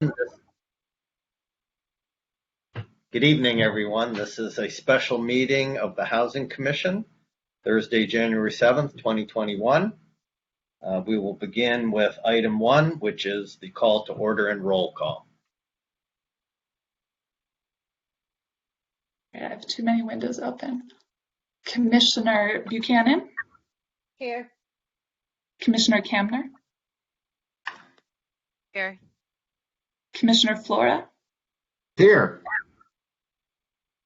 Good evening, everyone. This is a special meeting of the Housing Commission, Thursday, January 7th, 2021. We will begin with item 1, which is the call to order and roll call. I have too many windows open. Commissioner Buchanan? Here. Commissioner Kamner? Here. Commissioner Flora? Here.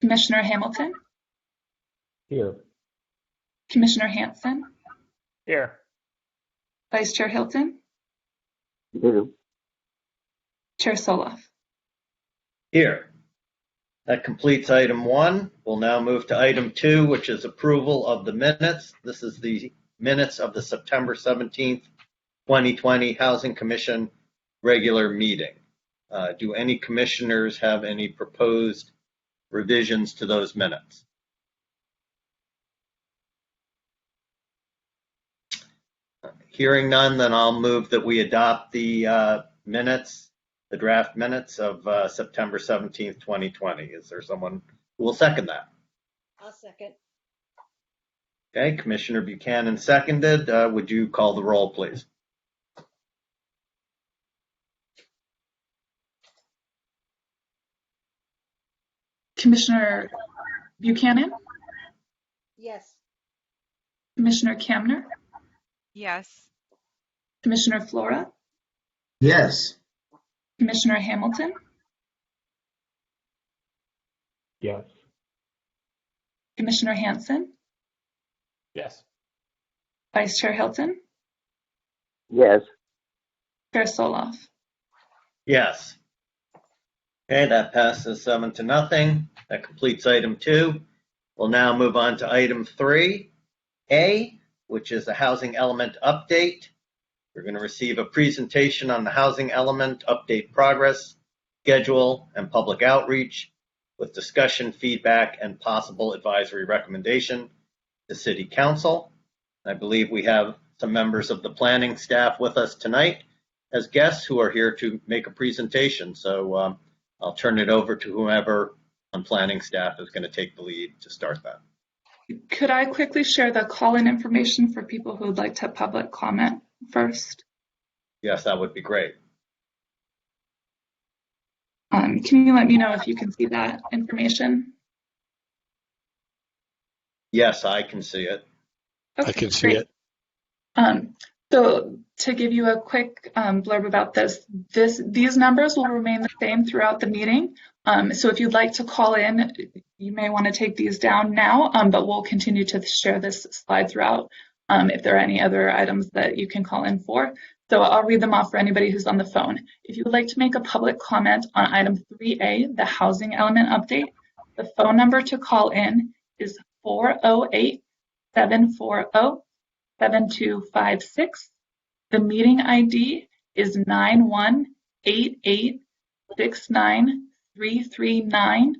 Commissioner Hamilton? Here. Commissioner Hanson? Here. Vice Chair Hilton? Here. Chair Soloff? Here. That completes item 1. We'll now move to item 2, which is approval of the minutes. This is the minutes of the September 17th, 2020 Housing Commission regular meeting. Do any commissioners have any proposed revisions to those minutes? Hearing none, then I'll move that we adopt the minutes, the draft minutes of September 17th, 2020. Is there someone who will second that? I'll second. Okay, Commissioner Buchanan seconded. Would you call the roll, please? Commissioner Buchanan? Yes. Commissioner Kamner? Yes. Commissioner Flora? Yes. Commissioner Hamilton? Yes. Commissioner Hanson? Yes. Vice Chair Hilton? Yes. Chair Soloff? Yes. Okay, that passes 7-0. That completes item 2. We'll now move on to item 3A, which is a housing element update. We're going to receive a presentation on the housing element update progress, schedule, and public outreach with discussion, feedback, and possible advisory recommendation to City Council. I believe we have some members of the planning staff with us tonight as guests who are here to make a presentation. So I'll turn it over to whoever on planning staff is going to take the lead to start that. Could I quickly share the call-in information for people who would like to public comment first? Yes, that would be great. Can you let me know if you can see that information? Yes, I can see it. Okay, I can see great. it. So to give you a quick blurb about these numbers will remain the same throughout the meeting. So if you'd like to call in, you may want to take these down now, but we'll continue to share this slide throughout if there are any other items that you can call in for. So I'll read them off for anybody who's on the phone. If you would like to make a public comment on item 3A, the housing element update, the phone number to call in is 408-740-7256. The meeting ID is 918869339,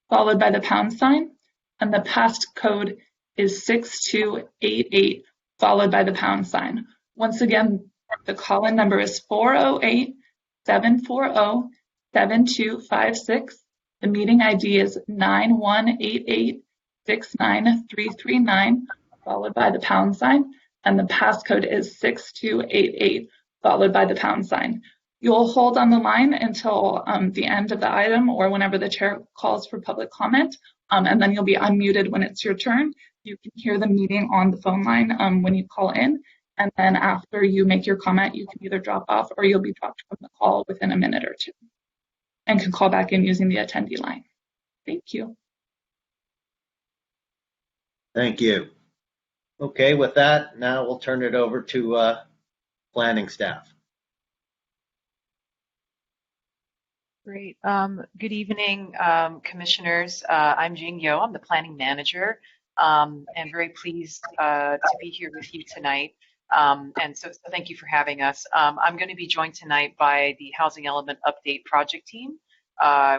followed by the pound sign, and the pass code is 6288, followed by the pound sign. Once again, the call-in number is 408-740-7256. The meeting ID is 918869339, followed by the pound sign, and the passcode is 6288, followed by the pound sign. You'll hold on the line until the end of the item or whenever the chair calls for public comment, and then you'll be unmuted when it's your turn. You can hear the meeting on the phone line when you call in, and then after you make your comment, you can either drop off or you'll be dropped from the call within a minute or two and can call back in using the attendee line. Thank you. Thank you. Okay, with that, now we'll turn it over to planning staff. Great. Good evening, commissioners. I'm Jing Yo. I'm the planning manager, and very pleased to be here with you tonight. And so thank you for having us. I'm going to be joined tonight by the Housing Element Update project team,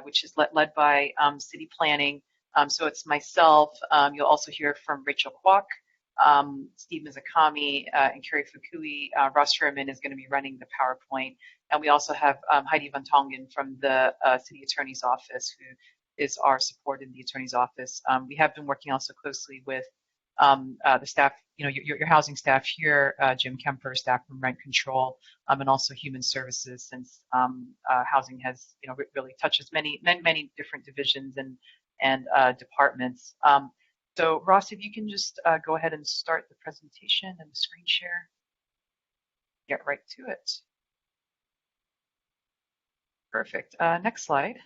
which is led by City Planning. So it's myself. You'll also hear from Rachel Kwok, Steve Mizukami and Kerry Fukui. Ross Sherman is going to be running the PowerPoint. And we also have Heidi Van Tongen from the City Attorney's Office, who is our support in the Attorney's Office. We have been working also closely with the staff, your housing staff here, Jim Kemper, staff from Rent Control, and also Human Services, since housing has, really touches many different divisions and departments. So Ross, if you can just go ahead and start the presentation and the screen share. Get right to it. Perfect. Next slide.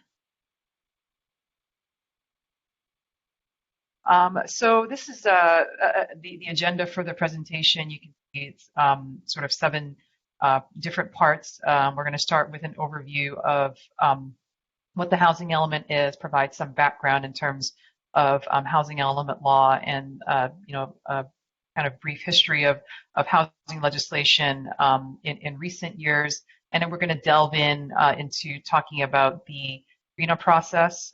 So this is the agenda for the presentation. You can see it's sort of 7 different parts. We're going to start with an overview of what the housing element is, provide some background in terms of housing element law, and kind of brief history of housing legislation in recent years. And then we're going to delve into talking about the RHNA process,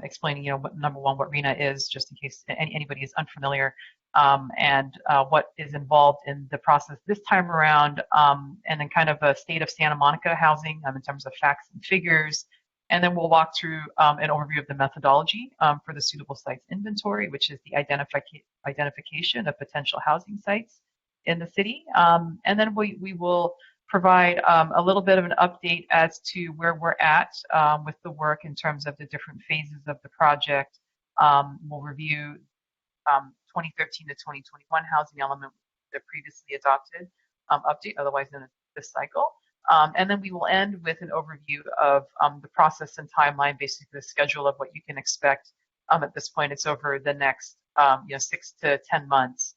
explaining, number one, what RHNA is, just in case anybody is unfamiliar, and what is involved in the process this time around, and then kind of a state of Santa Monica housing in terms of facts and figures. And then we'll walk through an overview of the methodology for the suitable sites inventory, which is the identification of potential housing sites in the city. And then we will provide a little bit of an update as to where we're at with the work in terms of the different phases of the project. We'll review 2013 to 2021 housing element, the previously adopted update, otherwise known as this cycle. And then we will end with an overview of the process and timeline, basically the schedule of what you can expect. At this point, it's over the next 6 to 10 months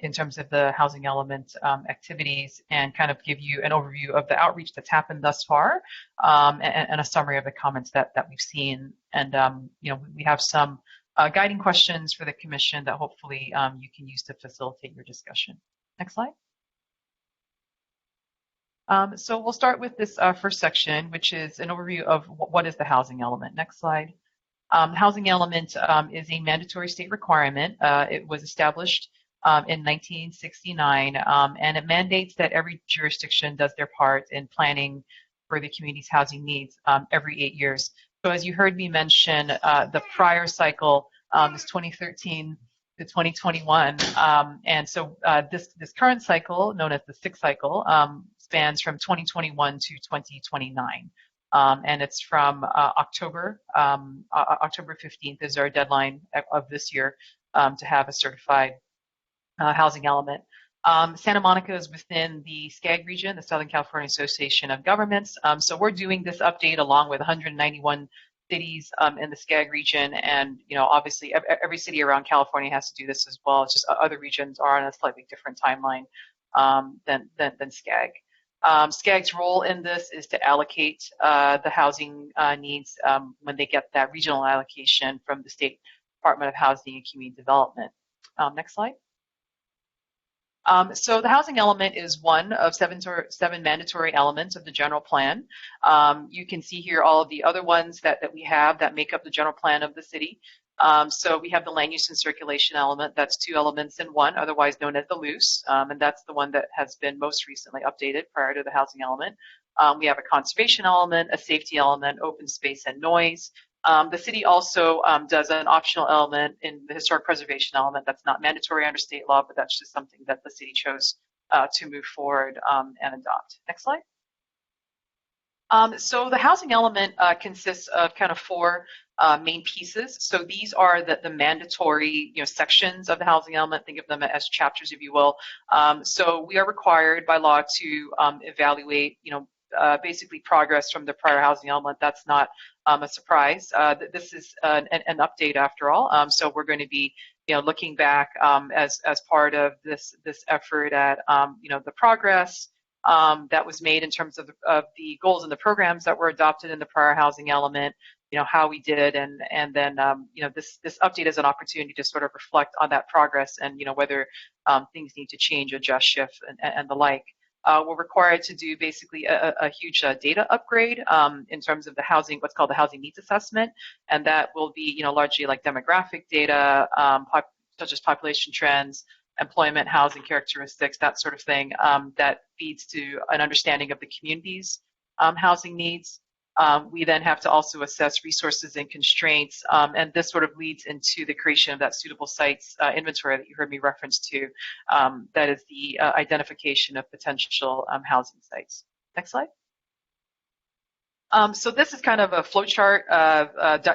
in terms of the housing element activities, and kind of give you an overview of the outreach that's happened thus far, and a summary of the comments that we've seen. And we have some guiding questions for the commission that hopefully you can use to facilitate your discussion. Next slide. So we'll start with this first section, which is an overview of what is the housing element. Next slide. Housing element is a mandatory state requirement. It was established in 1969, and it mandates that every jurisdiction does their part in planning for the community's housing needs every 8 years. So as you heard me mention, the prior cycle is 2013 to 2021, and so this current cycle, known as the 6th cycle, spans from 2021 to 2029, and it's from October 15th is our deadline of this year to have a certified housing element. Santa Monica is within the SCAG region, the Southern California Association of Governments. So we're doing this update along with 191 cities in the SCAG region, and obviously every city around California has to do this as well. It's just other regions are on a slightly different timeline than SCAG. SCAG's role in this is to allocate the housing needs when they get that regional allocation from the State Department of Housing and Community Development. Next slide. So the housing element is one of seven mandatory elements of the general plan. You can see here all of the other ones that we have that make up the general plan of the city. So we have the land use and circulation element. That's 2 elements in one, otherwise known as the LUCE, and that's the one that has been most recently updated prior to the housing element. We have a conservation element, a safety element, open space and noise. The city also does an optional element in the historic preservation element. That's not mandatory under state law, but that's just something that the city chose to move forward and adopt. Next slide. So the housing element consists of kind of 4 main pieces. So these are the mandatory sections of the housing element. Think of them as chapters, if you will. So we are required by law to evaluate basically progress from the prior housing element. That's not a surprise. This is an update after all. So we're going to be looking back as part of this effort at the progress that was made in terms of the goals and the programs that were adopted in the prior housing element, how we did, and then this update is an opportunity to sort of reflect on that progress and whether things need to change, adjust, shift, and the like. We're required to do basically a huge data upgrade in terms of the housing, what's called the housing needs assessment, and that will be largely like demographic data, such as population trends, employment, housing characteristics, that sort of thing, that feeds to an understanding of the community's housing needs. We then have to also assess resources and constraints, and this sort of leads into the creation of that suitable sites inventory that you heard me reference to. That is the identification of potential housing sites. Next slide. So this is kind of a flowchart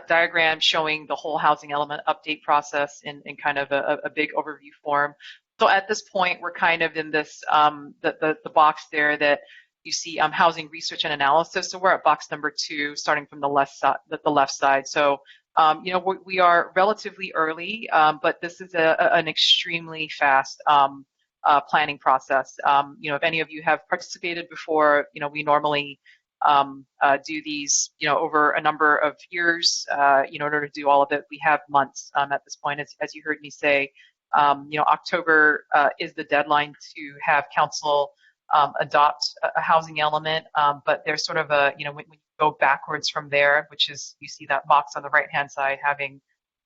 diagram showing the whole housing element update process in kind of a big overview form. So at this point, we're kind of in this, the box there that you see housing research and analysis. So we're at box number 2, starting from the left side. So, we are relatively early, but this is an extremely fast planning process. If any of you have participated before, we normally do these, over a number of years. In order to do all of it, we have months at this point. As you heard me say, October is the deadline to have council adopt a housing element, but there's sort of when you go backwards from there, which is, you see that box on the right-hand side having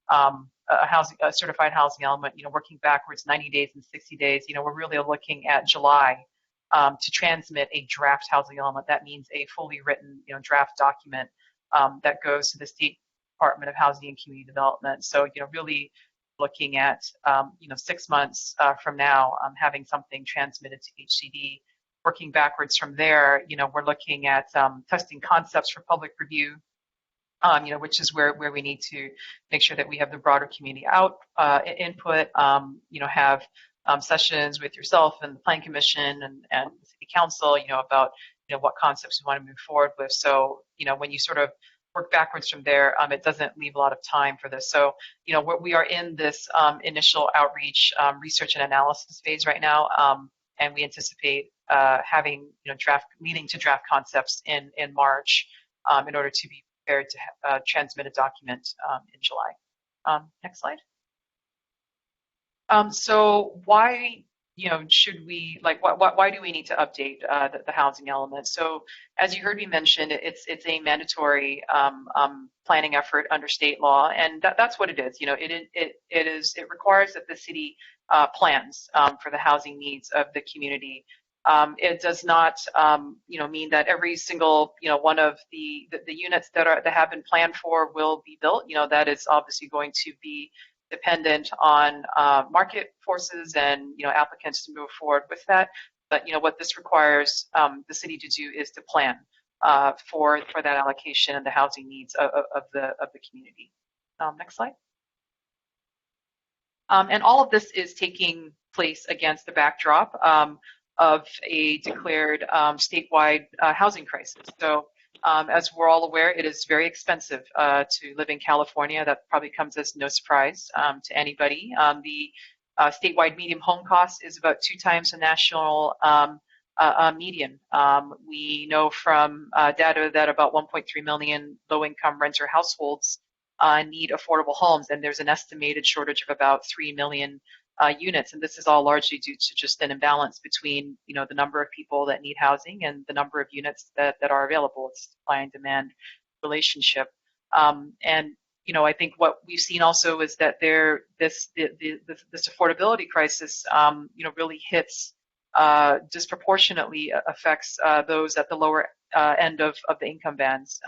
a certified housing element, working backwards 90 days and 60 days, we're really looking at July to transmit a draft housing element. That means a fully written, draft document that goes to the State Department of Housing and Community Development. So, really looking at, 6 months from now, having something transmitted to HCD. Working backwards from there, we're looking at testing concepts for public review, which is where we need to make sure that we have the broader community input, have sessions with yourself and the Planning Commission and the City Council, about, what concepts we want to move forward with. So, when you sort of work backwards from there, it doesn't leave a lot of time for this. So, we are in this initial outreach, research and analysis phase right now, and we anticipate having, leading to draft concepts in March in order to be prepared to transmit a document in July. Next slide. So why, should we, why do we need to update the housing element? So as you heard me mention, it's a mandatory planning effort under state law, and that's what it is. It requires that the city plans for the housing needs of the community. It does not, mean that every single, one of the units that have been planned for will be built. That is obviously going to be dependent on market forces and, applicants to move forward with that. But, what this requires the city to do is to plan for that allocation and the housing needs of the community. Next slide. And all of this is taking place against the backdrop of a declared statewide housing crisis. So as we're all aware, it is very expensive to live in California. That probably comes as no surprise to anybody. The statewide median home cost is about 2 times the national median. We know from data that about 1.3 million low-income renter households need affordable homes, and there's an estimated shortage of about 3 million units, and this is all largely due to just an imbalance between, the number of people that need housing and the number of units that are available. It's a supply and demand relationship. And I think what we've seen also is that this affordability crisis, really hits disproportionately affects those at the lower end of the income bands.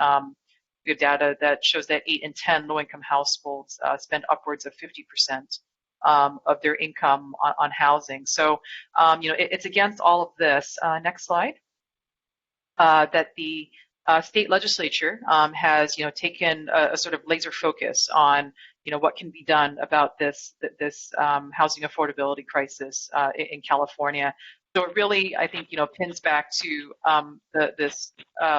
We have data that shows that 8 in 10 low-income households spend upwards of 50% of their income on housing. So, it's against all of this. Next slide. That the state legislature has, taken a sort of laser focus on, what can be done about this housing affordability crisis in California. So it really, I think, pins back to this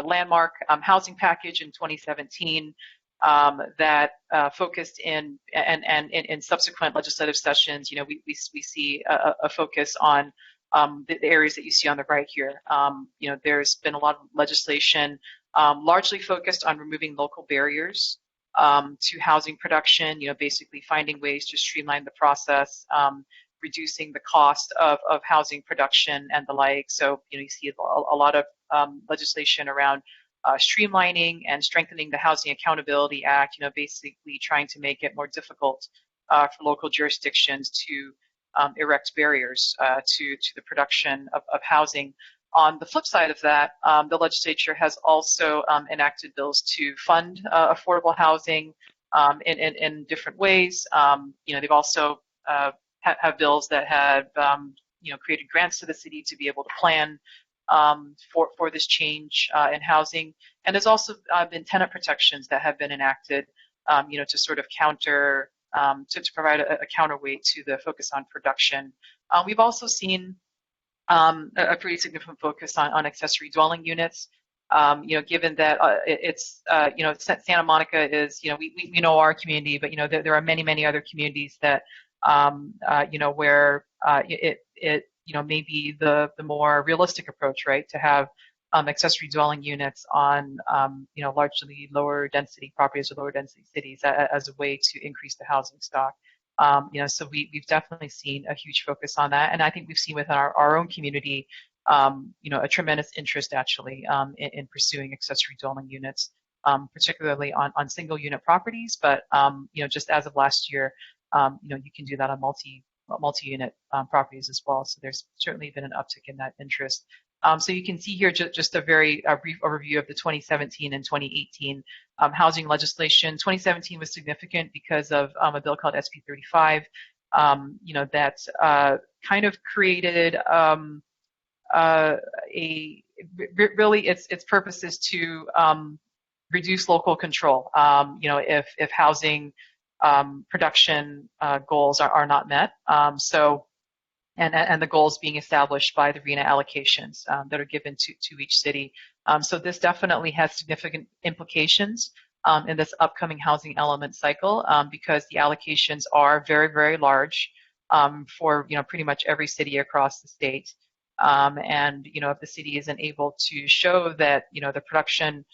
landmark housing package in 2017. That focused in subsequent legislative sessions, we see a focus on the areas that you see on the right here. There's been a lot of legislation largely focused on removing local barriers to housing production, basically finding ways to streamline the process, reducing the cost of housing production and the like. So, you see a lot of legislation around streamlining and strengthening the Housing Accountability Act, basically trying to make it more difficult for local jurisdictions to erect barriers to the production of housing. On the flip side of that, the legislature has also enacted bills to fund affordable housing in different ways. They've also have bills that have created grants to the city to be able to plan for this change in housing. And there's also been tenant protections that have been enacted, to sort of counter, to provide a counterweight to the focus on production. We've also seen a pretty significant focus on accessory dwelling units. Given that it's, Santa Monica is, we know our community, but, there are many, many other communities that, where it may be the more realistic approach, right, to have accessory dwelling units on, largely lower density properties or lower density cities as a way to increase the housing stock. So we've definitely seen a huge focus on that. And I think we've seen within our own community, a tremendous interest actually in pursuing accessory dwelling units, particularly on single unit properties. But, just as of last year, you can do that on multi-unit properties as well. So there's certainly been an uptick in that interest. So you can see here just a very brief overview of the 2017 and 2018 housing legislation. 2017 was significant because of a bill called SB 35, that kind of created really its purpose is to reduce local control. If housing production goals are not met. And the goals being established by the RHNA allocations that are given to each city. So this definitely has significant implications in this upcoming housing element cycle because the allocations are very, very large for pretty much every city across the state. And if the city isn't able to show that the production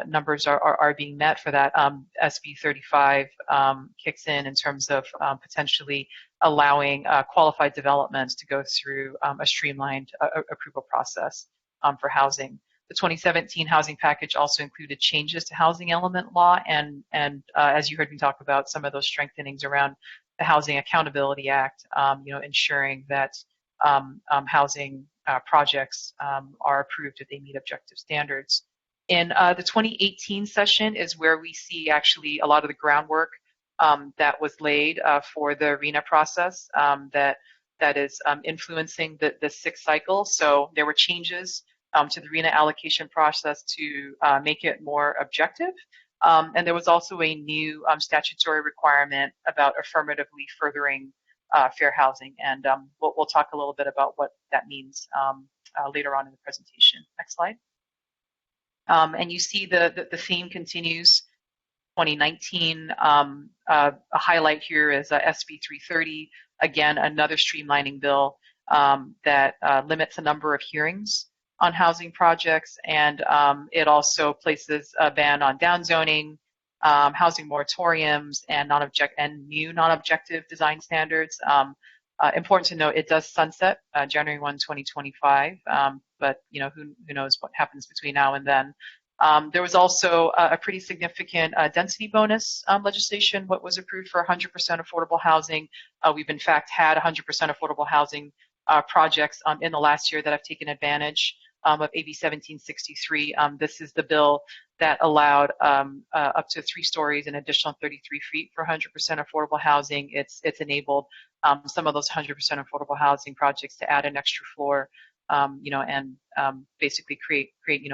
numbers are being met for that, SB 35 kicks in terms of potentially allowing qualified developments to go through a streamlined approval process for housing. The 2017 housing package also included changes to housing element law and as you heard me talk about, some of those strengthenings around the Housing Accountability Act, ensuring that housing projects are approved if they meet objective standards. In the 2018 session is where we see actually a lot of the groundwork that was laid for the RHNA process that is influencing the sixth cycle. So there were changes to the RHNA allocation process to make it more objective. And there was also a new statutory requirement about affirmatively furthering fair housing. And we'll talk a little bit about what that means later on in the presentation. Next slide. And you see the theme continues. 2019, a highlight here is SB 330, again, another streamlining bill that limits the number of hearings on housing projects, and it also places a ban on downzoning, housing moratoriums, and new non-objective design standards. Important to note, it does sunset January 1, 2025, but who knows what happens between now and then. There was also a pretty significant density bonus legislation, what was approved for 100% affordable housing. We've in fact had 100% affordable housing projects in the last year that have taken advantage of AB 1763. This is the bill that allowed up to 3 stories and additional 33 feet for 100% affordable housing. It's enabled some of those 100% affordable housing projects to add an extra floor, and basically create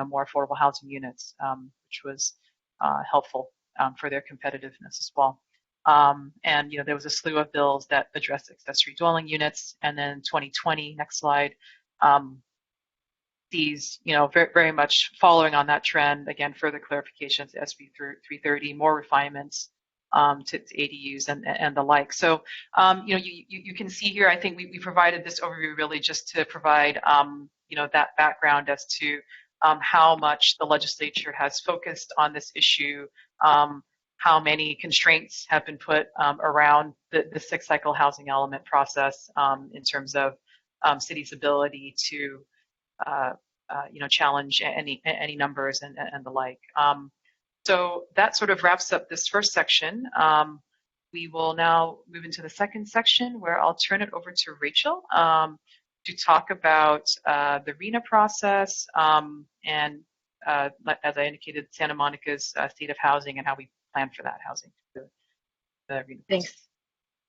more affordable housing units, which was helpful for their competitiveness as well. And there was a slew of bills that addressed accessory dwelling units. And then 2020, next slide. These, very, very much following on that trend. Again, further clarifications to SB 330, more refinements to ADUs and the like. So, you can see here, I think we provided this overview really just to provide, that background as to how much the legislature has focused on this issue, how many constraints have been put around the sixth cycle housing element process in terms of cities' ability to, challenge any numbers and the like. So that sort of wraps up this first section. We will now move into the second section where I'll turn it over to Rachel to talk about the RENA process and, as I indicated, Santa Monica's state of housing and how we plan for that housing. The RENA process.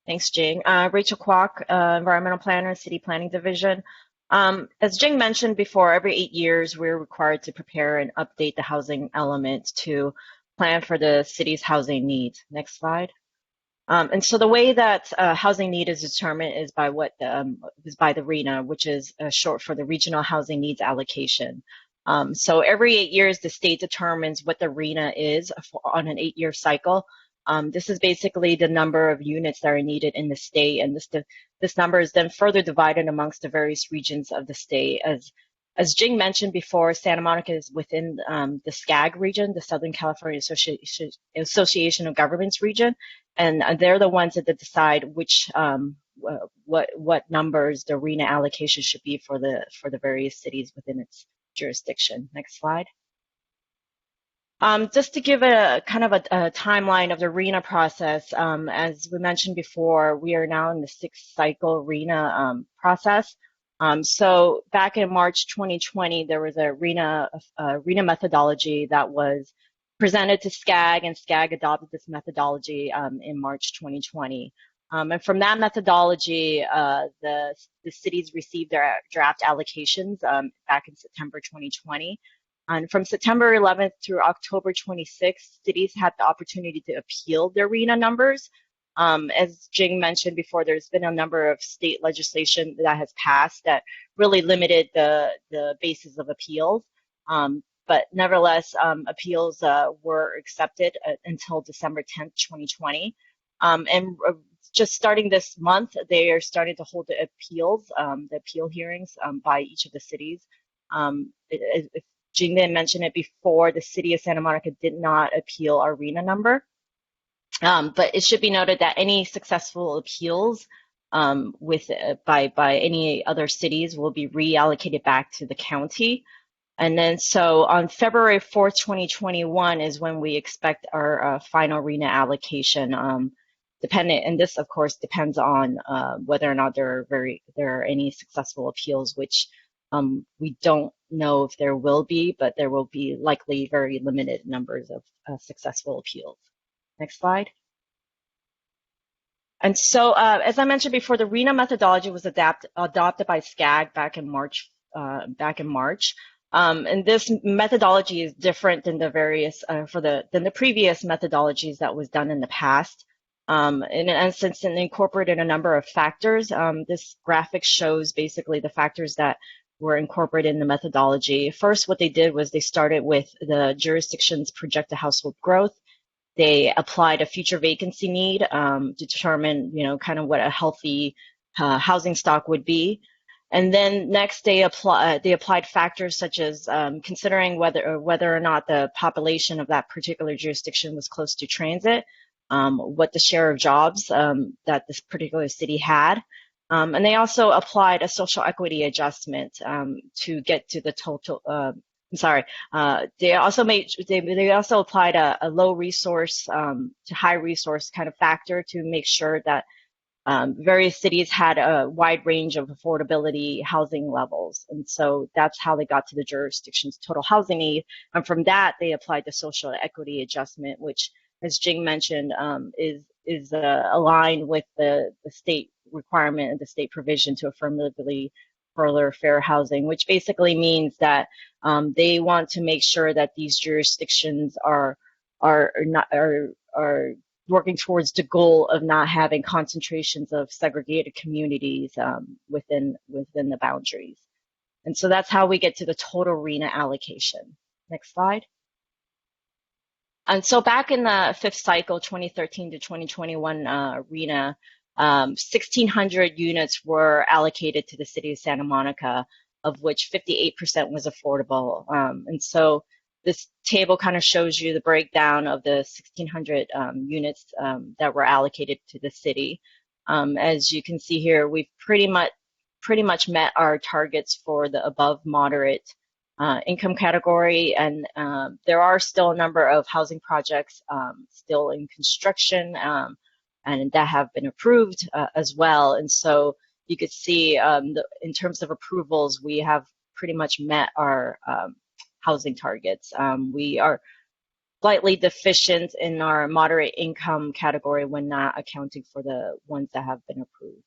Thanks, Jing. Rachel Kwok, Environmental Planner, City Planning Division. As Jing mentioned before, every 8 years, we're required to prepare and update the housing element to plan for the city's housing needs. Next slide. And so the way that housing need is determined is by the RENA, which is short for the Regional Housing Needs Allocation. So every 8 years, the state determines what the RENA is on an 8-year cycle. This is basically the number of units that are needed in the state, and this number is then further divided amongst the various regions of the state. As Jing mentioned before, Santa Monica is within the SCAG region, the Southern California Association of Governments region, and they're the ones that decide which what numbers the RENA allocation should be for the various cities within its jurisdiction. Next slide. Just to give a kind of a timeline of the RENA process, as we mentioned before, we are now in the 6th cycle RENA process. So back in March 2020, there was a RENA methodology that was presented to SCAG, and SCAG adopted this methodology in March 2020. And from that methodology, the cities received their draft allocations back in September 2020. And from September 11th through October 26th, cities had the opportunity to appeal their RENA numbers. As Jing mentioned before, there's been a number of state legislation that has passed that really limited the basis of appeals. But nevertheless, appeals were accepted until December 10th, 2020. And just starting this month, they are starting to hold the appeal hearings by each of the cities. Jing didn't mention it before, the city of Santa Monica did not appeal our RENA number. But it should be noted that any successful appeals by any other cities will be reallocated back to the county. And then so on February 4th, 2021 is when we expect our final RENA allocation. And this of course depends on whether or not there are any successful appeals, which we don't know if there will be, but there will be likely very limited numbers of successful appeals. Next slide. And so, as I mentioned before, the RENA methodology was adopted by SCAG back in March. And this methodology is different than the previous methodologies that was done in the past. In essence, it incorporated a number of factors. This graphic shows basically the factors that were incorporated in the methodology. First, what they did was they started with the jurisdiction's projected household growth. They applied a future vacancy need to determine, kind of what a healthy housing stock would be. And then next, they applied factors such as considering whether or not the population of that particular jurisdiction was close to transit, what the share of jobs that this particular city had. And they also applied a social equity adjustment to get to the total. They also applied a low resource to high resource kind of factor to make sure that various cities had a wide range of affordability housing levels. And so that's how they got to the jurisdiction's total housing need. And from that, they applied the social equity adjustment, which, as Jing mentioned, is aligned with the state requirement and the state provision to affirmatively further fair housing, which basically means that they want to make sure that these jurisdictions are working towards the goal of not having concentrations of segregated communities within the boundaries. And so that's how we get to the total RENA allocation. Next slide. And so back in the 5th cycle, 2013 to 2021 RENA, 1,600 units were allocated to the city of Santa Monica, of which 58% was affordable. And so this table kind of shows you the breakdown of the 1,600 units that were allocated to the city. As you can see here, we've pretty much met our targets for the above moderate income category, and there are still a number of housing projects still in construction and that have been approved as well. And so you could see in terms of approvals, we have pretty much met our housing targets. We are slightly deficient in our moderate income category when not accounting for the ones that have been approved.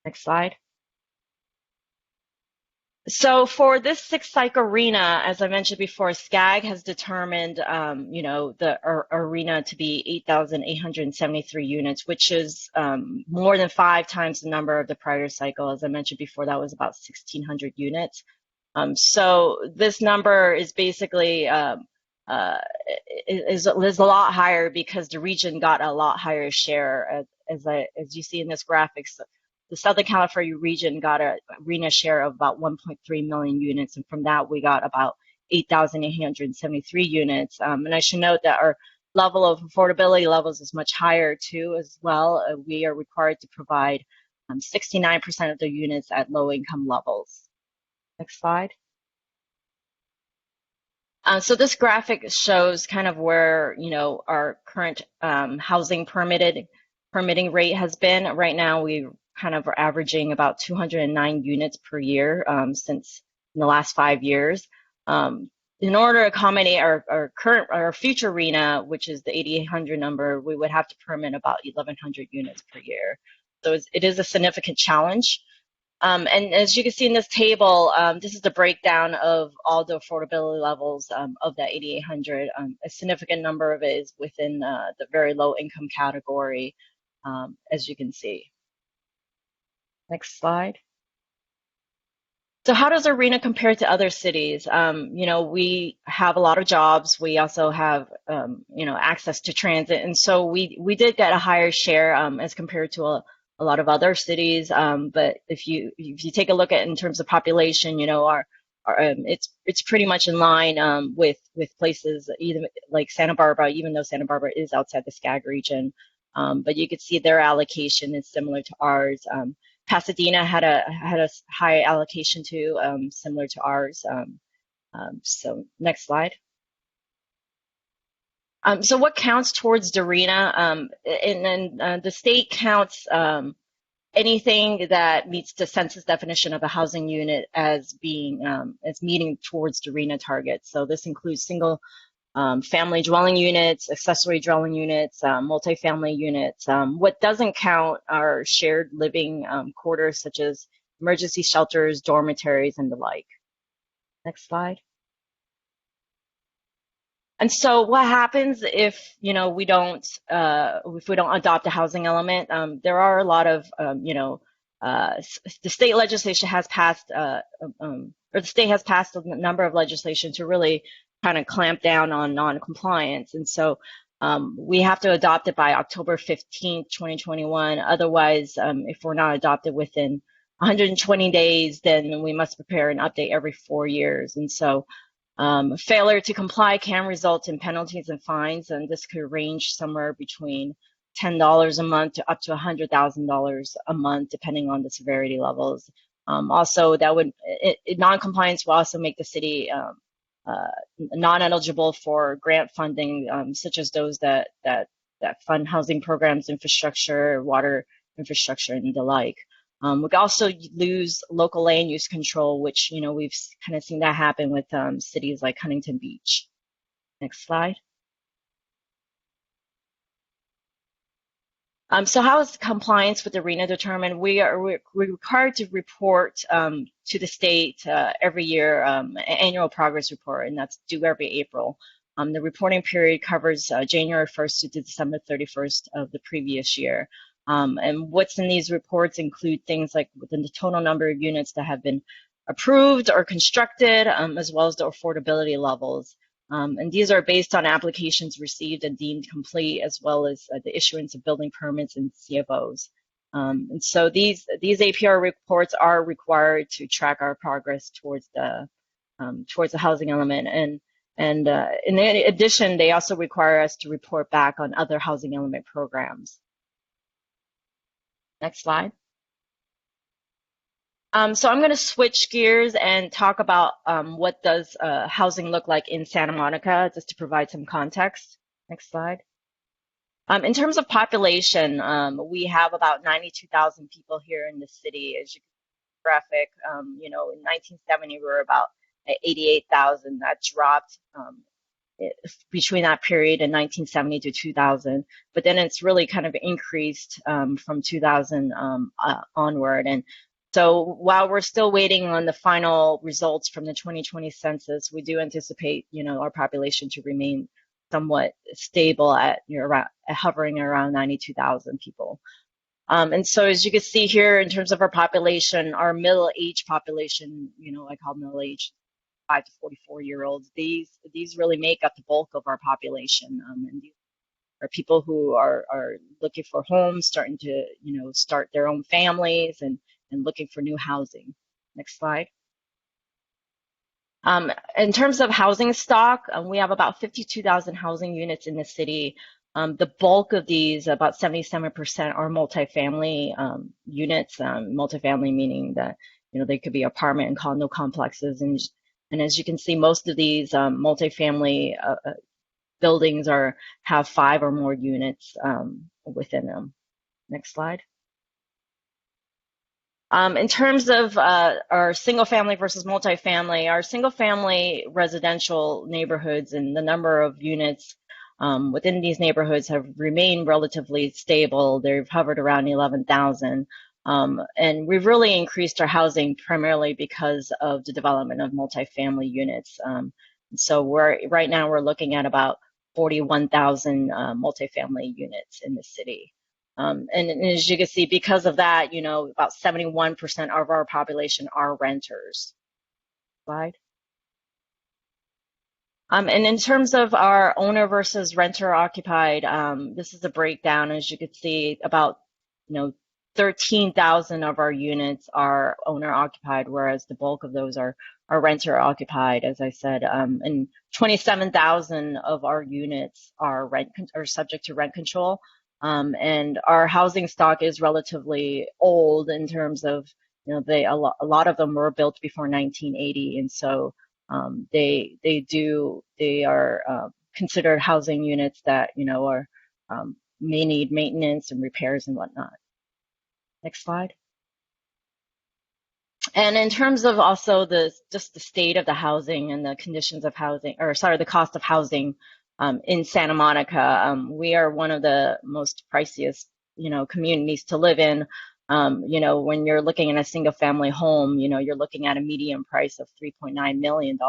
Next slide. So for this 6-cycle arena, as I mentioned before, SCAG has determined, the arena to be 8,873 units, which is more than 5 times the number of the prior cycle. As I mentioned before, that was about 1,600 units. So this number is basically is a lot higher because the region got a lot higher share, as you see in this graphics. The Southern California region got a arena share of about 1.3 million units, and from that we got about 8,873 units. And I should note that our level of affordability levels is much higher too as well. We are required to provide 69% of the units at low income levels. Next slide. So this graphic shows kind of where our current housing permitting rate has been. Right now we kind of are averaging about 209 units per year since in the last 5 years. In order to accommodate our future arena, which is the 8,800 number, we would have to permit about 1,100 units per year. So it is a significant challenge. And as you can see in this table, this is the breakdown of all the affordability levels of that 8,800. A significant number of it is within the very low income category, as you can see. Next slide. So how does Arena compare to other cities? We have a lot of jobs. We also have, access to transit. And so we did get a higher share as compared to a lot of other cities. But if you take a look at in terms of population, it's pretty much in line with places even like Santa Barbara, even though Santa Barbara is outside the SCAG region. But you could see their allocation is similar to ours. Pasadena had a high allocation too, similar to ours. So next slide. So what counts towards the arena? And then the state counts anything that meets the census definition of a housing unit as being as meeting towards the arena target. So this includes single family dwelling units, accessory dwelling units, multifamily units. What doesn't count are shared living quarters such as emergency shelters, dormitories, and the like. Next slide. And so what happens if we don't adopt a housing element? There are a lot of the state legislation has passed or the state has passed a number of legislation to really kind of clamp down on non-compliance. And so we have to adopt it by October 15th, 2021. Otherwise, if we're not adopted within 120 days, then we must prepare an update every 4 years. And so failure to comply can result in penalties and fines, and this could range somewhere between $10 a month to up to $100,000 a month, depending on the severity levels. Also, non-compliance will also make the city non-eligible for grant funding, such as those that fund housing programs, infrastructure, water infrastructure, and the like. We could also lose local land use control, which we've kind of seen that happen with cities like Huntington Beach. Next slide. So how is compliance with the arena determined? We're required to report to the state every year an annual progress report, and that's due every April. The reporting period covers January 1st to December 31st of the previous year. And what's in these reports include things like within the total number of units that have been approved or constructed, as well as the affordability levels. And these are based on applications received and deemed complete, as well as the issuance of building permits and CFOs. And so these APR reports are required to track our progress towards the housing element. And in addition, they also require us to report back on other housing element programs. Next slide. So I'm going to switch gears and talk about what does housing look like in Santa Monica, just to provide some context. Next slide. In terms of population, we have about 92,000 people here in the city. As you can see, graphic, in 1970 we were about 88,000. That dropped between that period in 1970 to 2000, but then it's really kind of increased from 2000 onward. And so while we're still waiting on the final results from the 2020 census, we do anticipate, our population to remain somewhat stable at hovering around 92,000 people. And so as you can see here, in terms of our population, our middle-aged population, I call middle-aged 5 to 44-year-olds, these really make up the bulk of our population. And these are people who are looking for homes, starting to, start their own families and looking for new housing. Next slide. In terms of housing stock, we have about 52,000 housing units in the city. The bulk of these, about 77%, are multifamily units. Multifamily meaning that they could be apartment and condo complexes, and as you can see, most of these multifamily buildings have 5 or more units within them. Next slide. In terms of our single family versus multifamily, our single family residential neighborhoods and the number of units within these neighborhoods have remained relatively stable. They've hovered around 11,000. And we've really increased our housing primarily because of the development of multifamily units. So right now we're looking at about 41,000 multifamily units in the city. And as you can see, because of that, about 71% of our population are renters. Slide. And in terms of our owner versus renter occupied, this is a breakdown. As you can see, about 13,000 of our units are owner occupied, whereas the bulk of those are renter occupied, as I said. And 27,000 of our units are subject to rent control. And our housing stock is relatively old in terms of, a lot of them were built before 1980, and so they are considered housing units that may need maintenance and repairs and whatnot. Next slide. And in terms of also just the state of the housing and the conditions of housing, the cost of housing in Santa Monica, we are one of the most priciest, communities to live in. When you're looking at a single family home, you're looking at a median price of $3.9 million,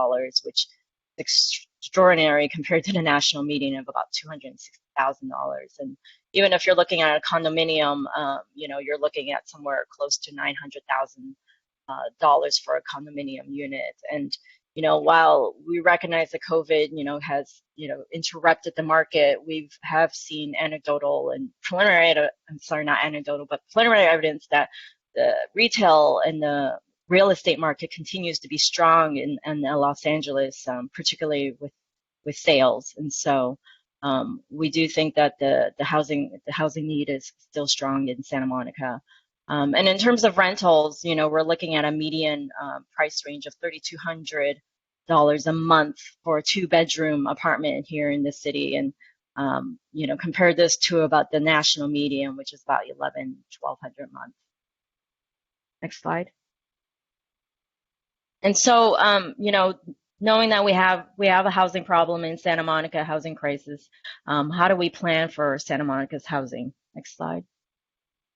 which is extraordinary compared to the national median of about $260,000. And even if you're looking at a condominium, you're looking at somewhere close to $900,000 for a condominium unit. And while we recognize that COVID, has, interrupted the market, we have seen anecdotal and preliminary, not anecdotal, but preliminary evidence that the retail and the real estate market continues to be strong in Los Angeles, particularly with sales. And so we do think that the housing need is still strong in Santa Monica. And in terms of rentals, we're looking at a median price range of $3,200 a month for a 2-bedroom apartment here in the city. And, compare this to about the national median, which is about $1,100–1,200 a month. Next slide. And so, knowing that we have a housing problem in Santa Monica, housing crisis, how do we plan for Santa Monica's housing? Next slide.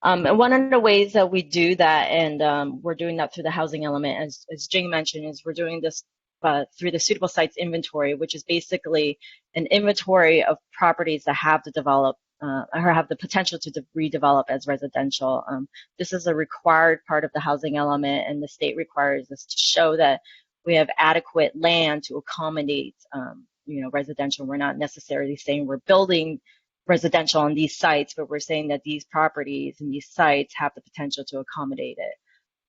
And one of the ways that we do that, and we're doing that through the housing element, as Jing mentioned, is we're doing this through the suitable sites inventory, which is basically an inventory of properties that have to develop or have the potential to redevelop as residential. This is a required part of the housing element, and the state requires us to show that we have adequate land to accommodate, residential. We're not necessarily saying we're building residential on these sites, but we're saying that these properties and these sites have the potential to accommodate it.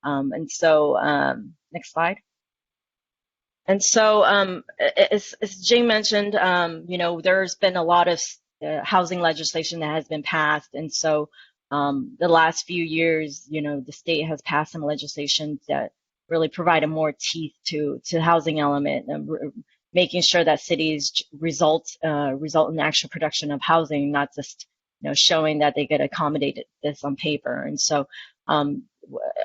And so, next slide. And so, as Jing mentioned, there's been a lot of housing legislation that has been passed. And so, the last few years, the state has passed some legislation that really provided more teeth to the housing element, making sure that cities result in actual production of housing, not just showing that they could accommodate this on paper. And so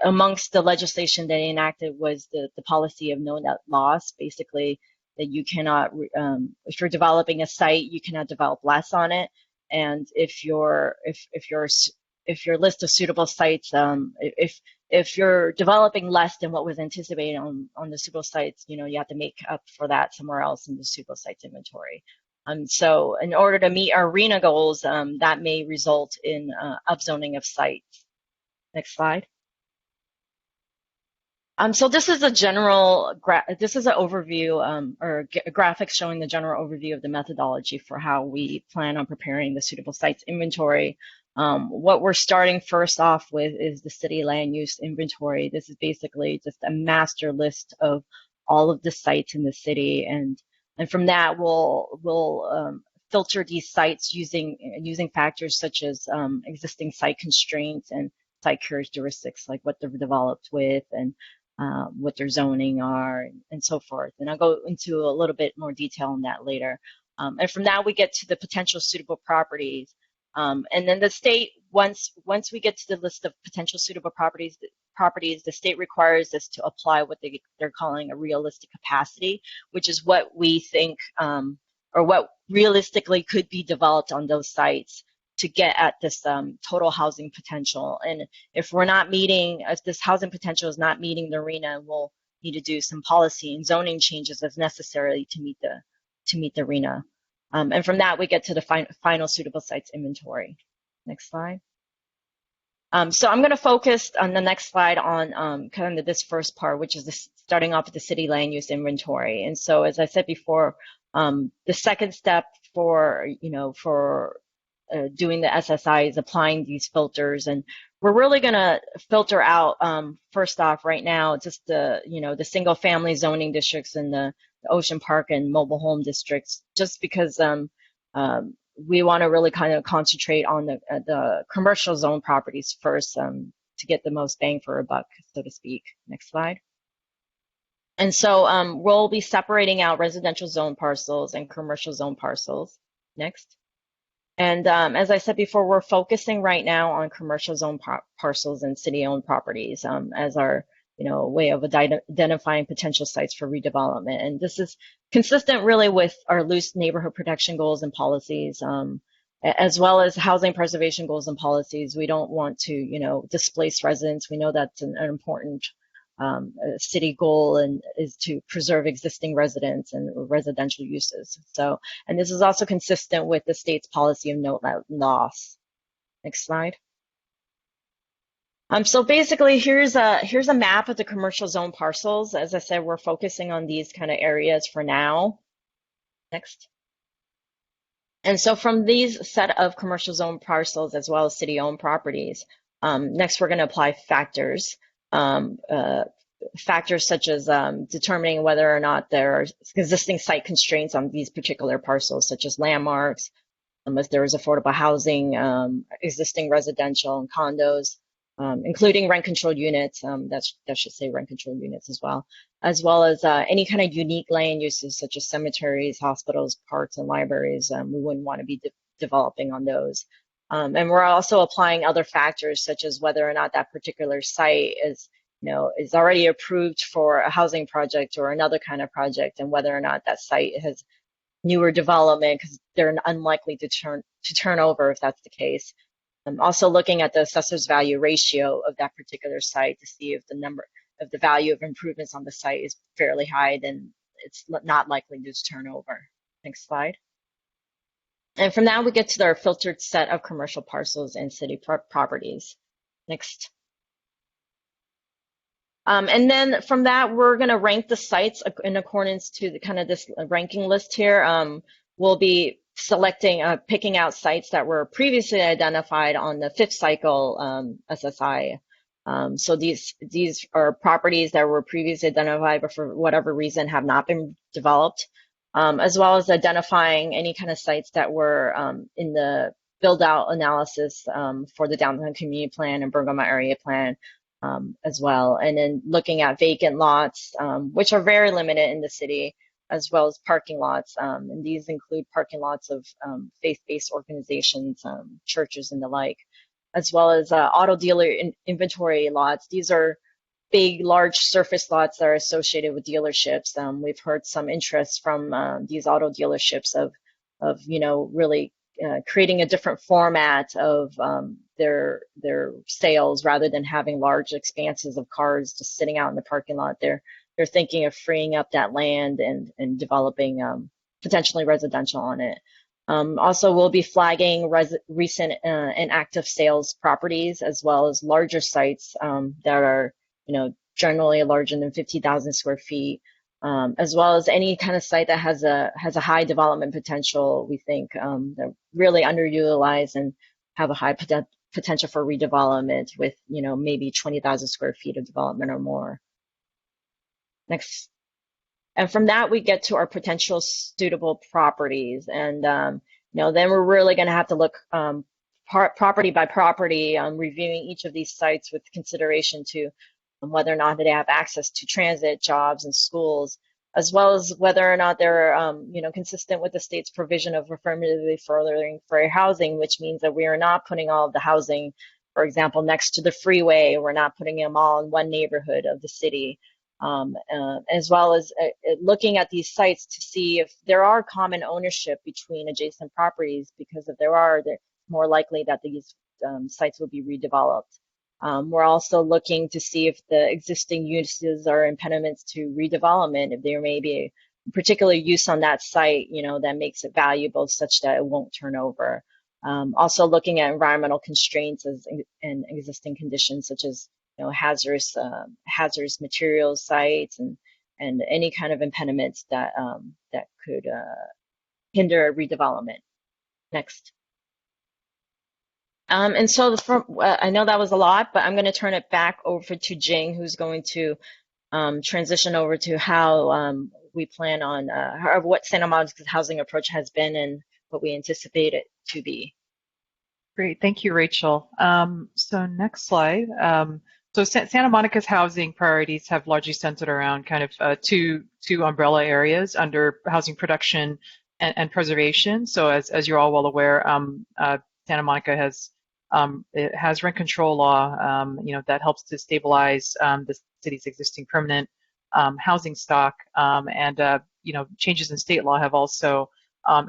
amongst the legislation they enacted was the policy of no net loss, basically that you cannot, if you're developing a site, you cannot develop less on it. And if your list of suitable sites, if you're developing less than what was anticipated on the suitable sites, you have to make up for that somewhere else in the suitable sites inventory. So in order to meet our RHNA goals, that may result in upzoning of sites. Next slide. So this is a general, this is an overview or a graphic showing the general overview of the methodology for how we plan on preparing the suitable sites inventory. What we're starting first off with is the city land use inventory. This is basically just a master list of all of the sites in the city, and from that we'll filter these sites using factors such as existing site constraints and site characteristics, like what they're developed with and what their zoning are and so forth. And I'll go into a little bit more detail on that later. And from that we get to the potential suitable properties. And then the state, once we get to the list of potential suitable properties, the state requires us to apply what they're calling a realistic capacity, which is what we think or what realistically could be developed on those sites to get at this total housing potential. And if this housing potential is not meeting the RHNA, we'll need to do some policy and zoning changes as necessary to meet the RHNA. And from that, we get to the final suitable sites inventory. Next slide. So I'm going to focus on the next slide on kind of this first part, which is starting off with the city land use inventory. And so, as I said before, the second step for doing the SSI is applying these filters, and we're really going to filter out first off right now just the single family zoning districts and the Ocean Park and mobile home districts, just because we want to really kind of concentrate on the commercial zone properties first to get the most bang for a buck, so to speak. Next slide. And so we'll be separating out residential zone parcels and commercial zone parcels. Next. And as I said before, we're focusing right now on commercial zone parcels and city-owned properties as our way of identifying potential sites for redevelopment. And this is consistent really with our loose neighborhood protection goals and policies, as well as housing preservation goals and policies. We don't want to, displace residents. We know that's an important city goal, and is to preserve existing residents and residential uses. So, and this is also consistent with the state's policy of no loss. Next slide. So basically, here's a map of the commercial zone parcels. As I said, we're focusing on these kind of areas for now. Next. And so from these set of commercial zone parcels as well as city-owned properties, next we're going to apply factors. Factors such as determining whether or not there are existing site constraints on these particular parcels, such as landmarks, if there is affordable housing, existing residential and condos, including rent-controlled units, that should say rent-controlled units as well as any kind of unique land uses such as cemeteries, hospitals, parks, and libraries. We wouldn't want to be developing on those. And we're also applying other factors such as whether or not that particular site is already approved for a housing project or another kind of project, and whether or not that site has newer development, because they're unlikely to turn over if that's the case. I'm also looking at the assessor's value ratio of that particular site to see if the value of improvements on the site is fairly high, then it's not likely to turn over. Next slide. And from now we get to our filtered set of commercial parcels and city properties. Next. And then from that, we're going to rank the sites in accordance to the kind of this ranking list here. We'll be picking out sites that were previously identified on the 5th cycle SSI. So these are properties that were previously identified, but for whatever reason have not been developed, as well as identifying any kind of sites that were in the build-out analysis for the downtown community plan and Bergamo area plan. As well, and then looking at vacant lots, which are very limited in the city, as well as parking lots. And these include parking lots of faith-based organizations, churches, and the like, as well as auto dealer inventory lots. These are big, large surface lots that are associated with dealerships. We've heard some interest from these auto dealerships of really creating a different format of their sales rather than having large expanses of cars just sitting out in the parking lot. They're thinking of freeing up that land and developing potentially residential on it. Also, we'll be flagging recent and active sales properties, as well as larger sites that are, generally larger than 50,000 square feet, as well as any kind of site that has a high development potential. We think they're really underutilized and have a high potential for redevelopment with, maybe 20,000 square feet of development or more. Next. And from that, we get to our potential suitable properties. And, then we're really going to have to look property by property, reviewing each of these sites with consideration to whether or not they have access to transit, jobs, and schools, as well as whether or not they're, consistent with the state's provision of affirmatively furthering fair housing, which means that we are not putting all of the housing, for example, next to the freeway. We're not putting them all in one neighborhood of the city. As well as looking at these sites to see if there are common ownership between adjacent properties, because if there are, they're more likely that these sites will be redeveloped. We're also looking to see if the existing uses are impediments to redevelopment, if there may be a particular use on that site, that makes it valuable such that it won't turn over. Also looking at environmental constraints and existing conditions such as hazardous materials sites and any kind of impediments that could hinder redevelopment. Next. And so I know that was a lot, but I'm going to turn it back over to Jing, who's going to transition over to how we plan on what Santa Monica's housing approach has been and what we anticipate it to be. Great, thank you, Rachel. So next slide. So Santa Monica's housing priorities have largely centered around kind of two umbrella areas under housing production and preservation. So as you're all well aware, Santa Monica has rent control law, that helps to stabilize the city's existing permanent housing stock, and changes in state law have also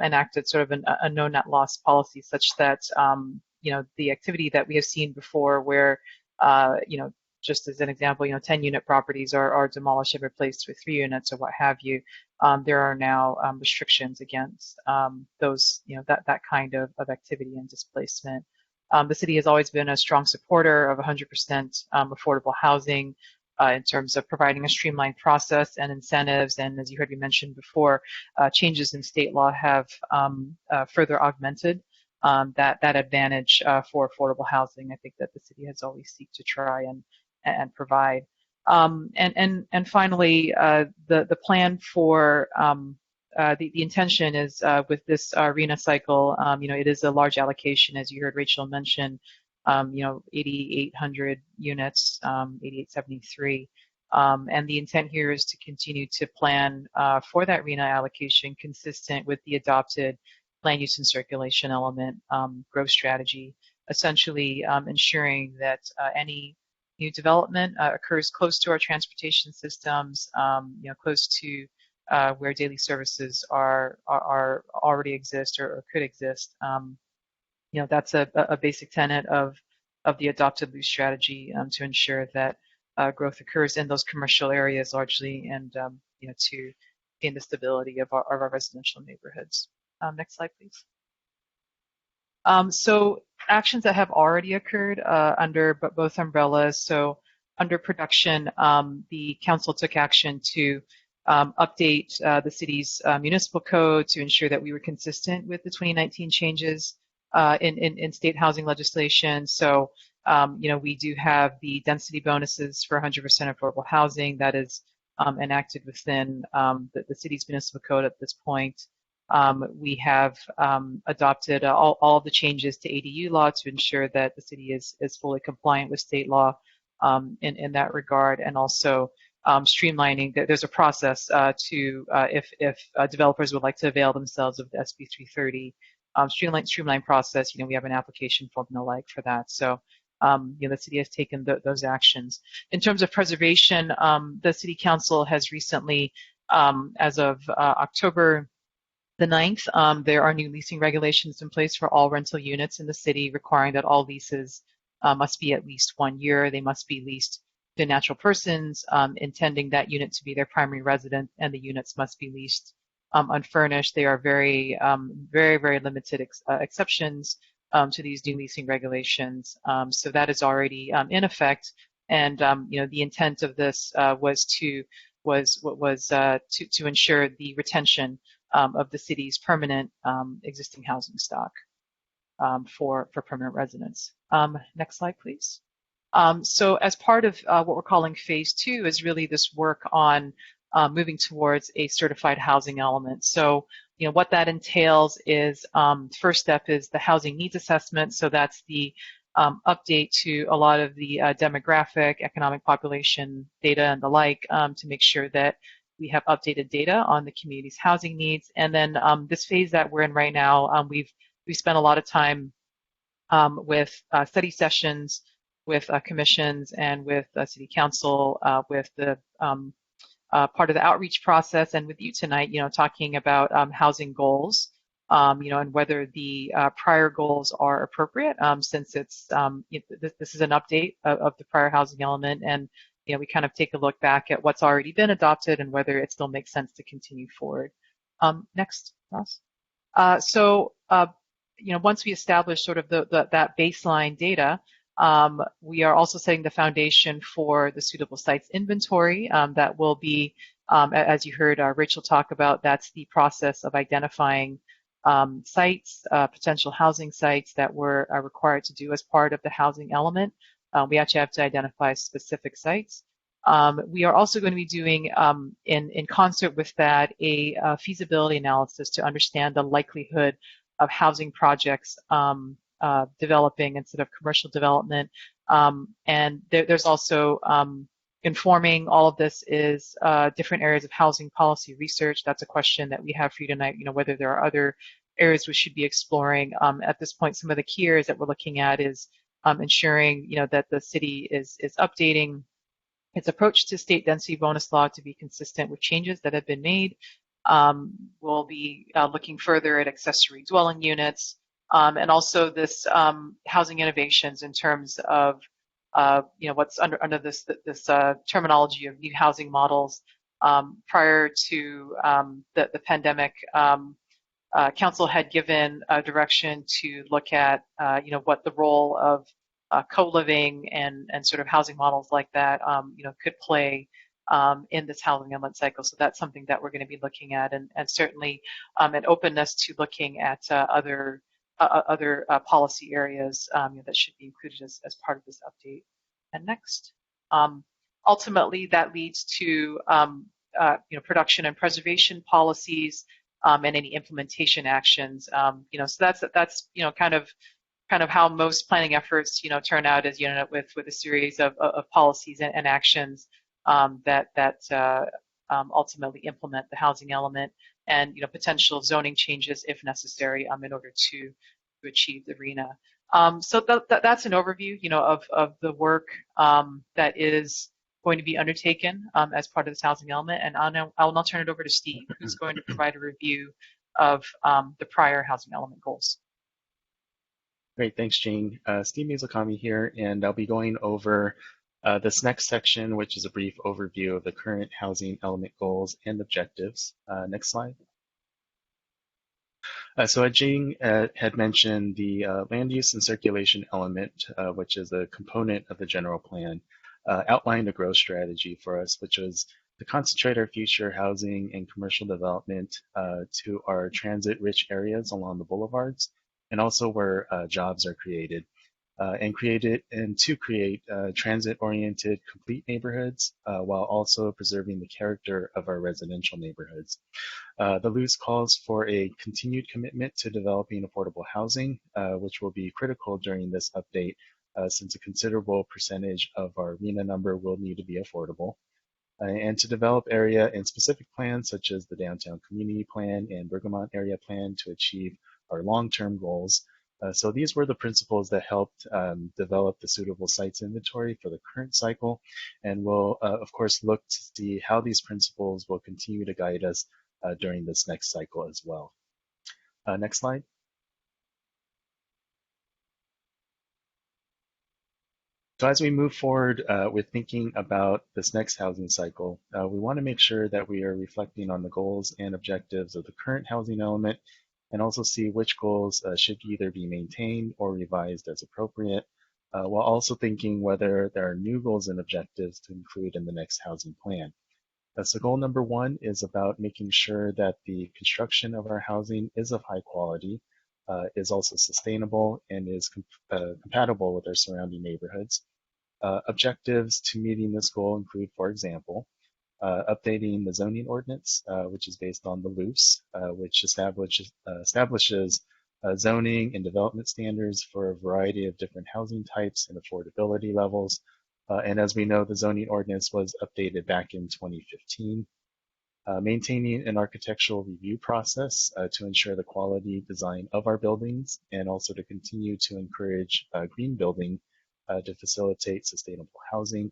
enacted sort of a no net loss policy, such that the activity that we have seen before, where just as an example, 10-unit properties are demolished and replaced with 3 units or what have you. There are now restrictions against those, that kind of activity and displacement. The city has always been a strong supporter of 100% affordable housing in terms of providing a streamlined process and incentives. And as you heard me mention before, changes in state law have further augmented that advantage for affordable housing. I think that the city has always seeked to try and provide. And finally, the plan for the intention is with this RHNA cycle, it is a large allocation, as you heard Rachel mention, 8,800 units, 8,873. And the intent here is to continue to plan for that RHNA allocation consistent with the adopted land use and circulation element growth strategy, essentially ensuring that any new development occurs close to our transportation systems, close to where daily services are already exist or could exist. That's a basic tenet of the adopted LUCE strategy to ensure that growth occurs in those commercial areas largely, and to gain the stability of our residential neighborhoods. Next slide, please. So actions that have already occurred under both umbrellas. So under production, the council took action to update the city's municipal code to ensure that we were consistent with the 2019 changes in state housing legislation. So, we do have the density bonuses for 100% affordable housing that is enacted within the city's municipal code at this point. We have adopted all the changes to ADU law to ensure that the city is fully compliant with state law in that regard, and also streamlining. There's a process if developers would like to avail themselves of the SB 330 streamline process. We have an application form and the like for that. So the city has taken those actions. In terms of preservation, the city council has recently, as of October the 9th, there are new leasing regulations in place for all rental units in the city, requiring that all leases must be at least 1 year. They must be leased to natural persons intending that unit to be their primary resident, and the units must be leased unfurnished. They are very, very limited exceptions to these new leasing regulations. So that is already in effect. And the intent of this was to ensure the retention of the city's permanent existing housing stock for permanent residents. Next slide, please. So as part of what we're calling phase 2 is really this work on moving towards a certified housing element. So, what that entails is, first step is the housing needs assessment. So that's the update to a lot of the demographic, economic population data and the like to make sure that we have updated data on the community's housing needs. And then this phase that we're in right now, we've spent a lot of time with study sessions, with commissions, and with city council, with the part of the outreach process, and with you tonight, talking about housing goals, and whether the prior goals are appropriate, since it's this is an update of the prior housing element, and we kind of take a look back at what's already been adopted and whether it still makes sense to continue forward. Next, Ross. Once we establish sort of that baseline data, we are also setting the foundation for the suitable sites inventory that will be, as you heard Rachel talk about, that's the process of identifying sites, potential housing sites that we're required to do as part of the housing element. We actually have to identify specific sites. We are also going to be doing, in concert with that, a feasibility analysis to understand the likelihood of housing projects developing instead of commercial development. And there's also informing all of this is different areas of housing policy research. That's a question that we have for you tonight, whether there are other areas we should be exploring. At this point, some of the key areas that we're looking at is ensuring, that the city is updating its approach to state density bonus law to be consistent with changes that have been made. We'll be looking further at accessory dwelling units, and also this housing innovations in terms of what's under this terminology of new housing models. Prior to the pandemic, council had given a direction to look at what the role of co-living and sort of housing models like that could play in this housing element cycle. So that's something that we're going to be looking at, and certainly an openness to looking at other policy areas that should be included as part of this update. And next, ultimately that leads to production and preservation policies and any implementation actions. So that's kind of how most planning efforts turn out, as you end up with a series of policies and actions that ultimately implement the housing element, and potential zoning changes if necessary in order to achieve the RHNA. So that's an overview of the work that is going to be undertaken as part of this housing element, and I'll now turn it over to Steve, who's going to provide a review of the prior housing element goals. Great, thanks, Jean. Steve Mizukami here, and I'll be going over this next section, which is a brief overview of the current housing element goals and objectives. Next slide. So as Jean had mentioned, the land use and circulation element, which is a component of the general plan, outlined a growth strategy for us, which was to concentrate our future housing and commercial development to our transit-rich areas along the boulevards, and also where jobs are created, and to create transit-oriented complete neighborhoods while also preserving the character of our residential neighborhoods. The LUCE calls for a continued commitment to developing affordable housing, which will be critical during this update since a considerable percentage of our RHNA number will need to be affordable. and to develop area and specific plans such as the Downtown Community Plan and Bergamot Area Plan to achieve our long-term goals. So these were the principles that helped develop the suitable sites inventory for the current cycle, and we'll of course look to see how these principles will continue to guide us during this next cycle as well. Next slide. So as we move forward with thinking about this next housing cycle, we want to make sure that we are reflecting on the goals and objectives of the current housing element, and also see which goals should either be maintained or revised as appropriate, while also thinking whether there are new goals and objectives to include in the next housing plan. So goal number 1 is about making sure that the construction of our housing is of high quality, is also sustainable, and is compatible with our surrounding neighborhoods. Objectives to meeting this goal include, for example, updating the zoning ordinance, which is based on the LUCE, which establishes zoning and development standards for a variety of different housing types and affordability levels. And as we know, the zoning ordinance was updated back in 2015. Maintaining an architectural review process to ensure the quality design of our buildings, and also to continue to encourage green building to facilitate sustainable housing,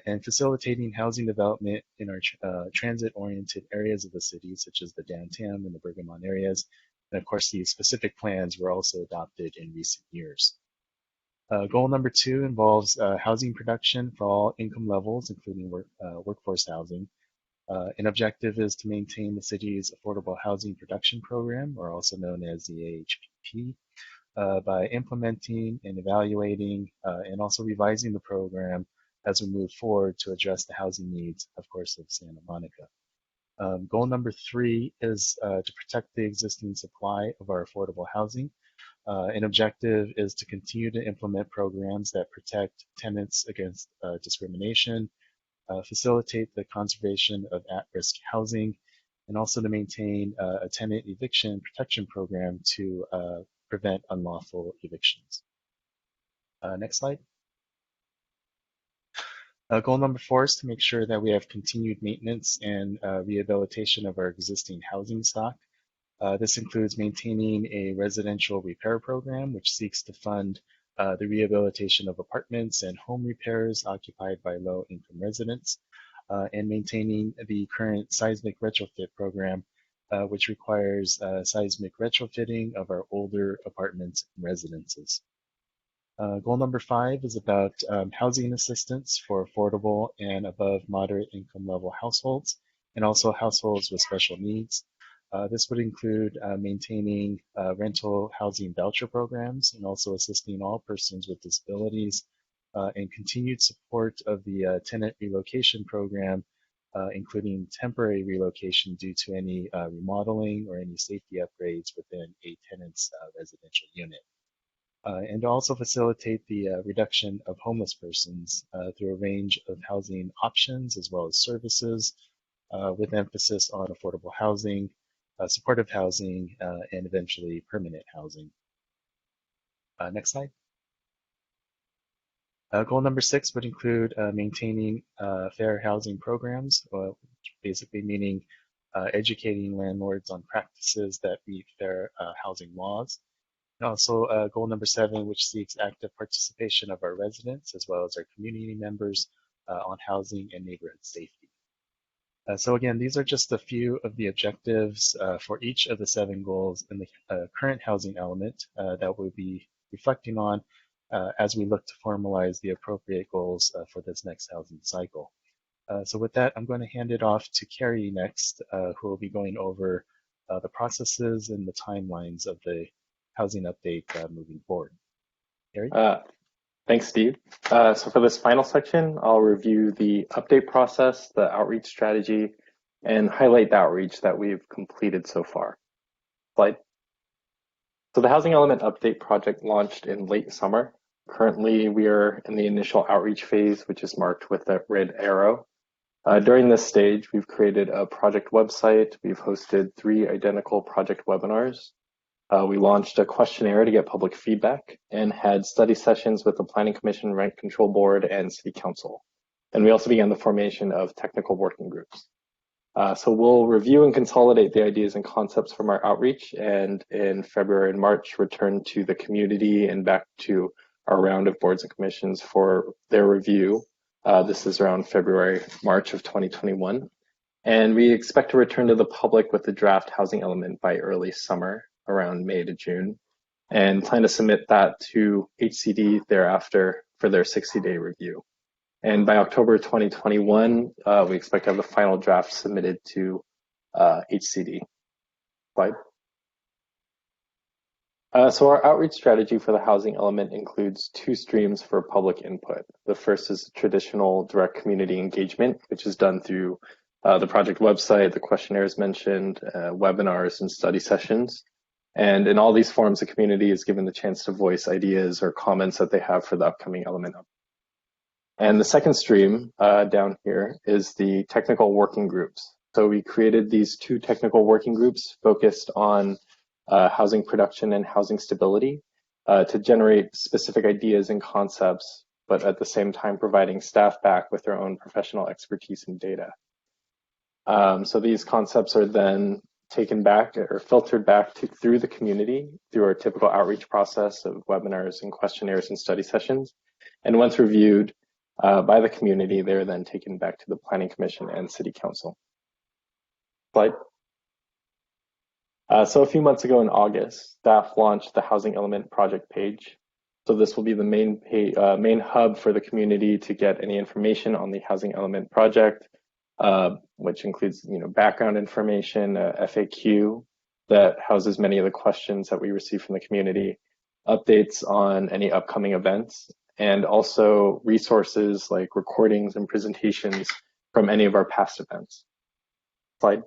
and facilitating housing development in our transit-oriented areas of the city, such as the downtown and the Bergamot areas. And of course, these specific plans were also adopted in recent years. Goal number 2 involves housing production for all income levels, including workforce housing. An objective is to maintain the city's affordable housing production program, or also known as the AHPP, by implementing and evaluating and also revising the program as we move forward to address the housing needs, of course, of Santa Monica. Goal number 3 is to protect the existing supply of our affordable housing. An objective is to continue to implement programs that protect tenants against discrimination, facilitate the conservation of at-risk housing, and also to maintain a tenant eviction protection program to prevent unlawful evictions. Next slide. Goal number 4 is to make sure that we have continued maintenance and rehabilitation of our existing housing stock. This includes maintaining a residential repair program, which seeks to fund the rehabilitation of apartments and home repairs occupied by low-income residents, and maintaining the current seismic retrofit program, which requires seismic retrofitting of our older apartments and residences. Goal number 5 is about housing assistance for affordable and above moderate income level households, and also households with special needs. This would include maintaining rental housing voucher programs, and also assisting all persons with disabilities, and continued support of the tenant relocation program, including temporary relocation due to any remodeling or any safety upgrades within a tenant's residential unit. And to also facilitate the reduction of homeless persons through a range of housing options as well as services, with emphasis on affordable housing, supportive housing, and eventually permanent housing. Next slide. Goal number 6 would include maintaining fair housing programs, basically meaning educating landlords on practices that meet fair housing laws. And also goal number 7, which seeks active participation of our residents as well as our community members on housing and neighborhood safety. So again, these are just a few of the objectives for each of the 7 goals in the current housing element that we'll be reflecting on as we look to formalize the appropriate goals for this next housing cycle. So with that, I'm going to hand it off to Carrie next, who will be going over the processes and the timelines of the housing update moving forward. Carrie? Thanks, Steve. So for this final section, I'll review the update process, the outreach strategy, and highlight the outreach that we've completed so far. Slide. So the Housing Element Update project launched in late summer. Currently, we are in the initial outreach phase, which is marked with a red arrow. During this stage, we've created a project website. We've hosted 3 identical project webinars. We launched a questionnaire to get public feedback and had study sessions with the Planning Commission, Rent Control Board, and City Council. And we also began the formation of technical working groups. So we'll review and consolidate the ideas and concepts from our outreach, and in February and March, return to the community and back to our round of boards and commissions for their review. This is around February, March of 2021. And we expect to return to the public with the draft housing element by early summer, around May to June, and plan to submit that to HCD thereafter for their 60-day review. And by October 2021, we expect to have the final draft submitted to HCD. Slide. So our outreach strategy for the housing element includes two streams for public input. The first is traditional direct community engagement, which is done through the project website, the questionnaires mentioned, webinars, and study sessions. And in all these forums, the community is given the chance to voice ideas or comments that they have for the upcoming element. And the second stream down here is the technical working groups. So we created these two technical working groups focused on housing production and housing stability to generate specific ideas and concepts, but at the same time providing staff back with their own professional expertise and data. So these concepts are then taken back or filtered back through the community through our typical outreach process of webinars and questionnaires and study sessions. And once reviewed by the community, they're then taken back to the Planning Commission and City Council. Slide. So a few months ago in August, staff launched the Housing Element project page. So this will be the main hub for the community to get any information on the Housing Element project, which includes background information, FAQ that houses many of the questions that we receive from the community, updates on any upcoming events, and also resources like recordings and presentations from any of our past events. Slide.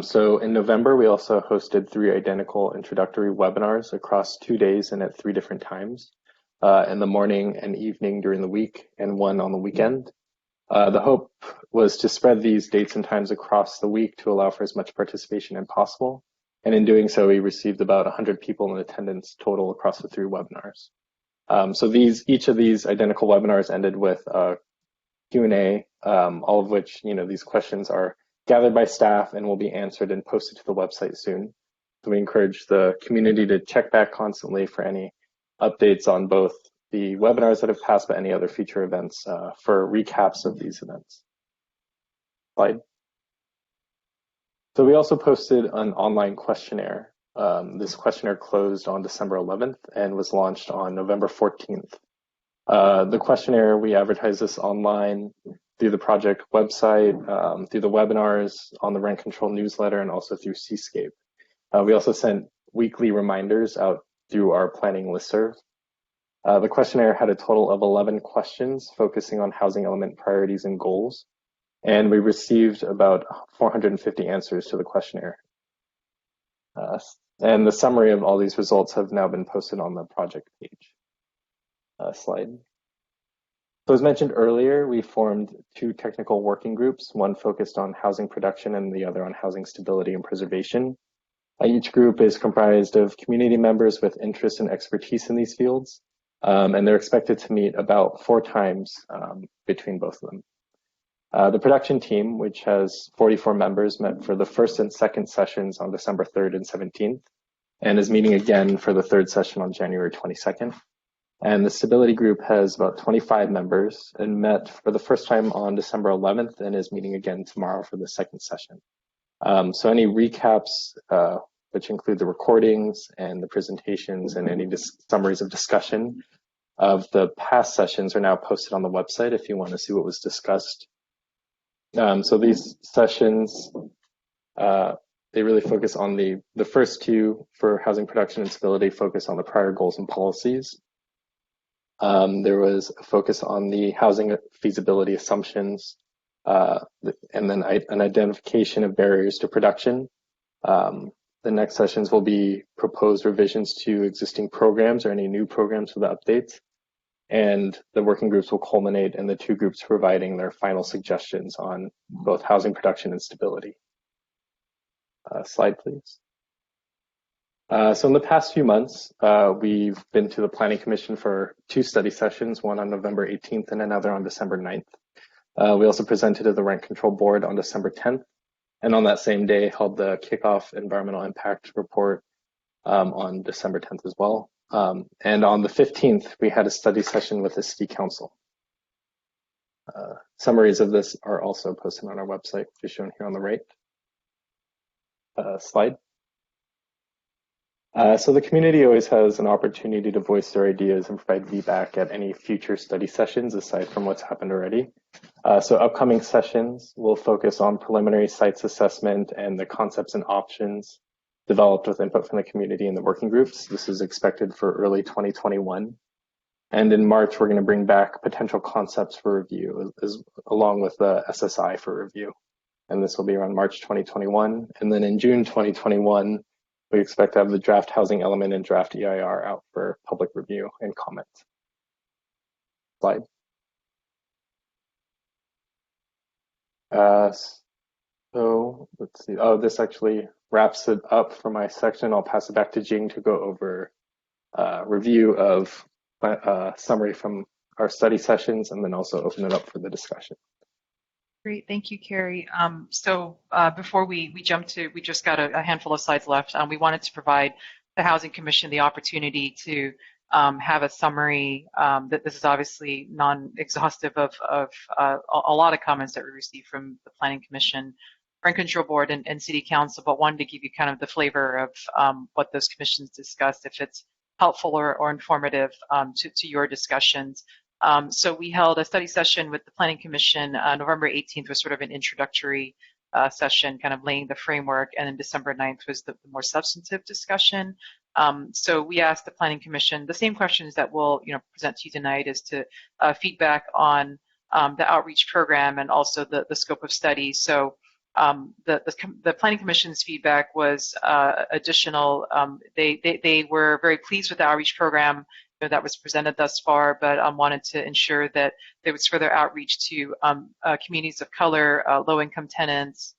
So in November, we also hosted 3 identical introductory webinars across 2 days and at 3 different times, in the morning and evening during the week, and 1 on the weekend. The hope was to spread these dates and times across the week to allow for as much participation as possible. And in doing so, we received about 100 people in attendance total across the 3 webinars. So each of these identical webinars ended with a Q&A, all of which, these questions are gathered by staff and will be answered and posted to the website soon. So we encourage the community to check back constantly for any updates on both the webinars that have passed, but any other future events for recaps of these events. Slide. So we also posted an online questionnaire. This questionnaire closed on December 11th and was launched on November 14th. The questionnaire, we advertise this online through the project website, through the webinars, on the rent control newsletter, and also through Seascape. We also sent weekly reminders out through our planning listserv. The questionnaire had a total of 11 questions focusing on housing element priorities and goals, and we received about 450 answers to the questionnaire. And the summary of all these results have now been posted on the project page. Slide. So as mentioned earlier, we formed 2 technical working groups, one focused on housing production and the other on housing stability and preservation. Each group is comprised of community members with interest and expertise in these fields, and they're expected to meet about 4 times between both of them. The production team, which has 44 members, met for the first and second sessions on December 3rd and 17th, and is meeting again for the 3rd session on January 22nd. And the stability group has about 25 members and met for the first time on December 11th and is meeting again tomorrow for the 2nd session. So any recaps, which include the recordings and the presentations and any summaries of discussion of the past sessions, are now posted on the website if you want to see what was discussed. So these sessions, they really focus on the first 2 for housing production and stability, focus on the prior goals and policies. There was a focus on the housing feasibility assumptions, and then an identification of barriers to production. The next sessions will be proposed revisions to existing programs or any new programs for the updates. And the working groups will culminate in the 2 groups providing their final suggestions on both housing production and stability. Slide, please. So in the past few months, we've been to the Planning Commission for 2 study sessions, one on November 18th and another on December 9th. We also presented to the Rent Control Board on December 10th, and on that same day held the kickoff environmental impact report on December 10th as well. And on the 15th, we had a study session with the City Council. Summaries of this are also posted on our website, which is shown here on the right. Slide. So the community always has an opportunity to voice their ideas and provide feedback at any future study sessions aside from what's happened already. So upcoming sessions will focus on preliminary sites assessment and the concepts and options developed with input from the community and the working groups. This is expected for early 2021. And in March, we're going to bring back potential concepts for review along with the SSI for review. And this will be around March 2021. And then in June 2021, we expect to have the draft housing element and draft EIR out for public review and comment. Slide. So let's see. Oh, this actually wraps it up for my section. I'll pass it back to Jing to go over review of summary from our study sessions and then also open it up for the discussion. Great, thank you, Carrie. So before we jump to, we just got a handful of slides left. We wanted to provide the Housing Commission the opportunity to have a summary. That this is obviously non-exhaustive of a lot of comments that we received from the Planning Commission, Rent Control Board, and City Council, but wanted to give you kind of the flavor of what those commissions discussed, if it's helpful or informative to your discussions. So we held a study session with the Planning Commission. November 18th was sort of an introductory session, kind of laying the framework, and then December 9th was the more substantive discussion. So we asked the Planning Commission the same questions that we'll present to you tonight, as to feedback on the outreach program and also the scope of study. So the Planning Commission's feedback was additional. They were very pleased with the outreach program that was presented thus far, but wanted to ensure that there was further outreach to communities of color, low-income tenants,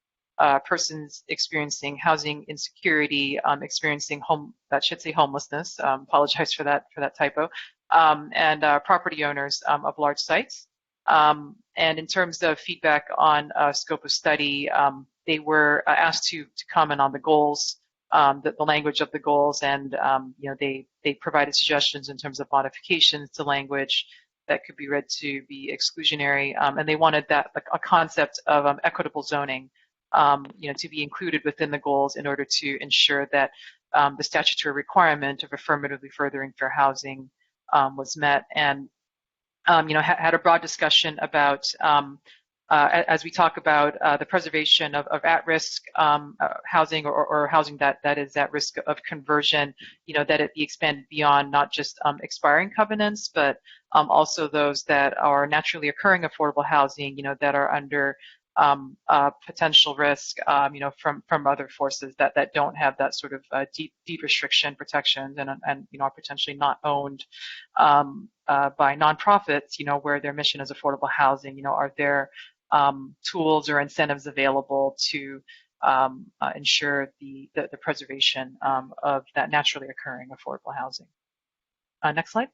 persons experiencing housing insecurity, experiencing homelessness. Apologize for that typo, and property owners of large sites. And in terms of feedback on scope of study, they were asked to comment on the goals, the language of the goals, and they provided suggestions in terms of modifications to language that could be read to be exclusionary, and they wanted that a concept of equitable zoning, to be included within the goals in order to ensure that the statutory requirement of affirmatively furthering fair housing was met, and had a broad discussion about, as we talk about the preservation of at-risk housing or housing that is at risk of conversion, that it be expanded beyond not just expiring covenants, but also those that are naturally occurring affordable housing, that are under potential risk, from other forces that don't have that sort of deep restriction protections, and are potentially not owned by nonprofits, where their mission is affordable housing. Are there tools or incentives available to ensure the preservation of that naturally occurring affordable housing? Next slide.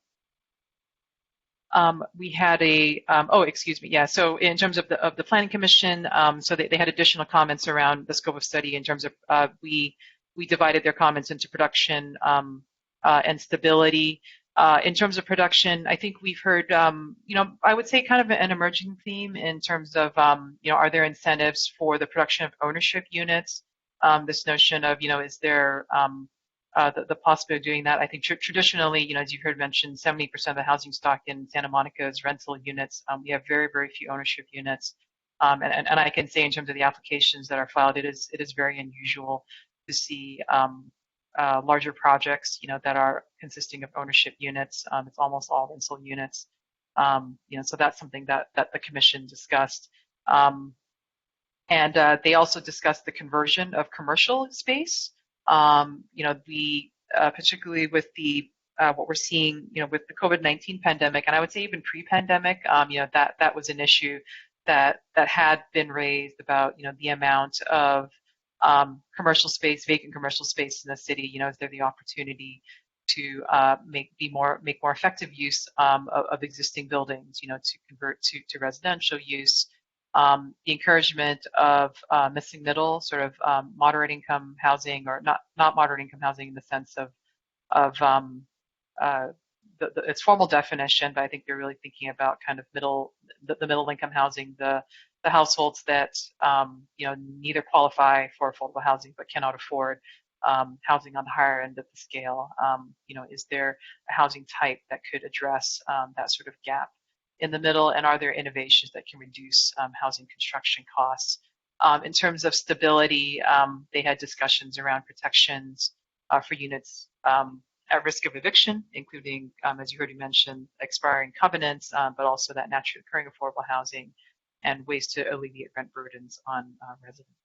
We had so in terms of the Planning Commission, so they had additional comments around the scope of study. In terms of we divided their comments into production and stability. In terms of production, I think we've heard, I would say kind of an emerging theme in terms of, are there incentives for the production of ownership units? This notion of, is there the possibility of doing that? I think traditionally, as you heard mentioned, 70% of the housing stock in Santa Monica is rental units. We have very, very few ownership units. And I can say in terms of the applications that are filed, it is very unusual to see larger projects, that are consisting of ownership units. It's almost all rental units. So that's something that the Commission discussed. And they also discussed the conversion of commercial space. Particularly with the what we're seeing, with the COVID-19 pandemic, and I would say even pre-pandemic, that was an issue that had been raised about, the amount of commercial space, vacant commercial space in the city, is there the opportunity to make more effective use of existing buildings, to convert to residential use. The encouragement of missing middle, sort of moderate income housing, or not moderate income housing in the sense of its formal definition, but I think they're really thinking about kind of the middle income housing, the households that neither qualify for affordable housing but cannot afford housing on the higher end of the scale. Is there a housing type that could address that sort of gap in the middle, and are there innovations that can reduce housing construction costs? In terms of stability, they had discussions around protections for units at risk of eviction, including, as you heard me mention, expiring covenants, but also that naturally occurring affordable housing and ways to alleviate rent burdens on residents.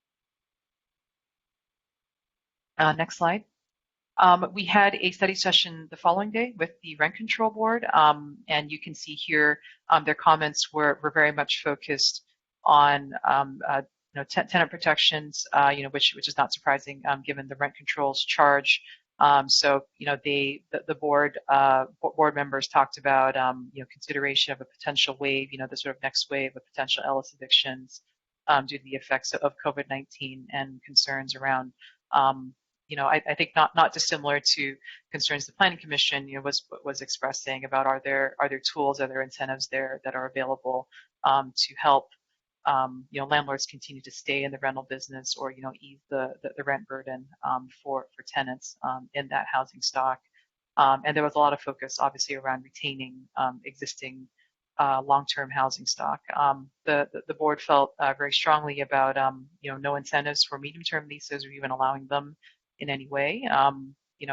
Next slide. We had a study session the following day with the Rent Control Board, and you can see here their comments were very much focused on tenant protections, which is not surprising given the rent controls charge. So the board members talked about consideration of a potential wave, the sort of next wave of potential Ellis evictions due to the effects of COVID-19 and concerns around I think not dissimilar to concerns the Planning Commission was expressing about are there tools, are there incentives there that are available to help landlords continue to stay in the rental business, or ease the rent burden for tenants in that housing stock. And there was a lot of focus obviously around retaining existing long-term housing stock. The board felt very strongly about no incentives for medium-term leases or even allowing them in any way,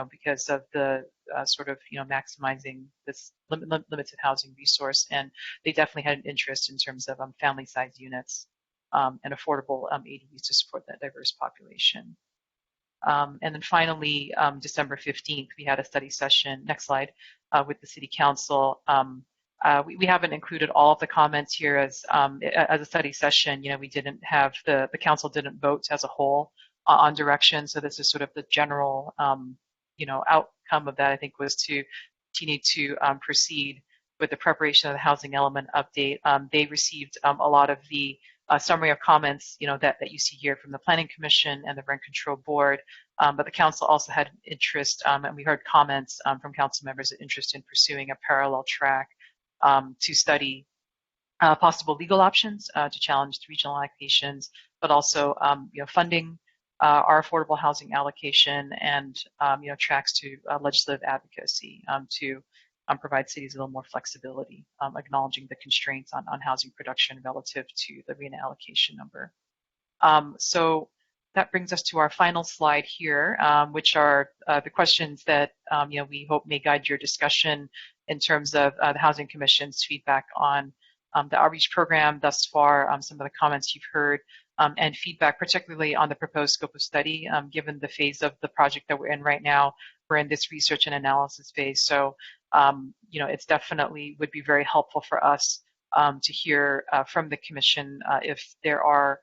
because of the sort of maximizing this limited housing resource. And they definitely had an interest in terms of family-sized units and affordable ADUs to support that diverse population. And then finally, December 15th, we had a study session, next slide, with the City Council. We haven't included all of the comments here as a study session. We didn't have, the council didn't vote as a whole on direction. So this is sort of the general, outcome of that, I think, was to continue to proceed with the preparation of the housing element update. They received a lot of the summary of comments, that you see here from the Planning Commission and the Rent Control Board. But the council also had interest, and we heard comments from council members of interest in pursuing a parallel track to study possible legal options to challenge the regional allocations, but also, funding our affordable housing allocation and tracks to legislative advocacy to provide cities a little more flexibility, acknowledging the constraints on housing production relative to the RHNA allocation number. So that brings us to our final slide here, which are the questions that we hope may guide your discussion in terms of the Housing Commission's feedback on the outreach program thus far, some of the comments you've heard, and feedback particularly on the proposed scope of study. Given the phase of the project that we're in right now, we're in this research and analysis phase. So, it's definitely would be very helpful for us to hear from the Commission if there are,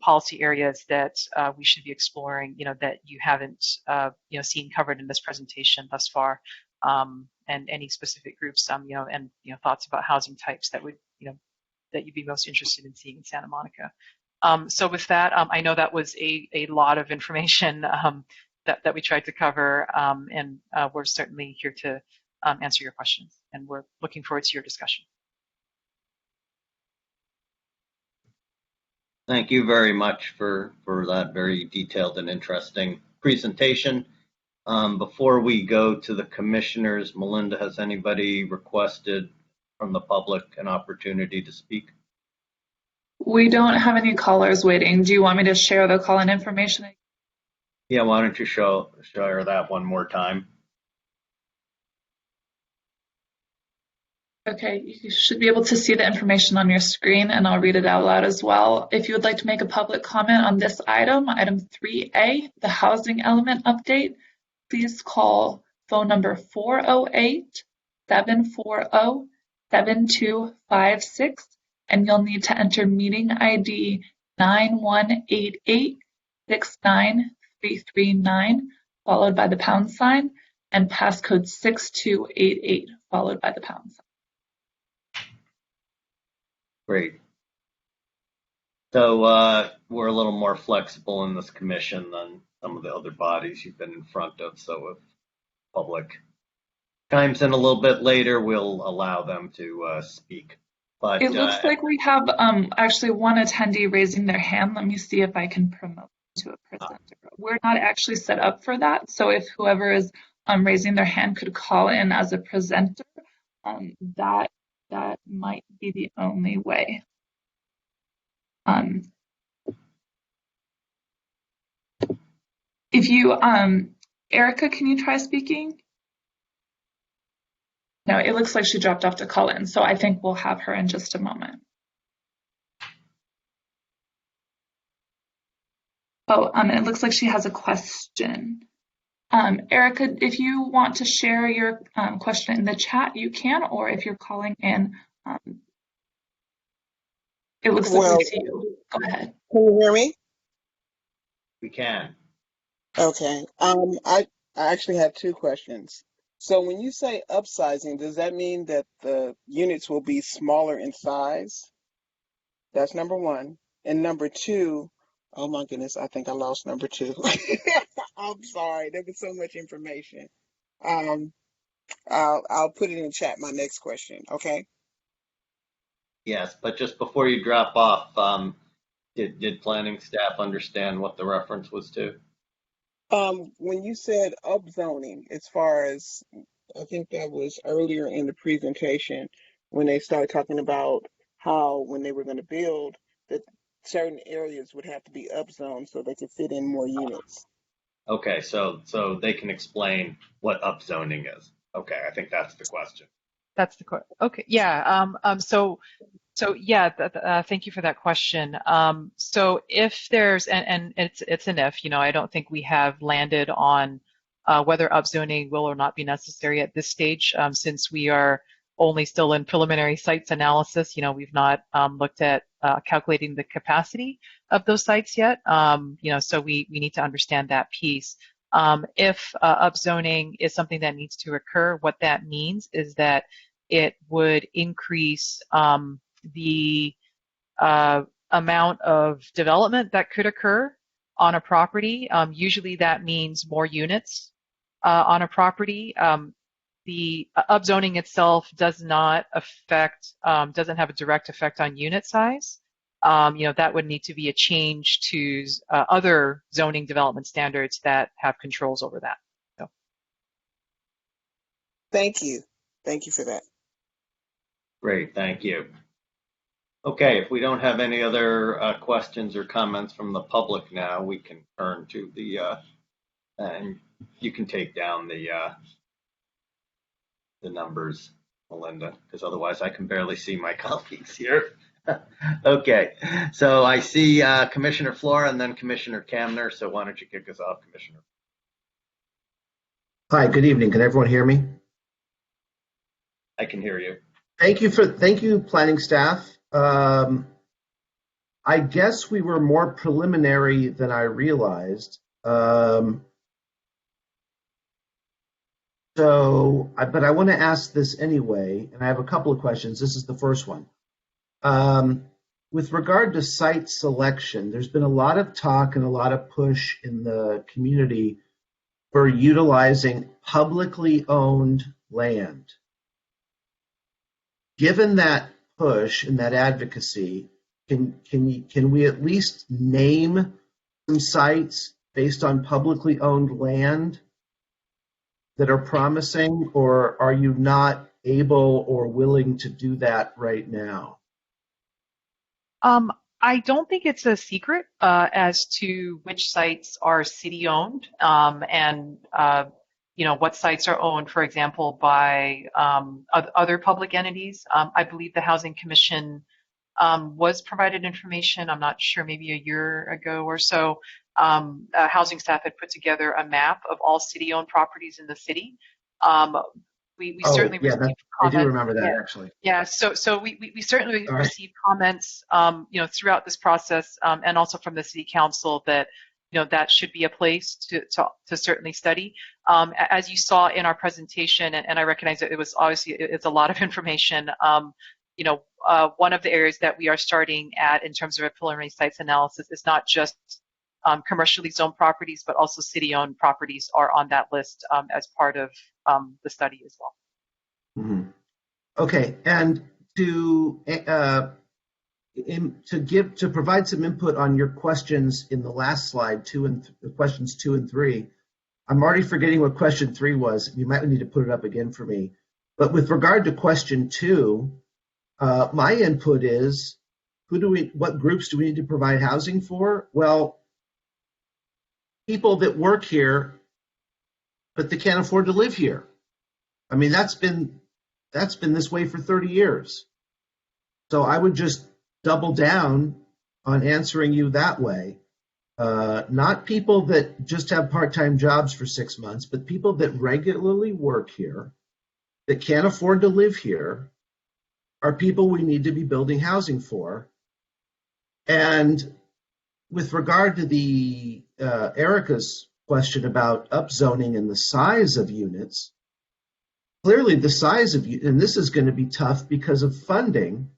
policy areas that we should be exploring, that you haven't, seen covered in this presentation thus far, and any specific groups, and thoughts about housing types that would, that you'd be most interested in seeing in Santa Monica. So with that, I know that was a lot of information that we tried to cover, and we're certainly here to answer your questions, and we're looking forward to your discussion. Thank you very much for that very detailed and interesting presentation. Before we go to the commissioners, Melinda, has anybody requested from the public an opportunity to speak? We don't have any callers waiting. Do you want me to share the call-in information? Yeah, why don't you share that one more time? Okay, you should be able to see the information on your screen, and I'll read it out loud as well. If you would like to make a public comment on this item, item 3A, the housing element update, please call phone number 408-740-7256, and you'll need to enter meeting ID 9188-69339, followed by the pound sign, and passcode 6288, followed by the pound sign. Great. So we're a little more flexible in this commission than some of the other bodies you've been in front of. So if public chimes in a little bit later, we'll allow them to speak. But it looks like we have actually one attendee raising their hand. Let me see if I can promote to a presenter. We're not actually set up for that. So if whoever is raising their hand could call in as a presenter, that might be the only way. If you, Erica, can you try speaking? No, it looks like she dropped off to call in, so I think we'll have her in just a moment. Oh, it looks like she has a question. Erica, if you want to share your question in the chat, you can, or if you're calling in, it looks like it's you. Go ahead. Can you hear me? we can. Okay. I actually have two questions. So when you say upsizing, does that mean that the units will be smaller in size? That's number one. And number two, oh my goodness, I think I lost number two. I'm sorry, there was so much information. I'll put it in the chat, my next question, okay? Yes, but just before you drop off, did planning staff understand what the reference was to? When you said upzoning, as far as, I think that was earlier in the presentation when they started talking about how when they were going to build, that certain areas would have to be upzoned so they could fit in more units. Okay, so they can explain what upzoning is. Okay, I think that's the question. That's the question. Okay, yeah. So yeah, thank you for that question. So if there's, and it's an if, I don't think we have landed on whether upzoning will or not be necessary at this stage, since we are only still in preliminary sites analysis. We've not looked at calculating the capacity of those sites yet. So we need to understand that piece. If upzoning is something that needs to occur, what that means is that it would increase the amount of development that could occur on a property. Usually that means more units on a property. The upzoning itself does not affect, doesn't have a direct effect on unit size. That would need to be a change to other zoning development standards that have controls over that. So. Thank you. Thank you for that. Great, thank you. Okay, if we don't have any other questions or comments from the public now, we can turn to the, and you can take down the numbers, Melinda, because otherwise I can barely see my colleagues here. Okay, so I see Commissioner Flora and then Commissioner Kamner, so why don't you kick us off, Commissioner? Hi, good evening. Can everyone hear me? I can hear you. Thank you, planning staff. I guess we were more preliminary than I realized. But I want to ask this anyway, and I have a couple of questions. This is the first one. With regard to site selection, there's been a lot of talk and a lot of push in the community for utilizing publicly owned land. Given that push and that advocacy, can we at least name some sites based on publicly owned land that are promising, or are you not able or willing to do that right now? I don't think it's a secret as to which sites are city-owned and what sites are owned, for example, by other public entities. I believe the Housing Commission was provided information, I'm not sure, maybe a year ago or so. Housing staff had put together a map of all city-owned properties in the city. We Oh, certainly yeah, received I do comments. remember that Yeah. actually. Yeah, so we certainly All right. received comments, throughout this process, and also from the city council that, that should be a place to certainly study. As you saw in our presentation, and I recognize that it was obviously, it's a lot of information. One of the areas that we are starting at in terms of a preliminary sites analysis is not just commercially zoned properties, but also city-owned properties are on that list as part of the study as well. Mhm. Okay, and to provide some input on your questions in the last slide, questions 2 and 3. I'm already forgetting what question 3 was. You might need to put it up again for me. But with regard to question 2, my input is, what groups do we need to provide housing for? Well, people that work here, but they can't afford to live here. I mean, that's been this way for 30 years. So I would just double down on answering you that way. Not people that just have part-time jobs for 6 months, but people that regularly work here, that can't afford to live here, are people we need to be building housing for. And with regard to the Erica's question about upzoning and the size of units, clearly the size of, and this is going to be tough because of funding,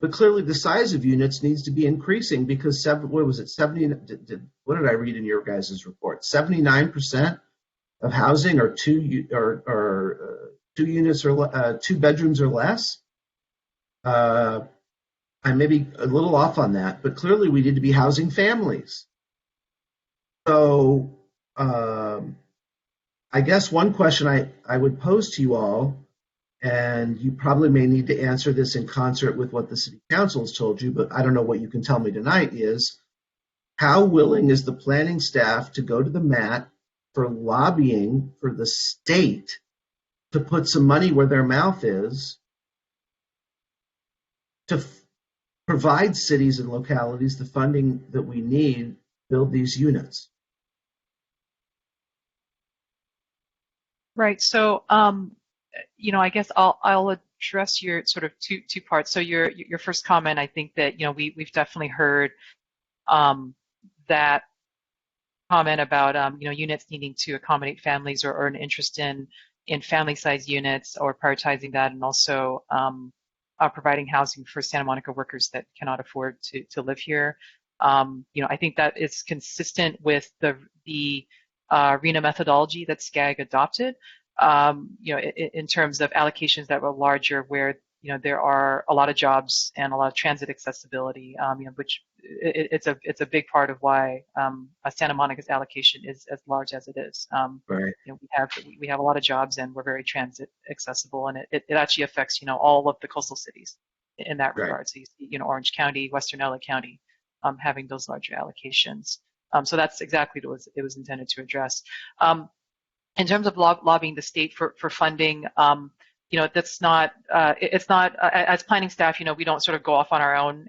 but clearly the size of units needs to be increasing because what did I read in your guys' report? 79% of housing are two units or 2 bedrooms or less. I may be a little off on that, but clearly we need to be housing families. So I guess one question I would pose to you all, and you probably may need to answer this in concert with what the city council has told you, but I don't know what you can tell me tonight, is how willing is the planning staff to go to the mat for lobbying for the state to put some money where their mouth is to provide cities and localities the funding that we need to build these units? Right. So, I guess I'll address your sort of two parts. So your first comment, I think that we've definitely heard that comment about units needing to accommodate families or an interest in family-sized units or prioritizing that, and also providing housing for Santa Monica workers that cannot afford to live here. I think that is consistent with the RHNA methodology that SCAG adopted. In terms of allocations that were larger, where there are a lot of jobs and a lot of transit accessibility, which it's a big part of why Santa Monica's allocation is as large as it is. Right. We have a lot of jobs and we're very transit accessible, and it actually affects all of the coastal cities in that regard. Right. So you see, Orange County, Western LA County, having those larger allocations. So that's exactly what it was intended to address. In terms of lobbying the state for funding, that's not, it's not, as planning staff, we don't sort of go off on our own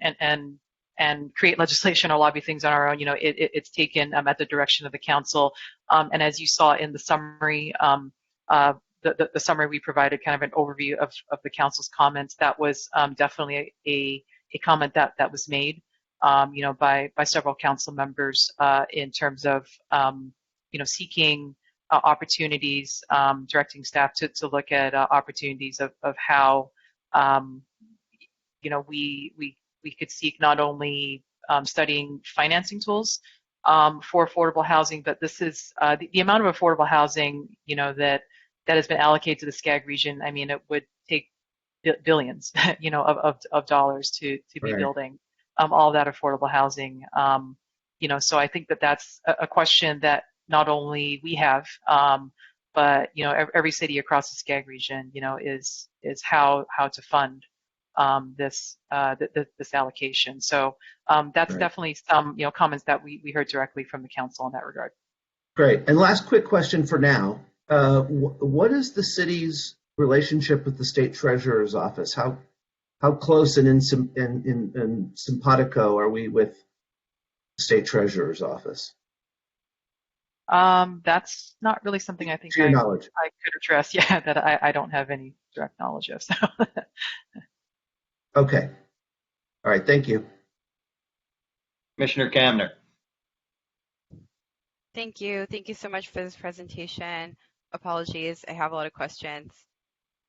and create legislation or lobby things on our own. It's taken at the direction of the council. And as you saw in the summary, the summary we provided, kind of an overview of the council's comments, that was definitely a comment that was made, by several council members in terms of, seeking opportunities, directing staff to look at opportunities of how, we could seek not only studying financing tools for affordable housing, but this is the amount of affordable housing, that has been allocated to the SCAG region. I mean, it would take billions, of dollars to be Right. building all of that affordable housing. So I think that's a question that not only we have, but every city across the SCAG region, is how to fund this allocation. So that's Right. definitely some comments that we heard directly from the council in that regard. Great. And last quick question for now. What is the city's relationship with the state treasurer's office? How close and in simpatico are we with the state treasurer's office? That's not really something I think To your knowledge. I could address. Yeah, that I don't have any direct knowledge of. So. Okay. All right. Thank you. Commissioner Kamner. Thank you. Thank you so much for this presentation. Apologies, I have a lot of questions.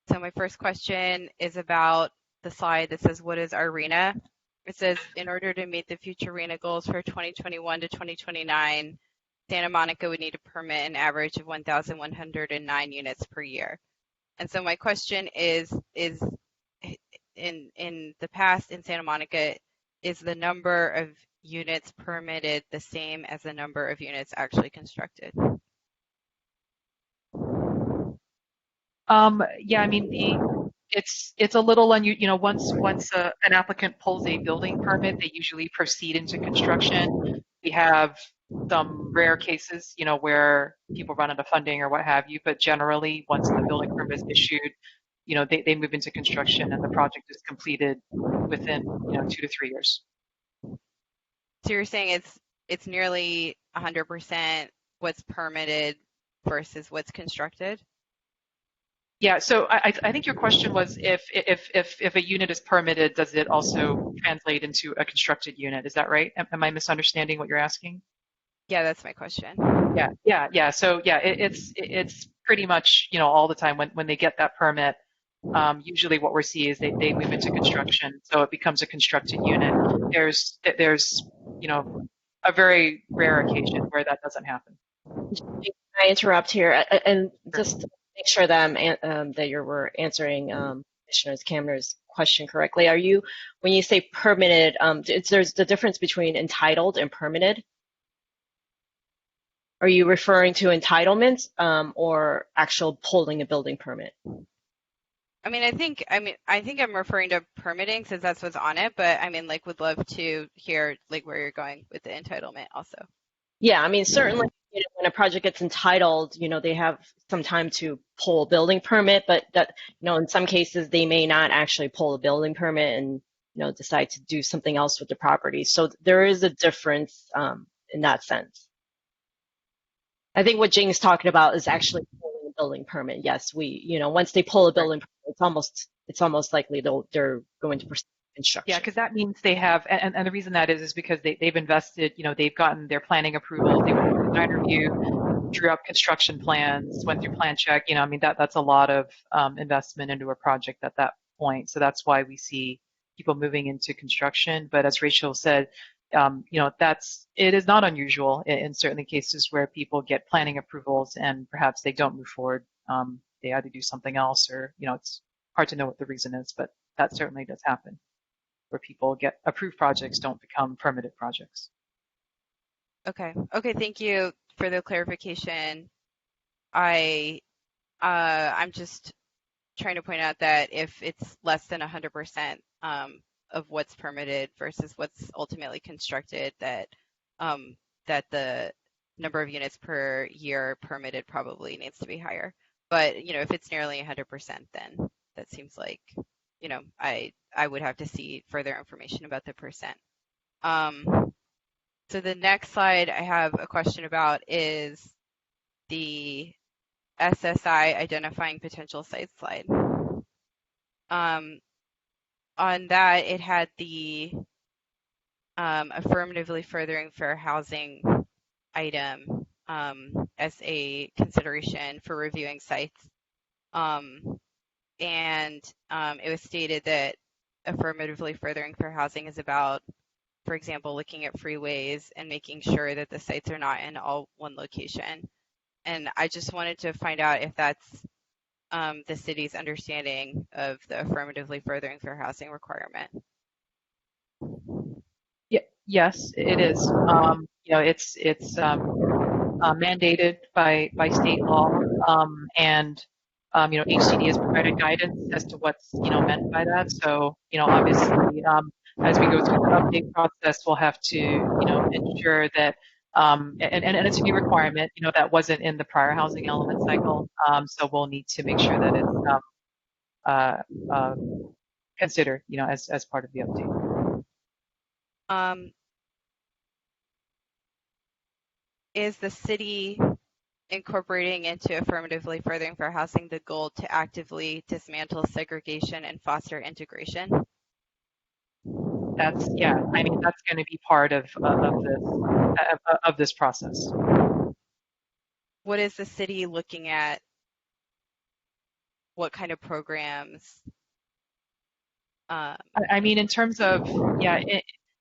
So my first question is about the slide that says, what is our RENA? It says, in order to meet the future RENA goals for 2021 to 2029, Santa Monica would need to permit an average of 1,109 units per year. And so my question is in the past in Santa Monica, is the number of units permitted the same as the number of units actually constructed? Yeah, I mean, it's a little unusual. Once an applicant pulls a building permit, they usually proceed into construction. We have some rare cases, where people run out of funding or what have you, but generally, once the building permit is issued, they move into construction and the project is completed within 2 to 3 years. So you're saying it's nearly 100% what's permitted versus what's constructed? Yeah, so I think your question was if a unit is permitted, does it also translate into a constructed unit? Is that right? Am I misunderstanding what you're asking? Yeah, that's my question. Yeah. So yeah, it's pretty much all the time when they get that permit. Usually what we see is they move into construction, so it becomes a constructed unit. There's a very rare occasion where that doesn't happen. Can I interrupt here and just to make sure that that you were answering Commissioner Kamner's question correctly? Are you, when you say permitted, there's the difference between entitled and permitted? Are you referring to entitlements or actual pulling a building permit? I think I'm referring to permitting since that's what's on it, but would love to hear where you're going with the entitlement also. Yeah, certainly when a project gets entitled, they have some time to pull a building permit, but that, in some cases they may not actually pull a building permit and, decide to do something else with the property. So there is a difference in that sense. I think what Jing's talking about is actually pulling a building permit. Yes, once they pull a building permit, it's almost likely they're going to proceed with construction. Yeah, because that means they have, and the reason that is because they've invested, they've gotten their planning approval, they went through design review, drew up construction plans, went through plan check. That's a lot of investment into a project at that point. So that's why we see people moving into construction. But as Rachel said, it is not unusual in certain cases where people get planning approvals and perhaps they don't move forward. They either do something else or, it's hard to know what the reason is, but that certainly does happen where people get approved projects don't become permitted projects. Okay, thank you for the clarification. I'm just trying to point out that if it's less than 100% of what's permitted versus what's ultimately constructed, that the number of units per year permitted probably needs to be higher. But if it's nearly 100%, then that seems like I would have to see further information about the percent. So the next slide I have a question about is the SSI identifying potential sites slide. On that, it had the affirmatively furthering fair housing item as a consideration for reviewing sites. And it was stated that affirmatively furthering fair housing is about, for example, looking at freeways and making sure that the sites are not in all one location. And I just wanted to find out if that's the city's understanding of the affirmatively furthering fair housing requirement. Yes, it is. It's mandated by state law, and HCD has provided guidance as to what's meant by that. So obviously, as we go through the update process, we'll have to ensure that and it's a new requirement that wasn't in the prior housing element cycle. So we'll need to make sure that it's considered as part of the update. Is the city incorporating into affirmatively furthering fair housing the goal to actively dismantle segregation and foster integration? That's, yeah, I mean, that's going to be part of this process. What is the city looking at? What kind of programs? I mean, in terms of, yeah,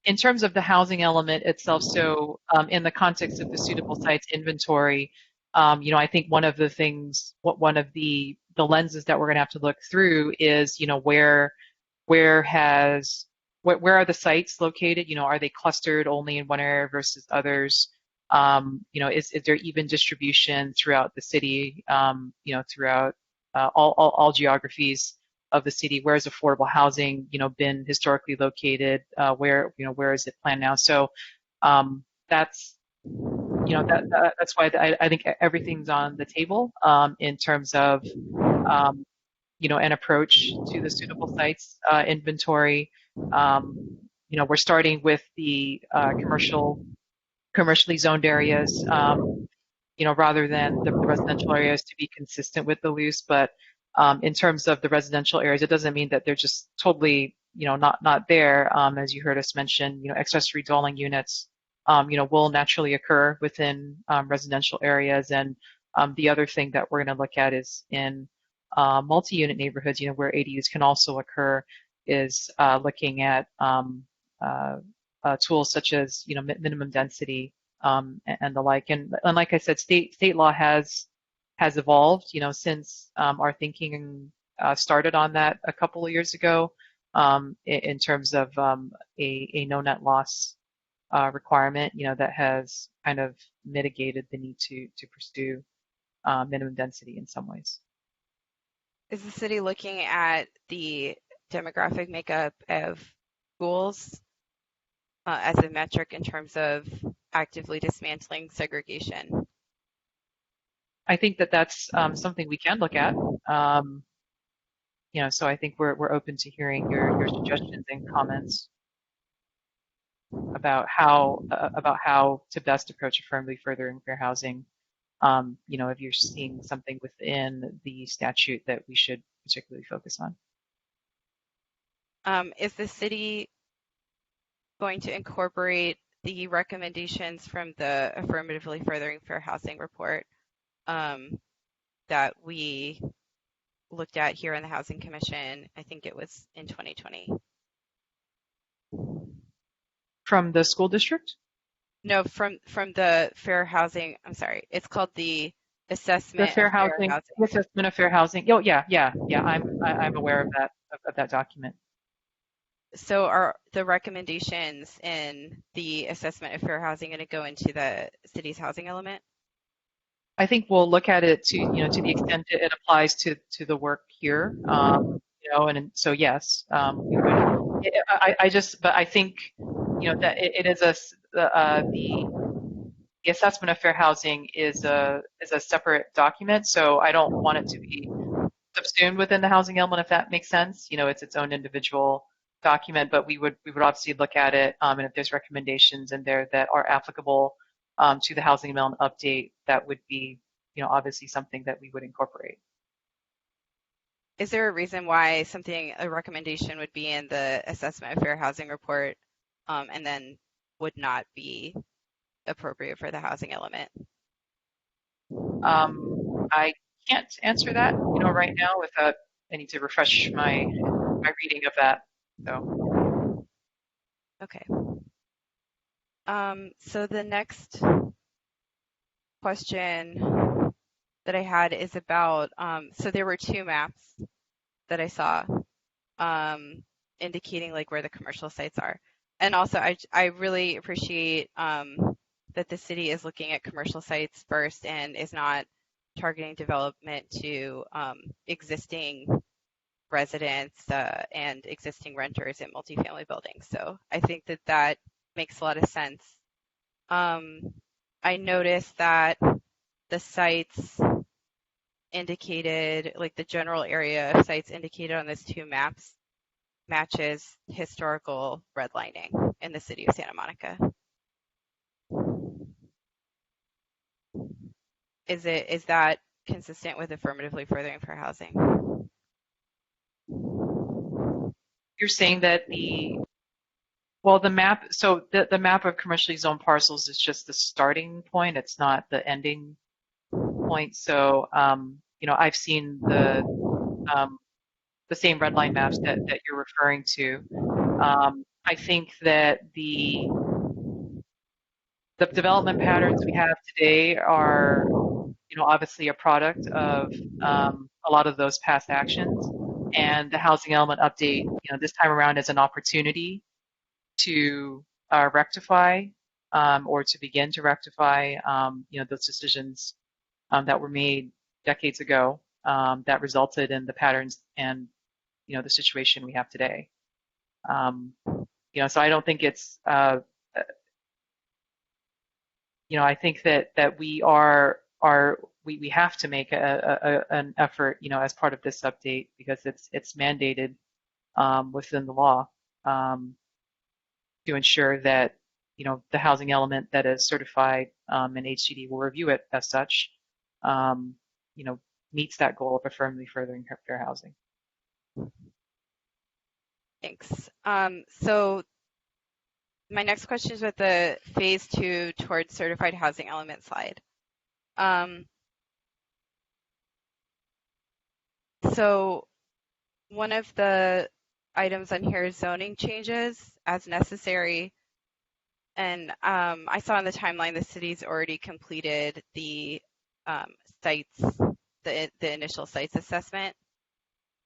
in terms of the housing element itself, so in the context of the suitable sites inventory, I think one of the things, one of the lenses that we're going to have to look through is, where are the sites located? Are they clustered only in one area versus others? Is there even distribution throughout the city? Throughout all geographies of the city? Where is affordable housing, been historically located? Where is it planned now? So that's that's why I think everything's on the table in terms of an approach to the suitable sites inventory. We're starting with the commercially zoned areas, rather than the residential areas, to be consistent with the LUCE. But in terms of the residential areas, it doesn't mean that they're just totally, not there. As you heard us mention, accessory dwelling units, will naturally occur within residential areas. And the other thing that we're going to look at is in multi-unit neighborhoods, where ADUs can also occur, is looking at tools such as, minimum density and the like. And like I said, state law has evolved, since our thinking started on that a couple of years ago, in terms of a no net loss requirement, that has kind of mitigated the need to pursue minimum density in some ways. Is the city looking at the demographic makeup of schools as a metric in terms of actively dismantling segregation? I think that that's something we can look at. So I think we're open to hearing your suggestions and comments about how to best approach affirmatively furthering fair housing. If you're seeing something within the statute that we should particularly focus on. Is the city going to incorporate the recommendations from the affirmatively furthering fair housing report that we looked at here in the Housing Commission? I think it was in 2020. From the school district? No, from the fair housing. I'm sorry, it's called the assessment. The fair housing. Assessment of fair housing. Oh yeah. I'm aware of that document. So are the recommendations in the assessment of fair housing going to go into the city's housing element? I think we'll look at it to the extent it applies to the work here. And so yes, we would. But I think that it is the assessment of fair housing is a separate document. So I don't want it to be subsumed within the housing element, if that makes sense. It's its own individual document, but we would obviously look at it, and if there's recommendations in there that are applicable to the housing element update, that would be obviously something that we would incorporate. Is there a reason why a recommendation would be in the assessment of fair housing report and then would not be appropriate for the housing element? I can't answer that right now without I need to refresh my reading of that. So okay. So the next question that I had is about, so there were two maps that I saw indicating like where the commercial sites are. And also I really appreciate that the city is looking at commercial sites first and is not targeting development to existing residents and existing renters in multifamily buildings. So I think that makes a lot of sense. I noticed that the sites indicated, like the general area of sites indicated on these two maps, matches historical redlining in the city of Santa Monica. is that consistent with affirmatively furthering fair housing? You're saying that the map, so the map of commercially zoned parcels is just the starting point. It's not the ending point. So, I've seen the same red line maps that you're referring to. I think that the development patterns we have today are, obviously a product of a lot of those past actions. And the housing element update, this time around is an opportunity to rectify or to begin to rectify, those decisions that were made decades ago that resulted in the patterns and, the situation we have today. So I don't think it's, I think that we we have to make an effort, as part of this update because it's mandated within the law to ensure that, the housing element that is certified and HCD will review it as such, meets that goal of affirmatively furthering fair housing. Thanks. So my next question is with the phase 2 towards certified housing element slide. So one of the items on here is zoning changes as necessary. And I saw in the timeline the city's already completed the sites, the initial sites assessment.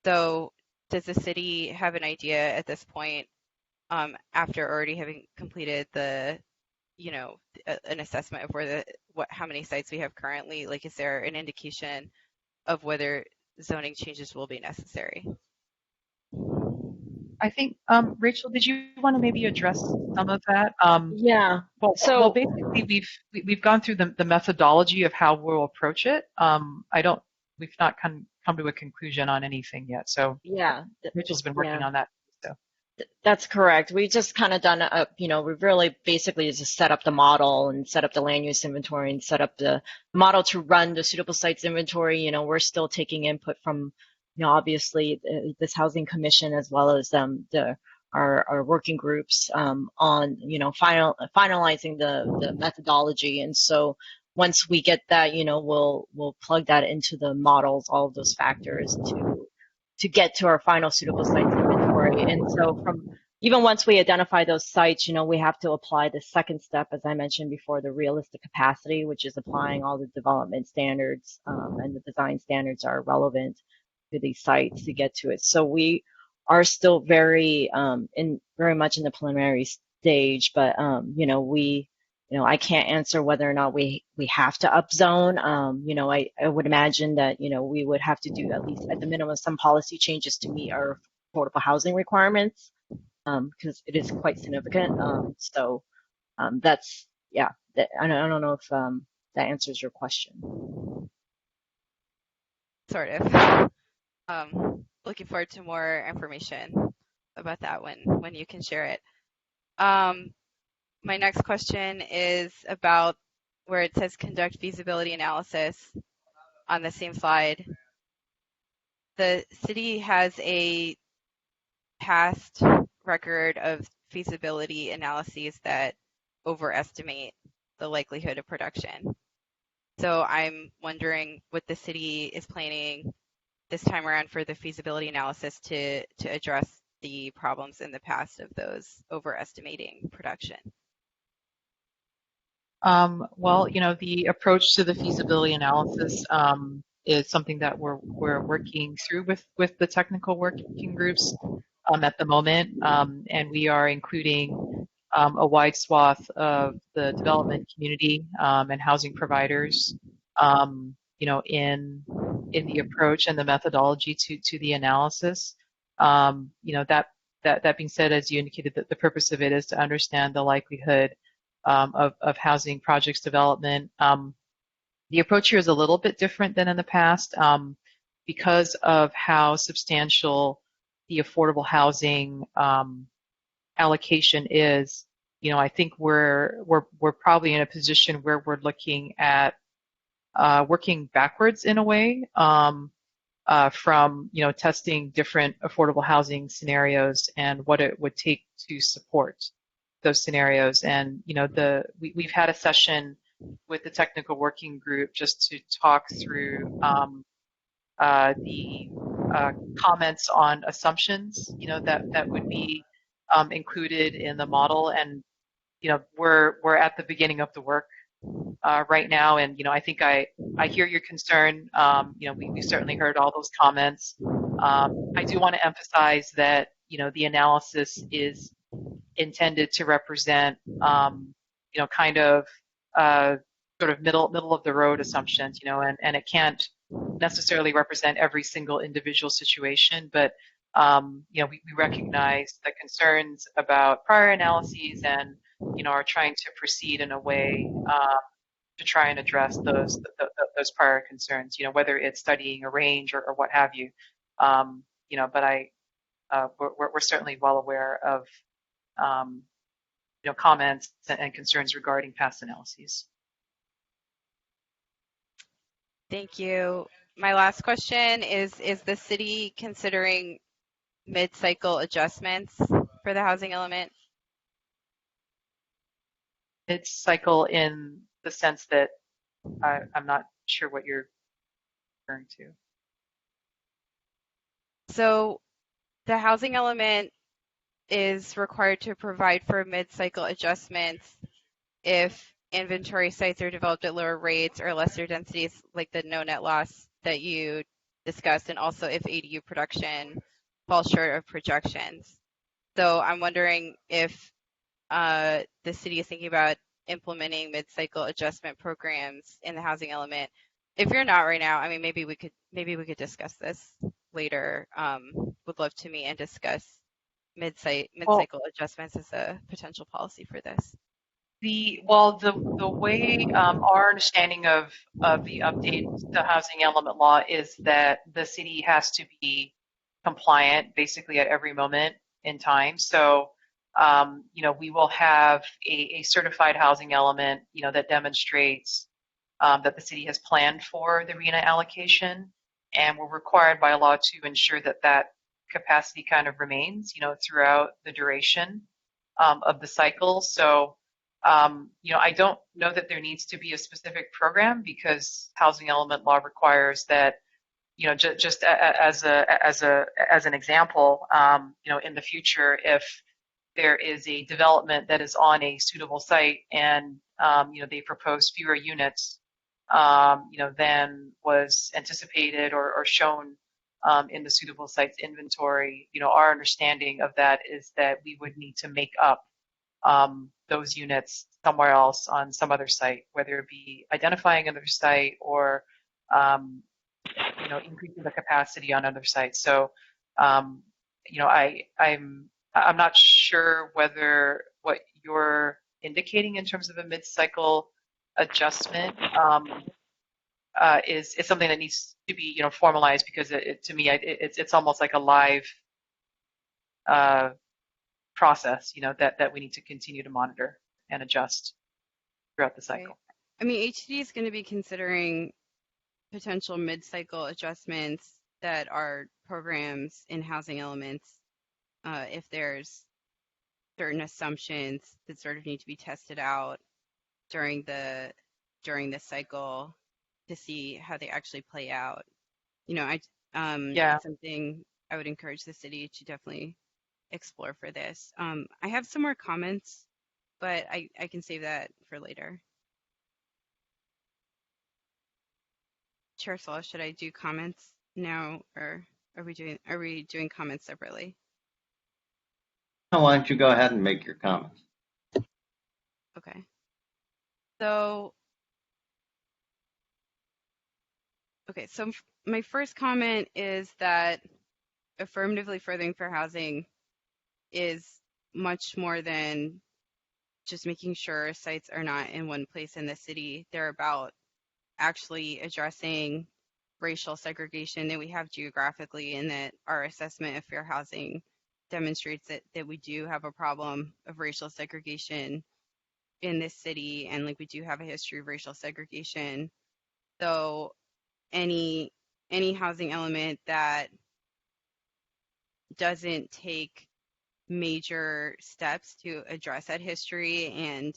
So does the city have an idea at this point, after already having completed the, an assessment of how many sites we have currently? Like, is there an indication of whether zoning changes will be necessary? I think, Rachel, did you want to maybe address some of that? Yeah. Well, basically, we've gone through the methodology of how we'll approach it. We've not come to a conclusion on anything yet. So Yeah. Rachel's been working on that. So That's correct. We just kind of done we've really basically just set up the model and set up the land use inventory and set up the model to run the suitable sites inventory. We're still taking input from, obviously this housing commission as well as our working groups on, finalizing the methodology. And so once we get that, we'll plug that into the models, all of those factors to get to our final suitable sites inventory. And so even once we identify those sites, we have to apply the second step, as I mentioned before, the realistic capacity, which is applying all the development standards and the design standards are relevant to these sites to get to it. So we are still very much in the preliminary stage, but I can't answer whether or not we have to upzone. I would imagine that, we would have to do at least at the minimum some policy changes to meet our affordable housing requirements, because it is quite significant. That's, yeah, I don't know if that answers your question. Sort of. Looking forward to more information about that when you can share it. My next question is about where it says conduct feasibility analysis on the same slide. The city has a past record of feasibility analyses that overestimate the likelihood of production. So I'm wondering what the city is planning this time around for the feasibility analysis to address the problems in the past of those overestimating production. Well, the approach to the feasibility analysis is something that we're working through with the technical working groups at the moment, and we are including a wide swath of the development community and housing providers, in the approach and the methodology to the analysis. That being said, as you indicated, that the purpose of it is to understand the likelihood of housing projects development. The approach here is a little bit different than in the past because of how substantial the affordable housing allocation is. I think we're probably in a position where we're looking at working backwards in a way from testing different affordable housing scenarios and what it would take to support those scenarios. And we've had a session with the technical working group just to talk through the comments on assumptions that would be included in the model. And we're at the beginning of the work right now, and I think I hear your concern. We certainly heard all those comments. I do want to emphasize that the analysis is intended to represent kind of sort of middle of the road assumptions, and it can't necessarily represent every single individual situation, but we recognize the concerns about prior analyses and are trying to proceed in a way to try and address those prior concerns, whether it's studying a range or what have you. But we're certainly well aware of comments and concerns regarding past analyses. Thank you. My last question is the city considering mid-cycle adjustments for the housing element? Mid-cycle in the sense that I'm not sure what you're referring to. So the housing element is required to provide for mid-cycle adjustments if inventory sites are developed at lower rates or lesser densities, like the no net loss that you discussed, and also if ADU production falls short of projections. So I'm wondering if the city is thinking about implementing mid-cycle adjustment programs in the housing element. If you're not right now, I mean, maybe we could discuss this later. Would love to meet and discuss mid-cycle adjustments as a potential policy for this. The way our understanding of the update to housing element law is that the city has to be compliant basically at every moment in time. So we will have a certified housing element that demonstrates that the city has planned for the RHNA allocation, and we're required by law to ensure that that capacity kind of remains throughout the duration of the cycle. So I don't know that there needs to be a specific program, because housing element law requires that, just as an example, in the future, if there is a development that is on a suitable site and they propose fewer units than was anticipated or shown in the suitable sites inventory, our understanding of that is that we would need to make up those units somewhere else on some other site, whether it be identifying another site or increasing the capacity on other sites. So I'm not sure whether what you're indicating in terms of a mid-cycle adjustment is something that needs to be formalized, because to me it's almost like a live process that we need to continue to monitor and adjust throughout the cycle. Right. I mean, HCD is going to be considering potential mid-cycle adjustments that are programs in housing elements if there's certain assumptions that sort of need to be tested out during the cycle to see how they actually play out. It's something I would encourage the city to definitely explore for this. I have some more comments, but I can save that for later. Chair Sola, should I do comments now, or are we doing comments separately? Why don't you go ahead and make your comments? Okay. So my first comment is that affirmatively furthering fair housing is much more than just making sure sites are not in one place in the city. They're about actually addressing racial segregation that we have geographically, and that our assessment of fair housing demonstrates that we do have a problem of racial segregation in this city, and we do have a history of racial segregation. So any housing element that doesn't take major steps to address that history and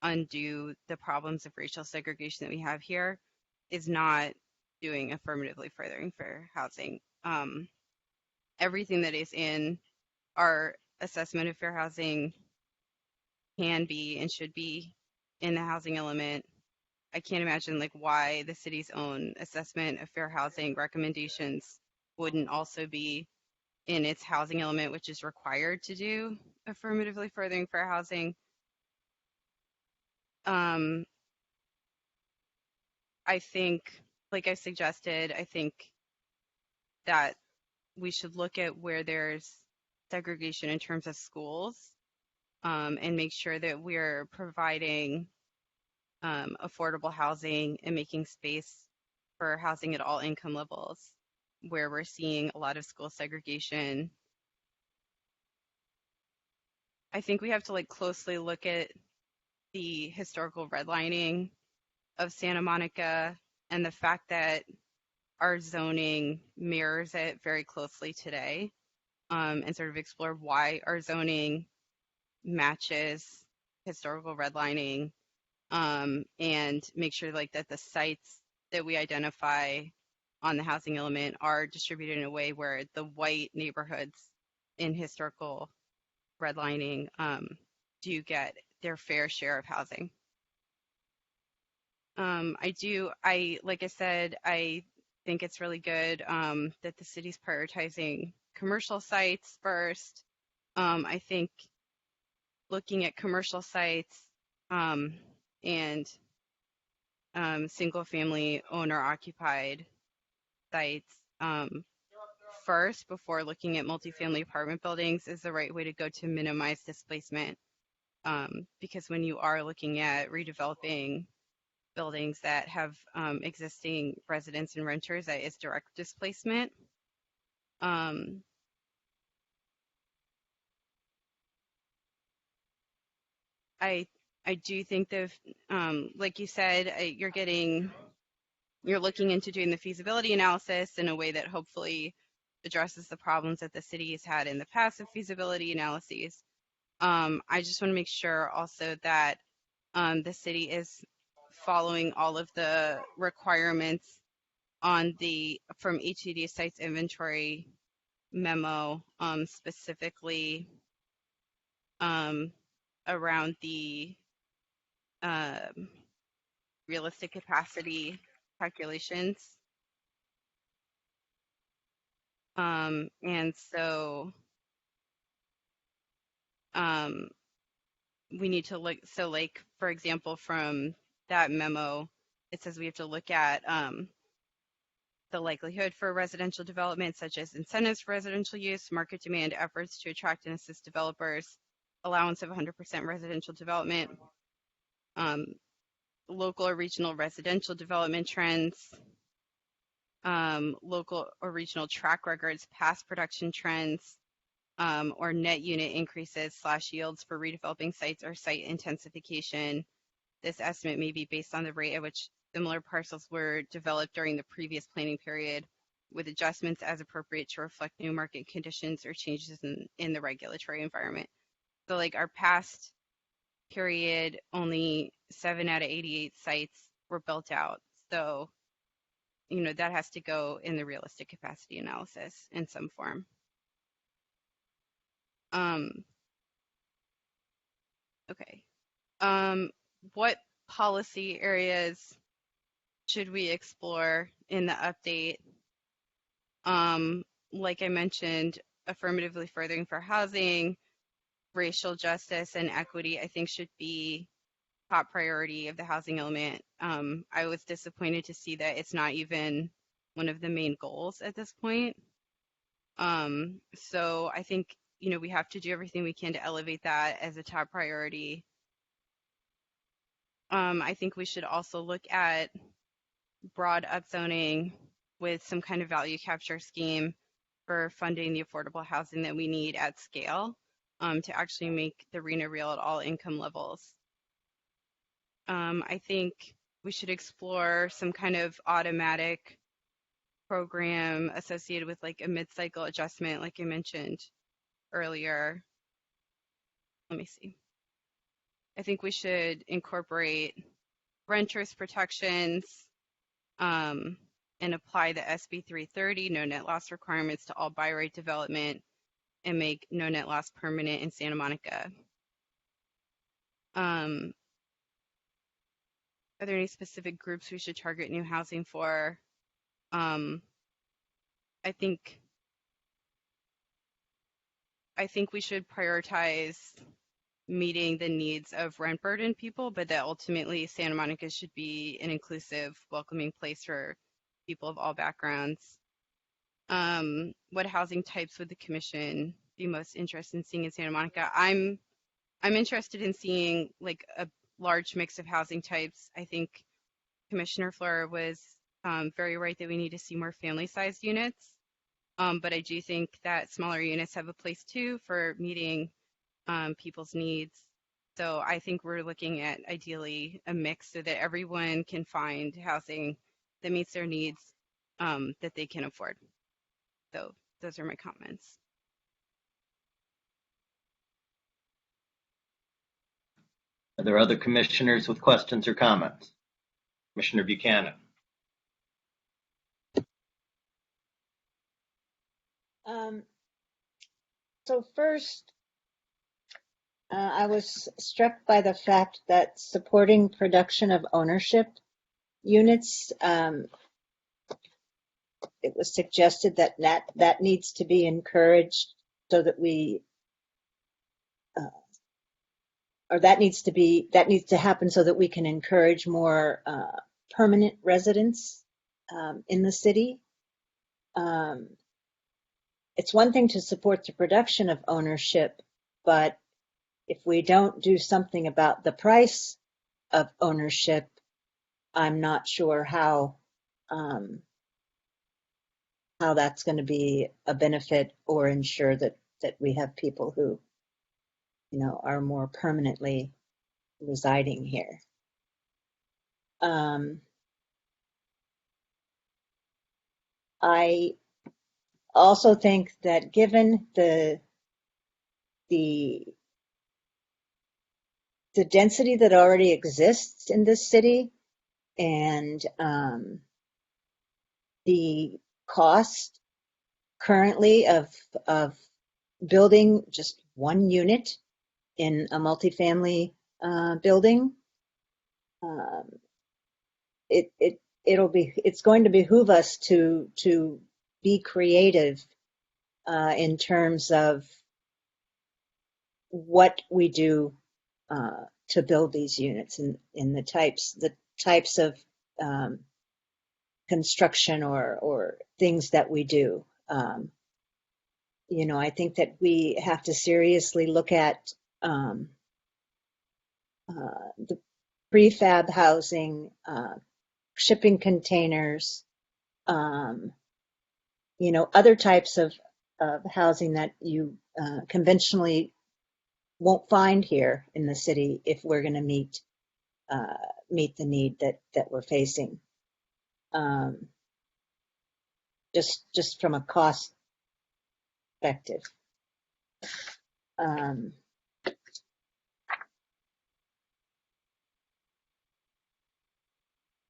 undo the problems of racial segregation that we have here is not doing affirmatively furthering fair housing. Everything that is in our assessment of fair housing can be and should be in the housing element. I can't imagine like why the city's own assessment of fair housing recommendations wouldn't also be in its housing element, which is required to do affirmatively furthering fair housing. I think, like I suggested, I think that we should look at where there's segregation in terms of schools, and make sure that we're providing affordable housing and making space for housing at all income levels, where we're seeing a lot of school segregation. I think we have to like closely look at the historical redlining of Santa Monica and the fact that our zoning mirrors it very closely today, and sort of explore why our zoning matches historical redlining, and make sure like that the sites that we identify on the housing element are distributed in a way where the white neighborhoods in historical redlining do get their fair share of housing. Like I said, I think it's really good that the city's prioritizing commercial sites first. I think looking at commercial sites and single family owner occupied sites first before looking at multifamily apartment buildings is the right way to go to minimize displacement. Because when you are looking at redeveloping buildings that have existing residents and renters, that is direct displacement. I do think that, like you said, you're looking into doing the feasibility analysis in a way that hopefully addresses the problems that the city has had in the past of feasibility analyses. I just want to make sure also that the city is following all of the requirements from HCD sites inventory memo, specifically around the realistic capacity calculations. And so we need to look, so like, for example, from that memo, it says we have to look at the likelihood for residential development, such as incentives for residential use, market demand, efforts to attract and assist developers, allowance of 100% residential development, local or regional residential development trends, local or regional track records, past production trends, or net unit increases / yields for redeveloping sites or site intensification. This estimate may be based on the rate at which similar parcels were developed during the previous planning period, with adjustments as appropriate to reflect new market conditions or changes in the regulatory environment. So like our past period, only 7 out of 88 sites were built out. So, that has to go in the realistic capacity analysis in some form. Okay. What policy areas should we explore in the update? Like I mentioned, affirmatively furthering for housing, racial justice and equity, I think should be top priority of the housing element. I was disappointed to see that it's not even one of the main goals at this point. So I think, we have to do everything we can to elevate that as a top priority. I think we should also look at broad upzoning with some kind of value capture scheme for funding the affordable housing that we need at scale, to actually make the RHNA real at all income levels. I think we should explore some kind of automatic program associated with like a mid-cycle adjustment, like I mentioned earlier. Let me see. I think we should incorporate renters protections and apply the SB 330 no net loss requirements to all buy rate development and make no net loss permanent in Santa Monica. Are there any specific groups we should target new housing for? I think we should prioritize meeting the needs of rent burden people, but that ultimately Santa Monica should be an inclusive, welcoming place for people of all backgrounds. What housing types would the commission be most interested in seeing in Santa Monica? I'm interested in seeing like a large mix of housing types. I think Commissioner Fleur was very right that we need to see more family-sized units, but I do think that smaller units have a place too for meeting people's needs. So I think we're looking at ideally a mix so that everyone can find housing that meets their needs that they can afford. So those are my comments. Are there other commissioners with questions or comments? Commissioner Buchanan. So first, I was struck by the fact that supporting production of ownership units, it was suggested that needs to be encouraged so that we, or that needs to happen so that we can encourage more permanent residents in the city. It's one thing to support the production of ownership, but if we don't do something about the price of ownership, I'm not sure how that's going to be a benefit or ensure that we have people who, you know, are more permanently residing here. I also think that given the density that already exists in this city and the cost currently of building just one unit in a multifamily building, it's going to behoove us to be creative in terms of what we do to build these units in the types of construction or things that we do. You know, I think that we have to seriously look at the prefab housing, shipping containers, you know, other types of housing that you conventionally won't find here in the city if we're going to meet the need that we're facing. Just from a cost perspective.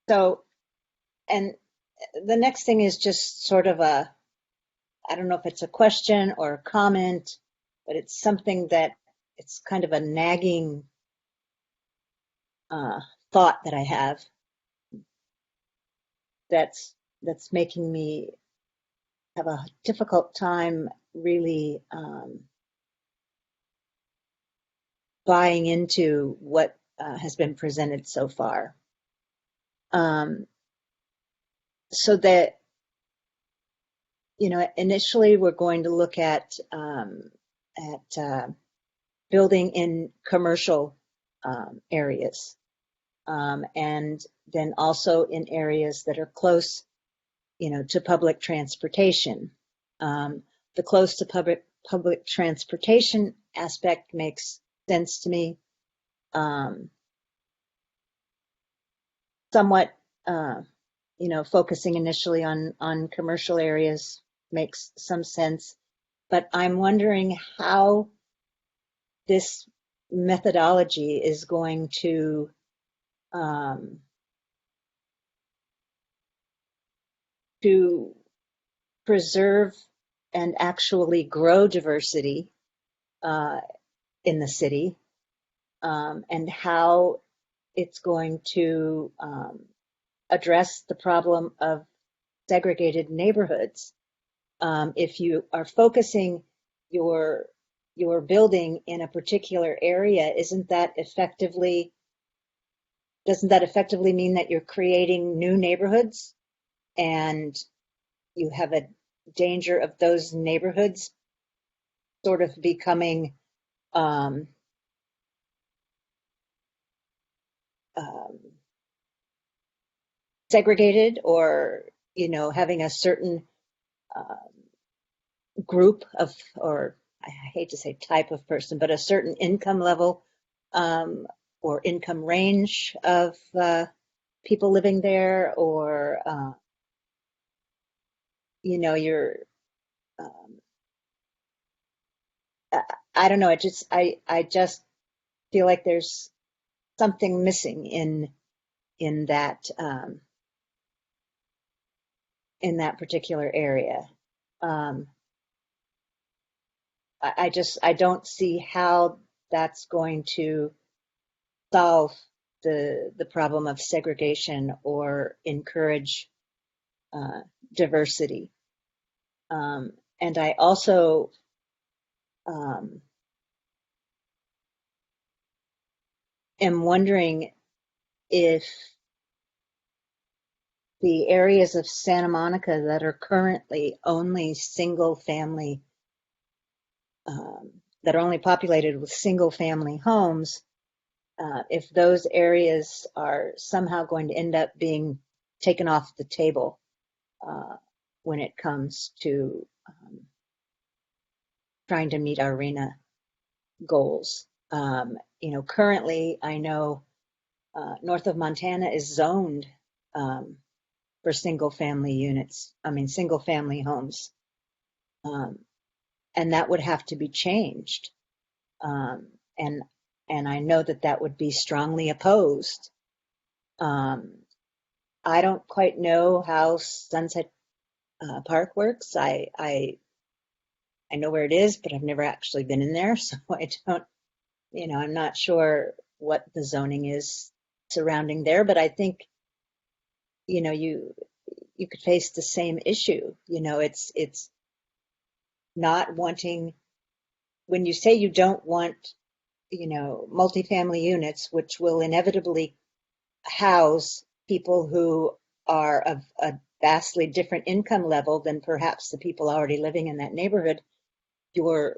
So, and the next thing is just sort of I don't know if it's a question or a comment, but it's something that it's kind of a nagging thought that I have that's making me have a difficult time really buying into what has been presented so far. So that, you know, initially we're going to look at building in commercial areas, and then also in areas that are close, you know, to public transportation. The close to public transportation aspect makes sense to me. somewhat, focusing initially on commercial areas makes some sense. But I'm wondering how this methodology is going to preserve and actually grow diversity in the city, and how it's going to address the problem of segregated neighborhoods. If you are focusing your building in a particular area, doesn't that effectively mean that you're creating new neighborhoods, and you have a danger of those neighborhoods sort of becoming segregated, or having a certain group of, or I hate to say type of person, but a certain income level or income range of people living there, or you're I don't know. I just feel like there's something missing in that particular area. I don't see how that's going to solve the problem of segregation or encourage diversity. And I also am wondering if the areas of Santa Monica that are currently only single family, that are only populated with single family homes, if those areas are somehow going to end up being taken off the table when it comes to trying to meet our RHNA goals. Currently, I know north of Montana is zoned for single family homes. And that would have to be changed. And I know that would be strongly opposed. I don't quite know how Sunset Park works. I know where it is, but I've never actually been in there, so I don't, I'm not sure what the zoning is surrounding there, but I think, you could face the same issue. It's not wanting, when you say you don't want, multifamily units, which will inevitably house people who are of a vastly different income level than perhaps the people already living in that neighborhood, you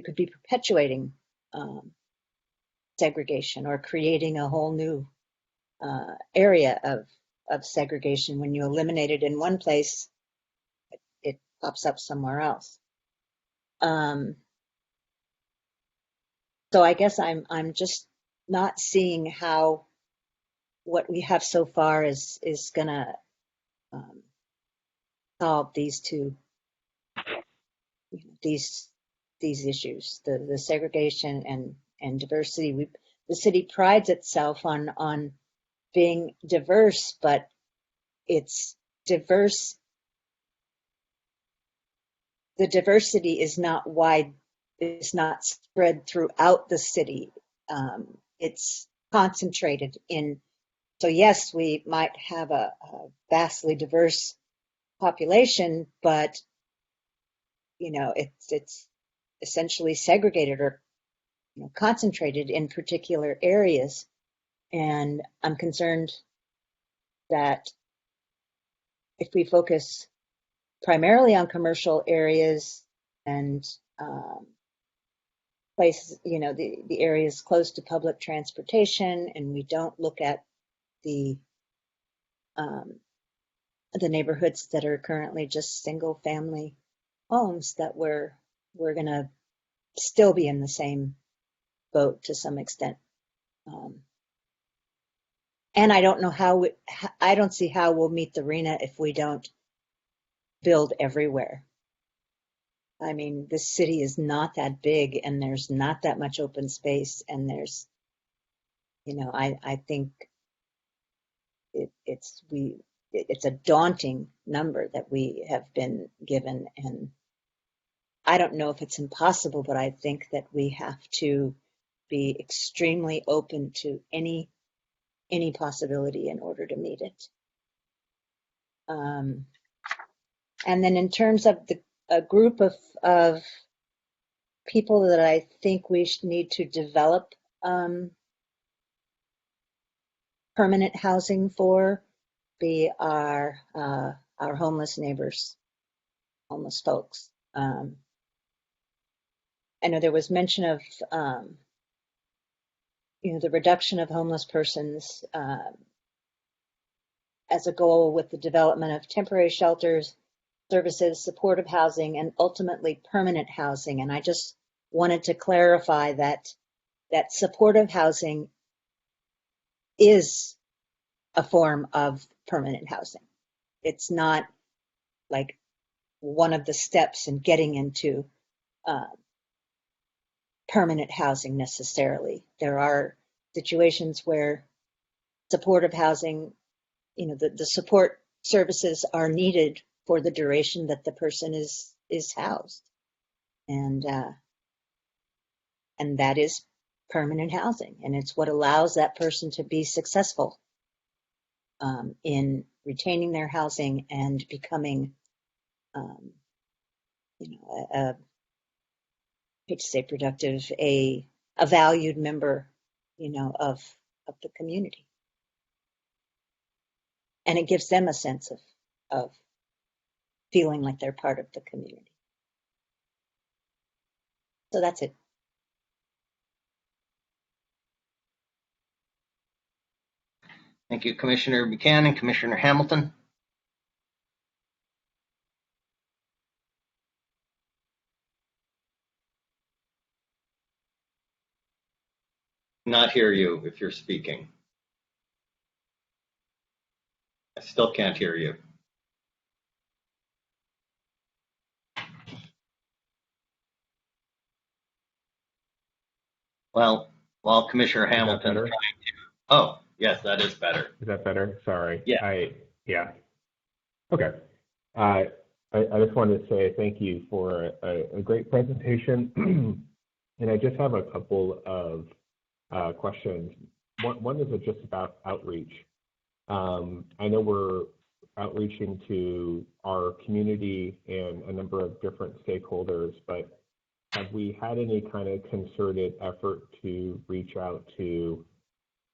could be perpetuating segregation, or creating a whole new area of segregation. When you eliminate it in one place, it pops up somewhere else. So I guess I'm just not seeing how what we have so far is gonna solve these these issues, the segregation and diversity. The city prides itself on being diverse, but it's diverse. The diversity is not wide. It's not spread throughout the city. It's concentrated in. So yes, we might have a vastly diverse population, but it's essentially segregated, or concentrated in particular areas. And I'm concerned that if we focus primarily on commercial areas and places, the areas close to public transportation, and we don't look at the neighborhoods that are currently just single family homes, that we're going to still be in the same boat to some extent. And I don't know I don't see how we'll meet the RHNA if we don't build everywhere. I mean, this city is not that big and there's not that much open space, and there's, I think it's a daunting number that we have been given, and I don't know if it's impossible, but I think that we have to be extremely open to any possibility in order to meet it. And then in terms of a group of people that I think we need to develop permanent housing for, be our homeless neighbors, homeless folks. I know there was mention of the reduction of homeless persons as a goal with the development of temporary shelters, services, supportive housing, and ultimately permanent housing. And I just wanted to clarify that supportive housing is a form of permanent housing. It's not like one of the steps in getting into permanent housing necessarily. There are situations where supportive housing, the support services are needed for the duration that the person is housed, and that is permanent housing, and it's what allows that person to be successful in retaining their housing and becoming, I hate to say productive, a valued member, of the community, and it gives them a sense of feeling like they're part of the community. So that's it. Thank you, Commissioner Buchanan. Commissioner Hamilton? Not hear you if you're speaking. I still can't hear you. Well, while Commissioner Hamilton is trying to. Oh, yes, that is better. Is that better? Sorry. Yeah. Yeah. Okay. I just wanted to say thank you for a great presentation. And I just have a couple of questions. One is just about outreach. I know we're outreaching to our community and a number of different stakeholders, but have we had any kind of concerted effort to reach out to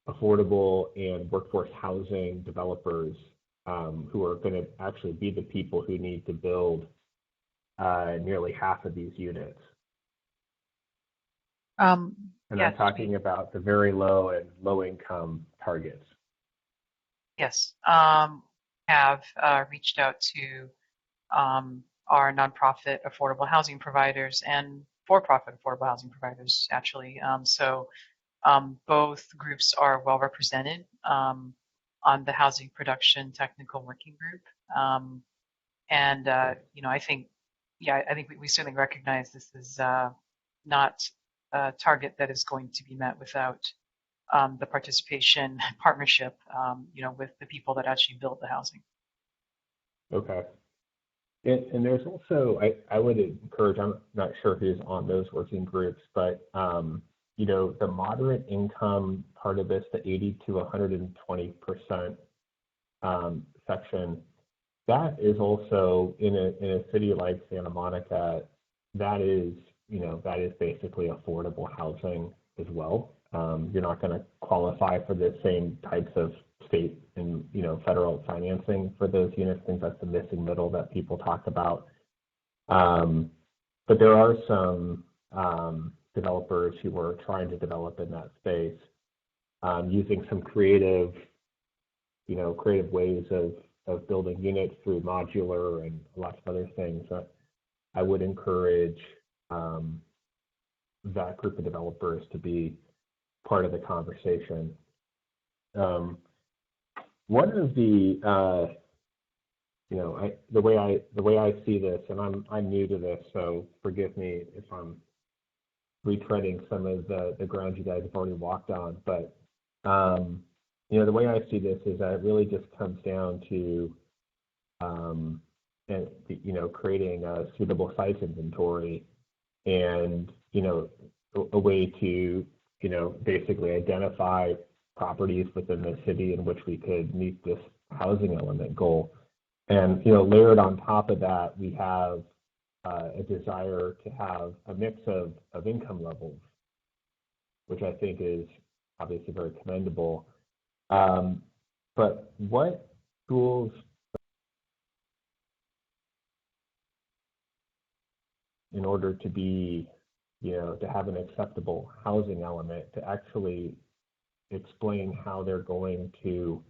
affordable and workforce housing developers who are going to actually be the people who need to build nearly half of these units? And yes, I'm talking about the very low and low income targets. Yes, have reached out to our nonprofit affordable housing providers and for-profit affordable housing providers, actually. So both groups are well represented on the Housing Production Technical Working Group. I think, I think we certainly recognize this is not a target that is going to be met without the participation partnership, with the people that actually build the housing. Okay. And there's also, I would encourage, I'm not sure who's on those working groups, but, the moderate income part of this, the 80 to 120% section, that is also in a city like Santa Monica, that is basically affordable housing as well. You're not going to qualify for the same types of state and federal financing for those units. I think that's the missing middle that people talk about. But there are some developers who are trying to develop in that space using some creative ways of building units through modular and lots of other things. I would encourage that group of developers to be part of the conversation. one of the the way I see this, and I'm new to this, so forgive me if I'm retreading some of the ground you guys have already walked on. But the way I see this is that it really just comes down to creating a suitable sites inventory and a way to basically identify properties within the city in which we could meet this housing element goal. And layered on top of that, we have a desire to have a mix of income levels, which I think is obviously very commendable. But what tools in order to be, to have an acceptable housing element, to actually explain how they're going to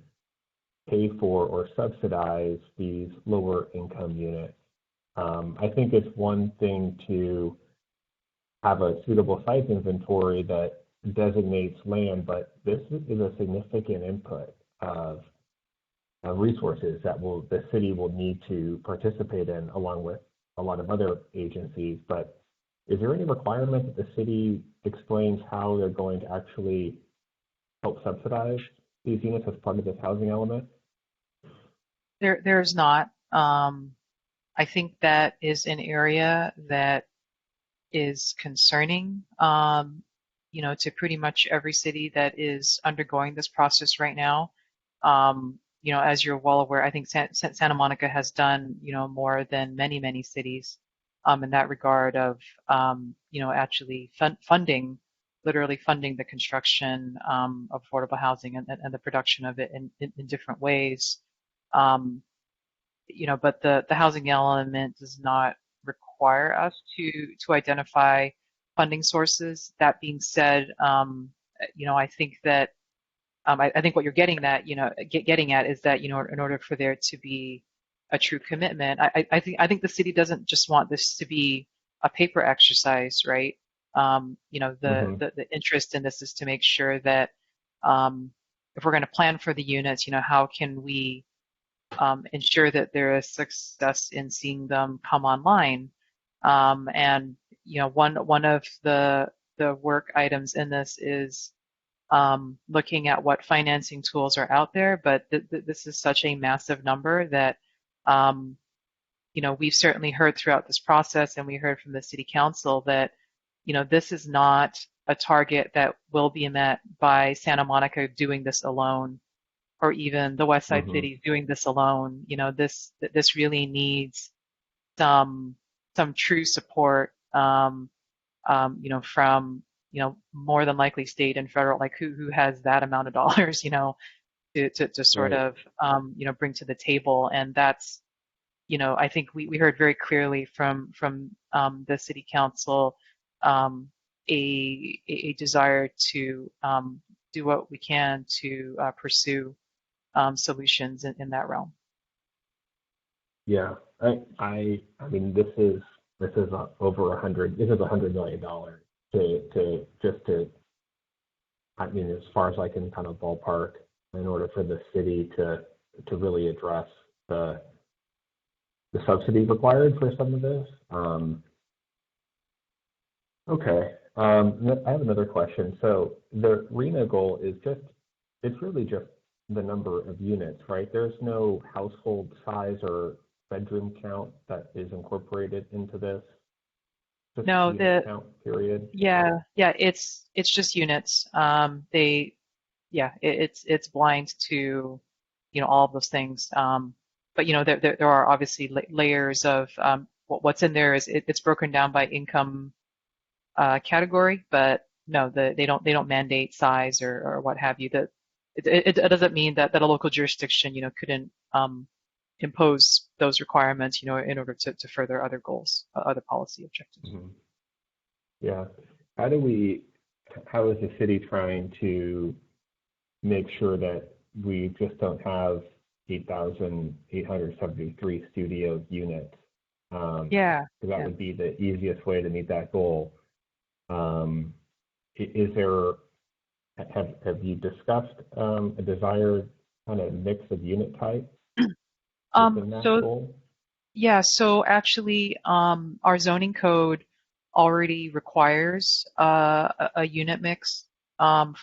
pay for or subsidize these lower income units? I think it's one thing to have a suitable site inventory that designates land, but this is a significant input of resources that the city will need to participate in, along with a lot of other agencies. But is there any requirement that the city explains how they're going to actually help subsidize these units as part of this housing element? There's not. I think that is an area that is concerning, to pretty much every city that is undergoing this process right now. As you're well aware, I think Santa Monica has done, more than many cities in that regard of, actually literally funding the construction of affordable housing and the production of it in different ways. But the housing element does not require us to identify funding sources. That being said, I think that I think what you're getting at, getting at is that in order for there to be a true commitment, I think the city doesn't just want this to be a paper exercise, right? The interest in this is to make sure that if we're going to plan for the units, how can we ensure that there is success in seeing them come online? And one of the work items in this is looking at what financing tools are out there, but this is such a massive number that we've certainly heard throughout this process, and we heard from the city council that this is not a target that will be met by Santa Monica doing this alone, or even the West Side cities doing this alone. This really needs some true support, from more than likely state and federal, like who has that amount of dollars, to sort of bring to the table. And that's, I think we heard very clearly from the city council a desire to do what we can to pursue solutions in that realm. Yeah, I mean, this is over $100 million I mean, as far as I can kind of ballpark, in order for the city to really address the subsidy required for some of this. Okay, I have another question. So the RHNA goal is it's really just the number of units, right? There's no household size or bedroom count that is incorporated into this. Just No, unit count, period. yeah, it's just units. It's blind to all of those things. But there are obviously layers of what's in there is it's broken down by income category, but no, they don't mandate size or what have you. That it doesn't mean that a local jurisdiction couldn't impose those requirements in order to further other goals, other policy objectives. Mm-hmm. Yeah. How is the city trying to make sure that we just don't have 8,873 studio units? Yeah. Because that would be the easiest way to meet that goal. Have you discussed a desire kind of mix of unit type within that So goal? yeah, so actually, our zoning code already requires a unit mix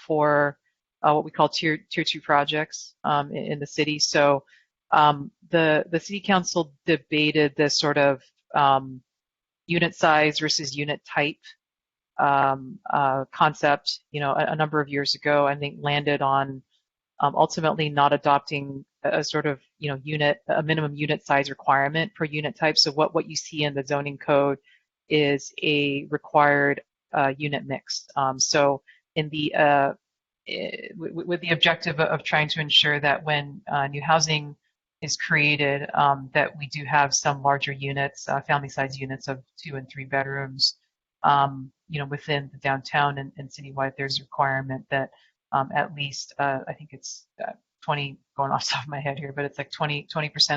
for what we call tier 2 projects in the city. So the city council debated this sort of unit size versus unit type concept, a number of years ago. I think landed on ultimately not adopting a sort of a minimum unit size requirement per unit type. So what you see in the zoning code is a required unit mix. So in the with the objective of trying to ensure that when new housing is created, that we do have some larger units, family size units of 2 and 3 bedrooms. Within the downtown and citywide, there's a requirement that at least, I think it's 20, going off the top of my head here, but it's like 20%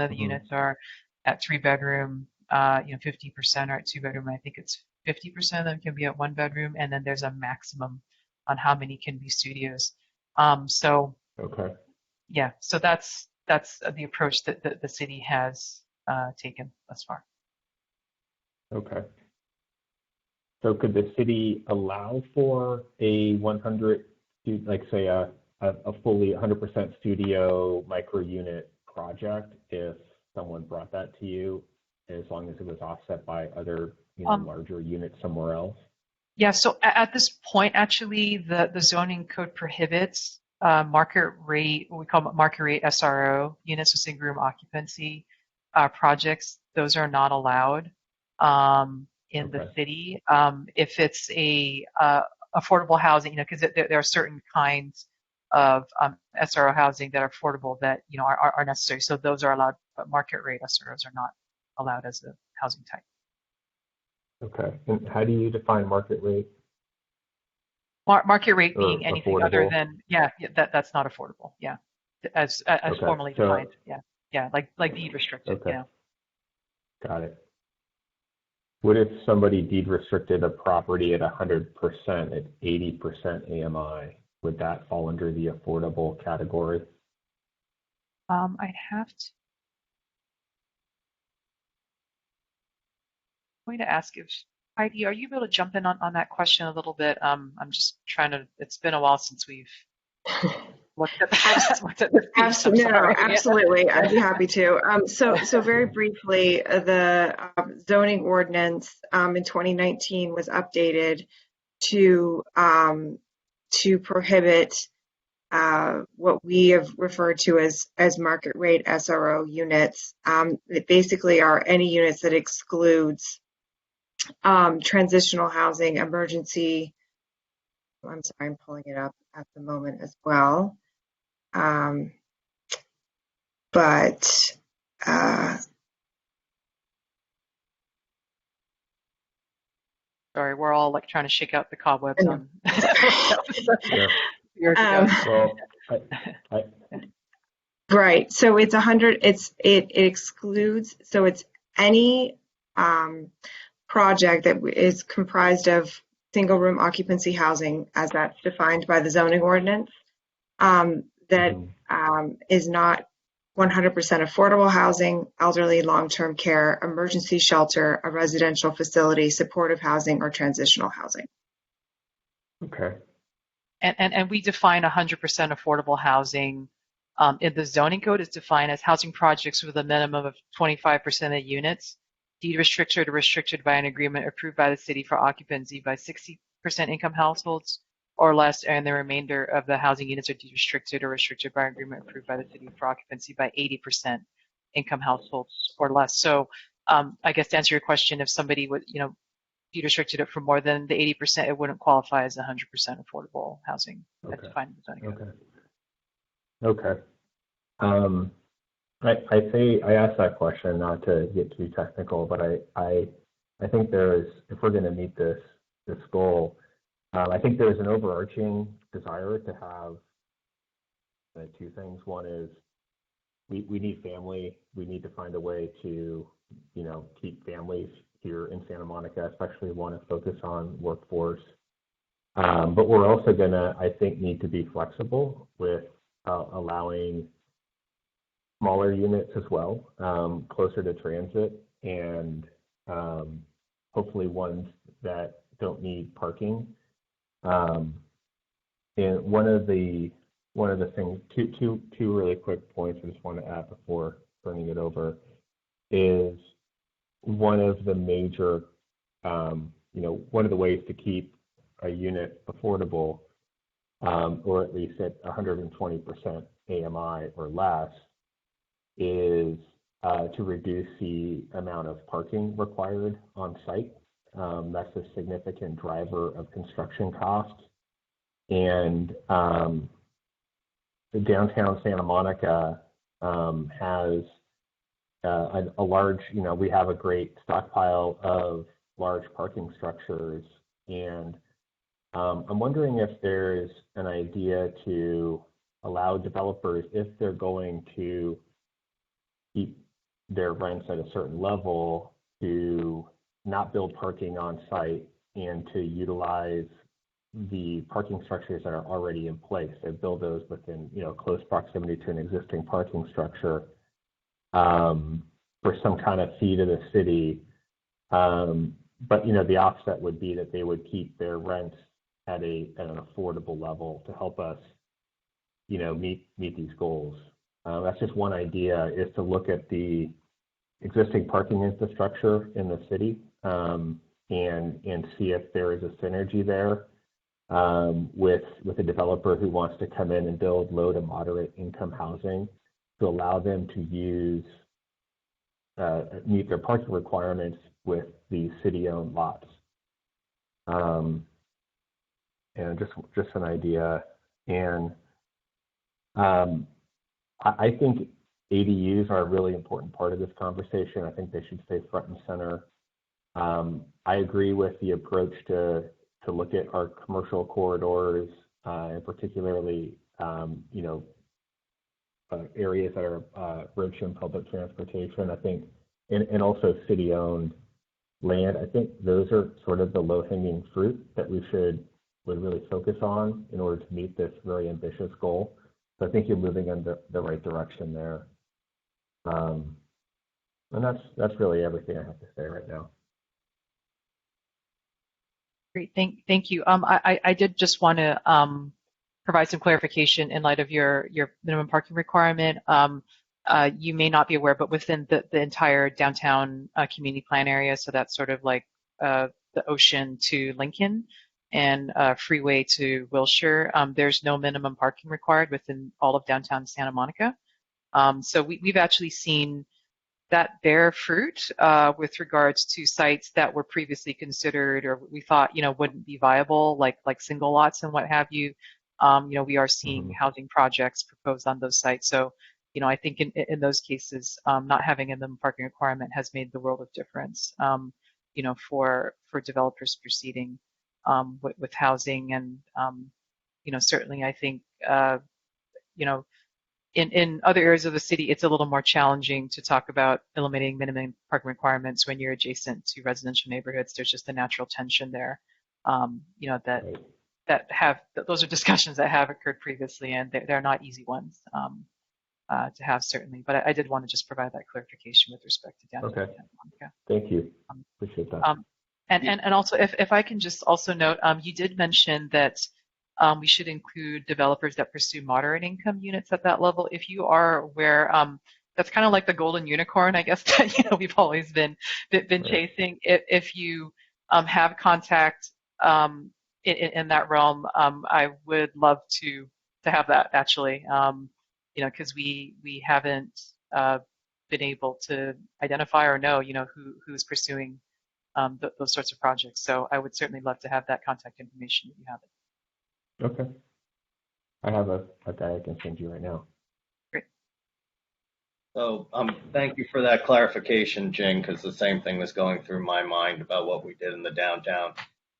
of the units are at 3 bedroom, 50% are at 2 bedroom. I think it's 50% of them can be at 1 bedroom, and then there's a maximum on how many can be studios. So Okay. yeah, so that's the approach that the city has taken thus far. Okay. So could the city allow for a 100, like say a fully 100% studio micro unit project if someone brought that to you, as long as it was offset by other larger units somewhere else? Yeah, so at this point, actually, the zoning code prohibits market rate, what we call market rate SRO units, so single room occupancy projects. Those are not allowed in the city. If it's a affordable housing, because there are certain kinds of SRO housing that are affordable that are necessary. So those are allowed, but market rate SROs are not allowed as a housing type. Okay. And how do you define market rate? Market rate being anything affordable? other than that's not affordable. Yeah, as Okay. formally defined. Yeah, like deed restricted. Okay. Yeah. Got it. What if somebody deed restricted a property at 100% at 80% AMI? Would that fall under the affordable category? I'd have to. I'm going to ask if Heidi, are you able to jump in on that question a little bit? I'm just trying to. It's been a while since we've looked at this piece. Absolutely. I'd be happy to. So very briefly, the zoning ordinance in 2019 was updated to prohibit what we have referred to as market rate SRO units. That basically are any units that excludes transitional housing, emergency. I'm sorry, I'm pulling it up at the moment as well. Sorry, we're all like trying to shake out the cobwebs on. Right. So it's 100. It excludes. So it's any project that is comprised of single room occupancy housing, as that's defined by the zoning ordinance, that is not 100% affordable housing, elderly long-term care, emergency shelter, a residential facility, supportive housing, or transitional housing. Okay. And we define 100% affordable housing in the zoning code is defined as housing projects with a minimum of 25% of units, deed restricted or restricted by an agreement approved by the city for occupancy by 60% income households or less, and the remainder of the housing units are deed restricted or restricted by an agreement approved by the city for occupancy by 80% income households or less. So I guess to answer your question, if somebody would, deed restricted it for more than the 80%, it wouldn't qualify as 100% affordable housing. That's defined in the zoning code. Okay. I asked that question not to get too technical, but I think if we're going to meet this goal, I think there's an overarching desire to have two things. One is we need family. We need to find a way to keep families here in Santa Monica, especially want to focus on workforce. But we're also going to, I think, need to be flexible with allowing smaller units as well, closer to transit, and hopefully ones that don't need parking. And one of the things, two really quick points I just want to add before turning it over is one of the major, one of the ways to keep a unit affordable, or at least at 120% AMI or less, is to reduce the amount of parking required on site. That's a significant driver of construction costs. And the downtown Santa Monica has a large, we have a great stockpile of large parking structures. And I'm wondering if there's an idea to allow developers, if they're going to keep their rents at a certain level, to not build parking on site and to utilize the parking structures that are already in place. They build those within, close proximity to an existing parking structure for some kind of fee to the city. But the offset would be that they would keep their rents at an affordable level to help us, meet these goals. That's just one idea, is to look at the existing parking infrastructure in the city and see if there is a synergy there with a developer who wants to come in and build low to moderate income housing, to allow them to meet their parking requirements with the city-owned lots. And just an idea. And I think ADUs are a really important part of this conversation. I think they should stay front and center. I agree with the approach to look at our commercial corridors, and particularly, areas that are rich in public transportation. I think, and also city-owned land. I think those are sort of the low-hanging fruit that we would really focus on in order to meet this very ambitious goal. So I think you're moving in the right direction there. And that's really everything I have to say right now. Great, thank you. I did just want to provide some clarification in light of your minimum parking requirement. You may not be aware, but within the entire downtown community plan area, so that's sort of like the Ocean to Lincoln and Freeway to Wilshire, there's no minimum parking required within all of downtown Santa Monica. So we've actually seen that bear fruit with regards to sites that were previously considered or we thought wouldn't be viable, like single lots and what have you. We are seeing housing projects proposed on those sites. So I think in those cases, not having a minimum parking requirement has made the world of difference. For developers proceeding with housing, and certainly I think in other areas of the city, it's a little more challenging to talk about eliminating minimum parking requirements when you're adjacent to residential neighborhoods. There's just a natural tension there, those are discussions that have occurred previously, and they're not easy ones to have, certainly. But I did want to just provide that clarification with respect to downtown Santa Monica. Thank you. Appreciate that. And also, if I can just also note, you did mention that we should include developers that pursue moderate income units at that level. If you are aware, that's kind of like the golden unicorn, I guess, that we've always been chasing. If you have contact in that realm, I would love to have that, actually, because we haven't been able to identify or know who's pursuing those sorts of projects. So I would certainly love to have that contact information if you have it. Okay. I have a guy I can send you right now. Great. So thank you for that clarification, Jing, because the same thing was going through my mind about what we did in the downtown.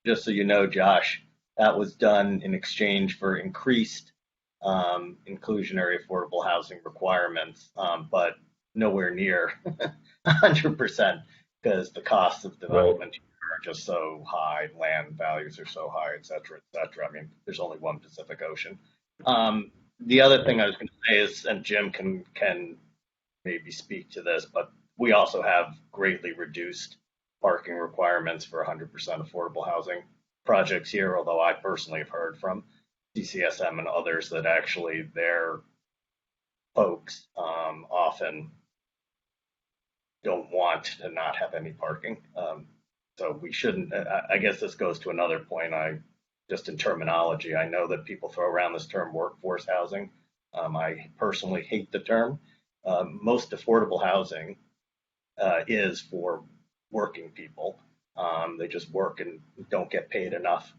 Just so you know, Josh, that was done in exchange for increased inclusionary affordable housing requirements, but nowhere near 100%, because the costs of development are just so high, land values are so high, et cetera, et cetera. I mean, there's only one Pacific Ocean. The other thing I was going to say is, and Jim can maybe speak to this, but we also have greatly reduced parking requirements for 100% affordable housing projects here, although I personally have heard from CCSM and others that actually their folks often don't want to not have any parking. So we shouldn't, I guess this goes to another point, just in terminology, I know that people throw around this term workforce housing. I personally hate the term. Most affordable housing is for working people. They just work and don't get paid enough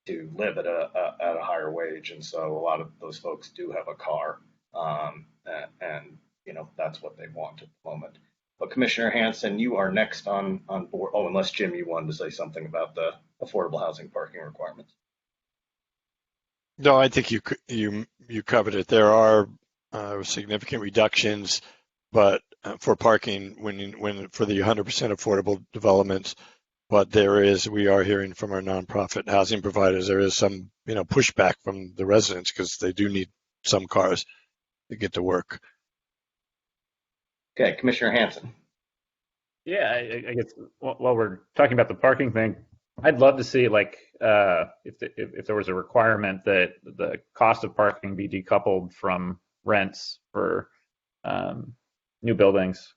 to live at a higher wage, and so a lot of those folks do have a car, and that's what they want at the moment. But Commissioner Hanson, you are next on board. Oh, unless Jim, you wanted to say something about the affordable housing parking requirements. No, I think you covered it. There are significant reductions, but for parking when for the 100% affordable developments. But we are hearing from our nonprofit housing providers, there is some pushback from the residents because they do need some cars to get to work. Okay, Commissioner Hanson. Yeah, I guess while we're talking about the parking thing, I'd love to see if there was a requirement that the cost of parking be decoupled from rents for new buildings,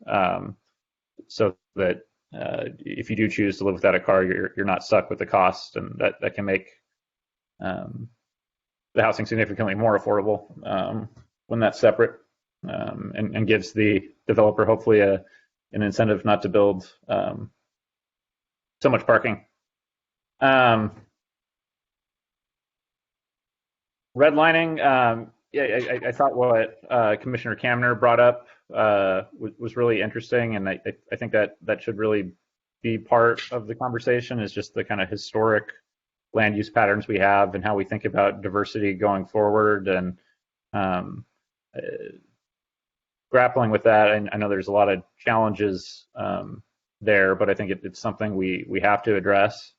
so that if you do choose to live without a car, you're not stuck with the cost, and that can make the housing significantly more affordable when that's separate, and gives the developer hopefully an incentive not to build so much parking. Redlining, yeah, I thought what Commissioner Kamner brought up was really interesting, and I think that should really be part of the conversation, is just the kind of historic land use patterns we have and how we think about diversity going forward, and grappling with that. And I know there's a lot of challenges there, but I think it's something we have to address.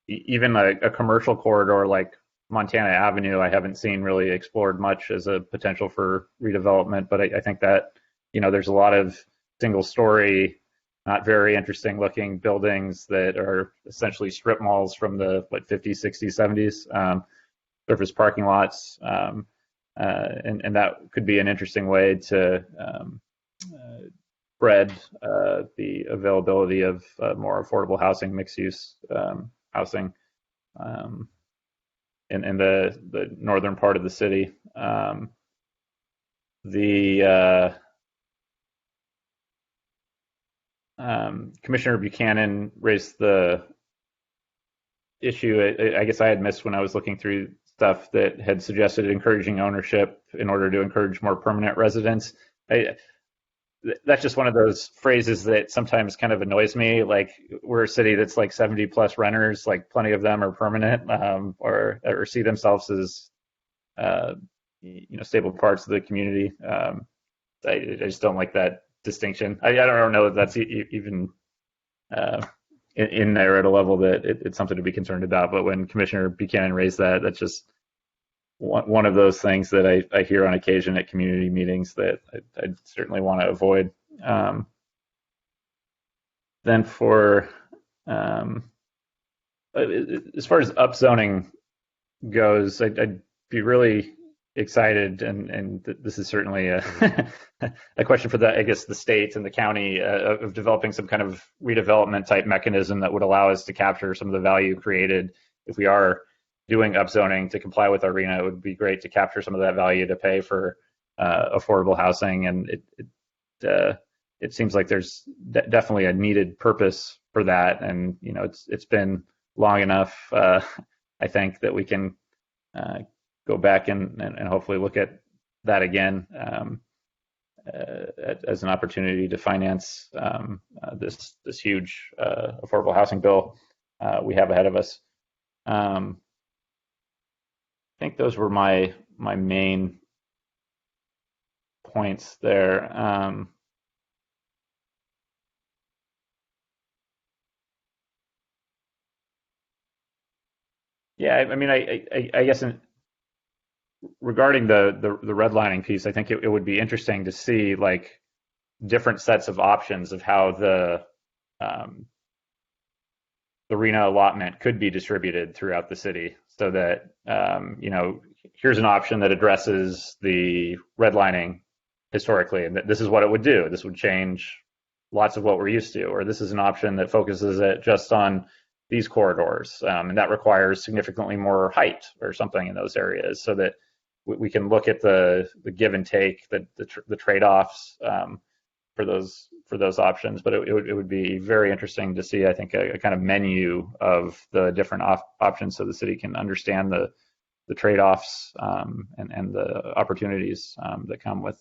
Even a commercial corridor like Montana Avenue, I haven't seen really explored much as a potential for redevelopment, but I think that there's a lot of single-story, not very interesting looking buildings that are essentially strip malls from the 50s, 60s, 70s, surface parking lots, and that could be an interesting way to spread the availability of more affordable housing, mixed-use housing in the northern part of the city. Commissioner Buchanan raised the issue, I guess I had missed when I was looking through stuff that had suggested encouraging ownership in order to encourage more permanent residents. That's just one of those phrases that sometimes kind of annoys me. Like, we're a city that's like 70 plus renters, like plenty of them are permanent, or see themselves as stable parts of the community. I just don't like that distinction. I don't know if that's even in there at a level that it's something to be concerned about. But when Commissioner Buchanan raised that, that's just one of those things that I hear on occasion at community meetings that I certainly want to avoid. Then for as far as upzoning goes, I'd be really excited, and this is certainly a question for the state and the county, of developing some kind of redevelopment type mechanism that would allow us to capture some of the value created if we are doing upzoning to comply with our RHNA. It would be great to capture some of that value to pay for affordable housing, and it seems like there's definitely a needed purpose for that. And it's been long enough, I think, that we can go back and hopefully look at that again as an opportunity to finance this huge affordable housing bill we have ahead of us. I think those were my main points there. Yeah, I mean, I guess regarding the redlining piece, I think it would be interesting to see like different sets of options of how the RHNA allotment could be distributed throughout the city, so that here's an option that addresses the redlining historically, and this is what it would do. This would change lots of what we're used to. Or this is an option that focuses it just on these corridors, and that requires significantly more height or something in those areas, so that we can look at the give and take, the trade-offs for those options. But it would be very interesting to see, I think, a kind of menu of the different options, so the city can understand the trade-offs and the opportunities that come with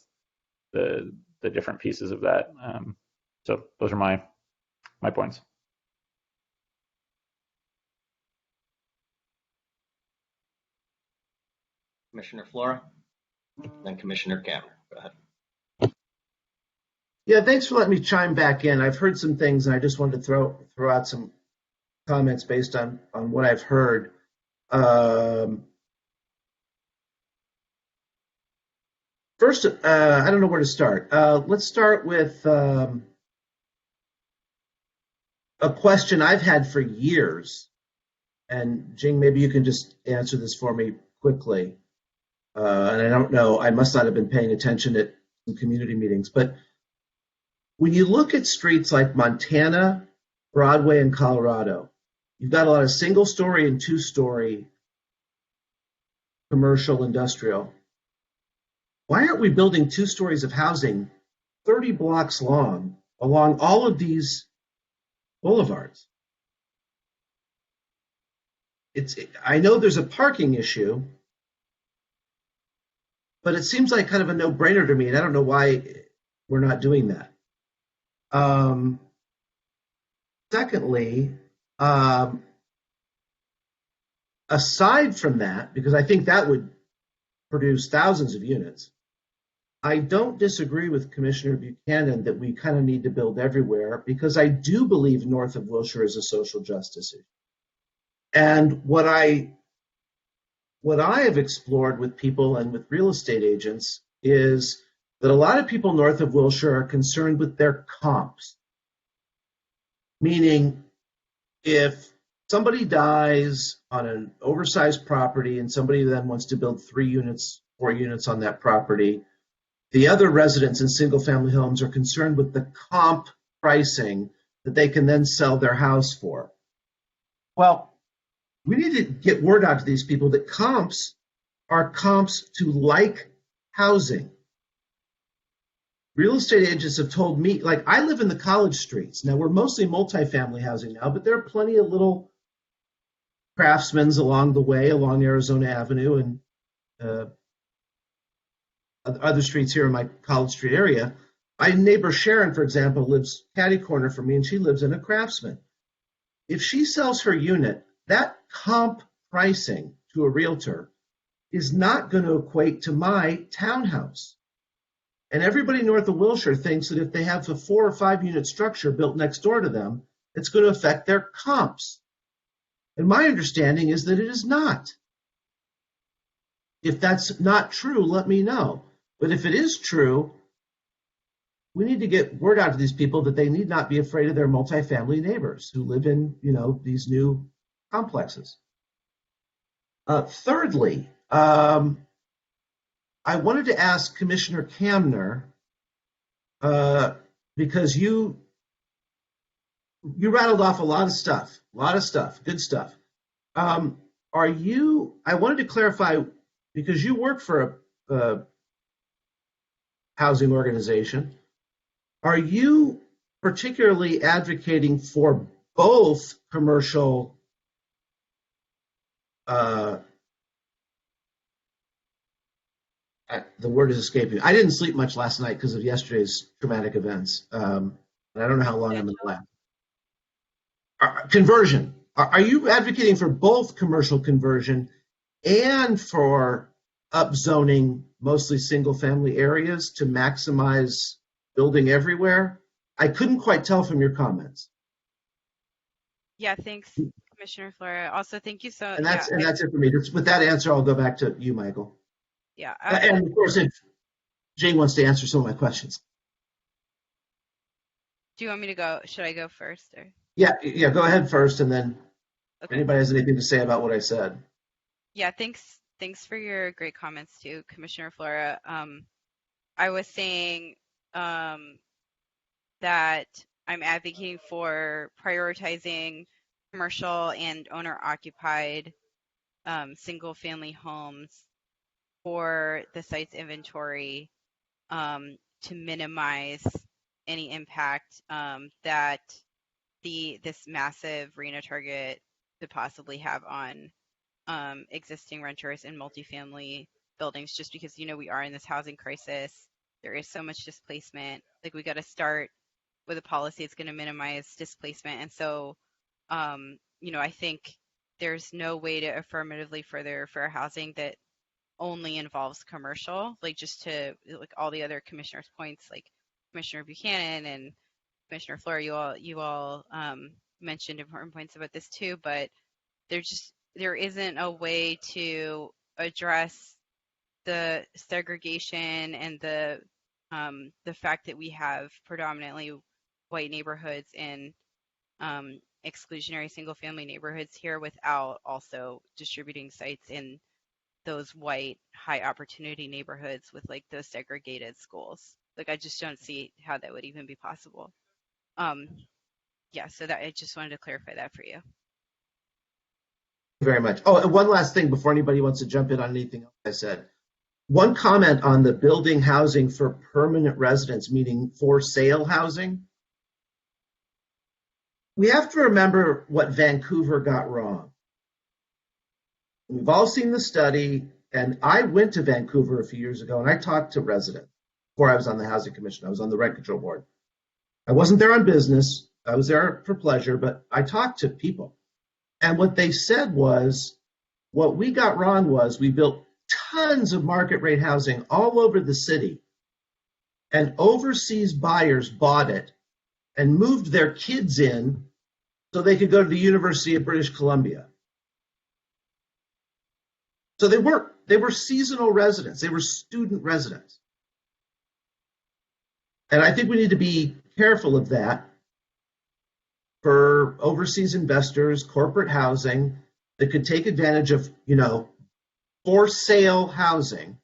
the different pieces of that. So those are my points. Commissioner Flora, then Commissioner Cameron. Go ahead. Yeah, thanks for letting me chime back in. I've heard some things, and I just wanted to throw out some comments based on what I've heard. First, I don't know where to start. Let's start with a question I've had for years. And Jing, maybe you can just answer this for me quickly. And I don't know, I must not have been paying attention at some community meetings. But when you look at streets like Montana, Broadway, and Colorado, you've got a lot of single-story and two-story commercial, industrial. Why aren't we building 2 stories of housing 30 blocks long along all of these boulevards? I know there's a parking issue, but it seems like kind of a no-brainer to me, and I don't know why we're not doing that. Secondly, aside from that, because I think that would produce thousands of units, I don't disagree with Commissioner Buchanan that we kind of need to build everywhere, because I do believe north of Wilshire is a social justice issue. And what I have explored with people and with real estate agents is that a lot of people north of Wilshire are concerned with their comps. Meaning, if somebody dies on an oversized property and somebody then wants to build 3 units, 4 units on that property, the other residents in single-family homes are concerned with the comp pricing that they can then sell their house for. Well, we need to get word out to these people that comps are comps to like housing. Real estate agents have told me, like, I live in the college streets. Now, we're mostly multifamily housing now, but there are plenty of little Craftsmans along the way, along Arizona Avenue and other streets here in my College Street area. My neighbor Sharon, for example, lives catty corner from me, and she lives in a Craftsman. If she sells her unit, that comp pricing to a realtor is not going to equate to my townhouse. And everybody north of Wilshire thinks that if they have a 4 or 5 unit structure built next door to them, it's going to affect their comps. And my understanding is that it is not. If that's not true, let me know. But if it is true, we need to get word out to these people that they need not be afraid of their multifamily neighbors who live in, these new complexes. Thirdly, I wanted to ask Commissioner Camner, because you rattled off a lot of stuff, good stuff. I wanted to clarify, because you work for a housing organization, are you particularly advocating for both commercial the word is escaping. I didn't sleep much last night because of yesterday's traumatic events. And I don't know how long I'm in the lab. Conversion. Are you advocating for both commercial conversion and for upzoning mostly single-family areas to maximize building everywhere? I couldn't quite tell from your comments. Yeah, thanks, Commissioner Flora. Also, thank you so much. And that's it for me. With that answer, I'll go back to you, Michael. Yeah. And of course, if Jay wants to answer some of my questions. Do you want me to go? Should I go first? Or? Yeah, go ahead first, and then if Okay. anybody has anything to say about what I said. Yeah, thanks for your great comments too, Commissioner Flora. I was saying that I'm advocating for prioritizing commercial and owner-occupied single-family homes for the site's inventory to minimize any impact that this massive RHNA target could possibly have on existing renters in multifamily buildings, just because, you know, we are in this housing crisis. There is so much displacement. Like, we got to start with a policy that's going to minimize displacement. And so, you know, I think there's no way to affirmatively further fair housing that only involves commercial, like just to like all the other commissioners' points, like Commissioner Buchanan and Commissioner Flora, you all mentioned important points about this too, but there isn't a way to address the segregation and the fact that we have predominantly white neighborhoods and exclusionary single-family neighborhoods here without also distributing sites in those white high-opportunity neighborhoods with like those segregated schools. Like, I just don't see how that would even be possible. Yeah, so that I just wanted to clarify that for you. Thank you very much. Oh, and one last thing before anybody wants to jump in on anything else I said. One comment on the building housing for permanent residents, meaning for sale housing. We have to remember what Vancouver got wrong. We've all seen the study, and I went to Vancouver a few years ago and I talked to residents before I was on the Housing Commission. I was on the Rent Control Board. I wasn't there on business. I was there for pleasure, but I talked to people. And what they said was, what we got wrong was we built tons of market rate housing all over the city, and overseas buyers bought it and moved their kids in so they could go to the University of British Columbia. So they were seasonal residents. They were student residents. And I think we need to be careful of that for overseas investors, corporate housing that could take advantage of, you know, for sale housing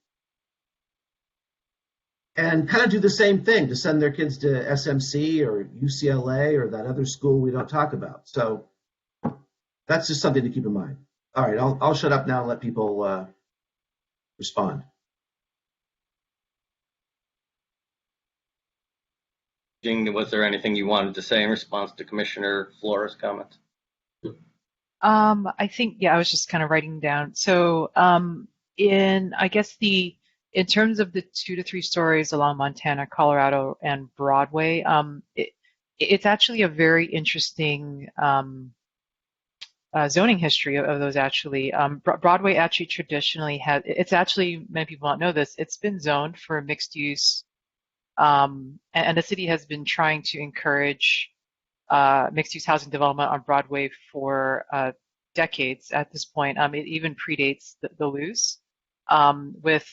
and kind of do the same thing to send their kids to SMC or UCLA or that other school we don't talk about. So that's just something to keep in mind. All right, I'll shut up now and let people respond. Jing, was there anything you wanted to say in response to Commissioner Flora's comments? I think, yeah, I was just kind of writing down. So in terms of the 2 to 3 stories along Montana, Colorado, and Broadway, it's actually a very interesting zoning history of those actually. Broadway actually traditionally had, it's actually, many people don't know this, it's been zoned for mixed use, and the city has been trying to encourage mixed use housing development on Broadway for decades at this point. It even predates the Luce, with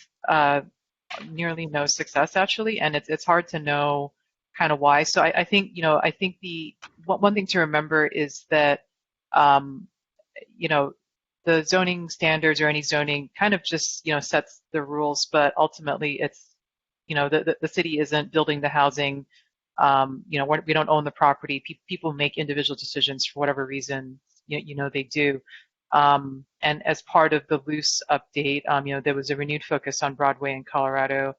nearly no success actually, and it's hard to know kind of why. So I think, you know, I think the one thing to remember is that you know, the zoning standards or any zoning kind of just, you know, sets the rules, but ultimately it's, you know, the city isn't building the housing. You know, we don't own the property. People make individual decisions for whatever reason, you know, they do. And as part of the Luce update, you know, there was a renewed focus on Broadway in Colorado,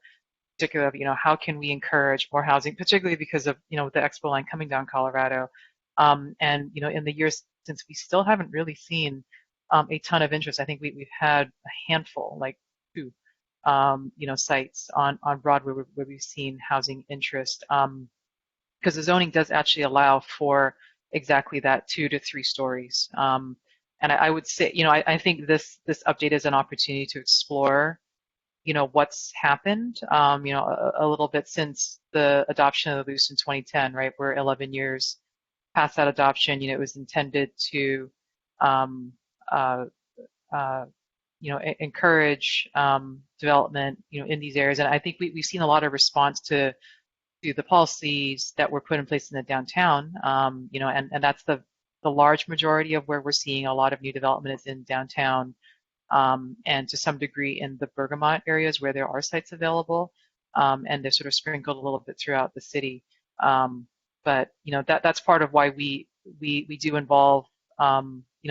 particularly, you know, how can we encourage more housing, particularly because of, you know, the Expo line coming down Colorado. And, you know, in the years since, we still haven't really seen a ton of interest. I think we've had a handful, like 2, you know, sites on Broadway where we've seen housing interest. Because the zoning does actually allow for exactly that, 2 to 3 stories. And I would say, you know, I think this update is an opportunity to explore, you know, what's happened, you know, a little bit since the adoption of the Luce in 2010, right? We're 11 years past that adoption. You know, it was intended to, you encourage development, in these areas. And I think we've seen a lot of response to the policies that were put in place in the downtown, and that's the large majority of where we're seeing a lot of new development is in downtown, and to some degree in the Bergamot areas where there are sites available, and they're sort of sprinkled a little bit throughout the city. But that's part of why we do involve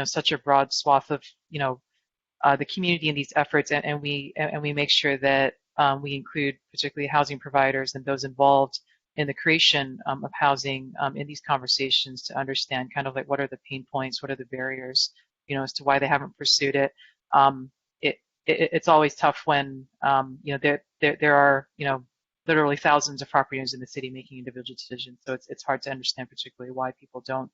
such a broad swath of the community in these efforts, and we make sure that we include particularly housing providers and those involved in the creation of housing in these conversations to understand kind of like what are the pain points, what are the barriers, as to why they haven't pursued it. It's always tough when there are literally thousands of property owners in the city making individual decisions. So it's hard to understand particularly why people don't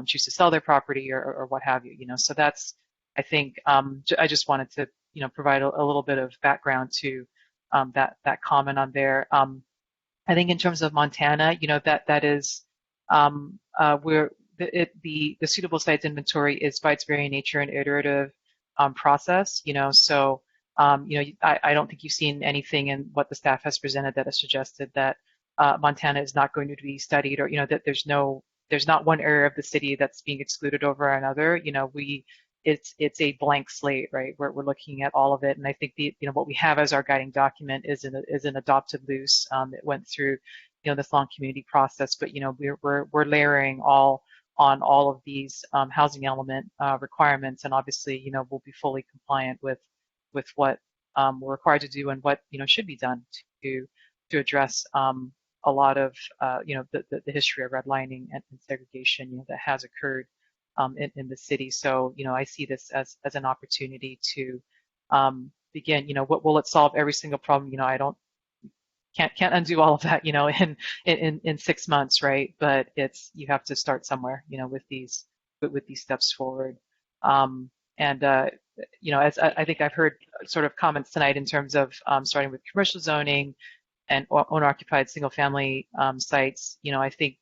choose to sell their property or what have you. So that's, I think, I just wanted to provide a little bit of background to that comment on there. I think in terms of Montana, that is where the suitable sites inventory is by its very nature an iterative process. So I don't think you've seen anything in what the staff has presented that has suggested that Montana is not going to be studied, or that there's not one area of the city that's being excluded over another. It's a blank slate, right? We're looking at all of it, and I think what we have as our guiding document is an adopted loose. It went through this long community process, but we're layering on all of these housing element requirements, and obviously we'll be fully compliant with what we're required to do and what should be done to address a lot of the history of redlining and segregation that has occurred in the city. So I see this as an opportunity to begin. Will it solve every single problem? I can't undo all of that in 6 months, right? But you have to start somewhere with these steps forward. As I think I've heard sort of comments tonight in terms of starting with commercial zoning and owner-occupied single-family sites, I think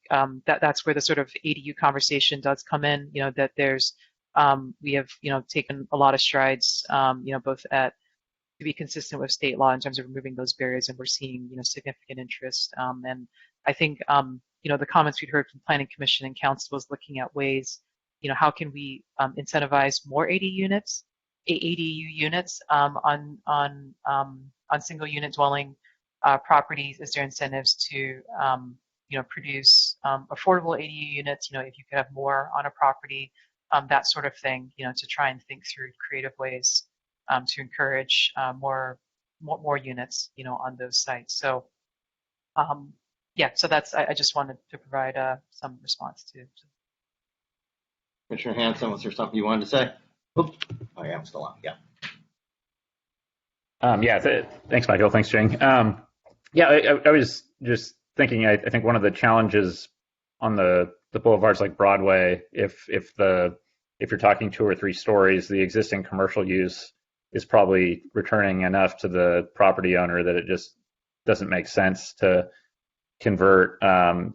that's where the sort of ADU conversation does come in. That we have taken a lot of strides, both to be consistent with state law in terms of removing those barriers, and we're seeing significant interest. And I think the comments we'd heard from Planning Commission and Council was looking at ways, how can we incentivize more ADU units on single unit dwelling properties? Is there incentives to produce affordable ADU units? If you could have more on a property, that sort of thing. To try and think through creative ways to encourage more units on those sites. So so that's, I just wanted to provide some response to. Commissioner Hanson, was there something you wanted to say? Oops. Oh yeah, I'm still on. Yeah. Thanks, Michael. Thanks, Jing. I was just thinking, I think one of the challenges on the boulevards like Broadway, if you're talking 2 or 3 stories, the existing commercial use is probably returning enough to the property owner that it just doesn't make sense to convert.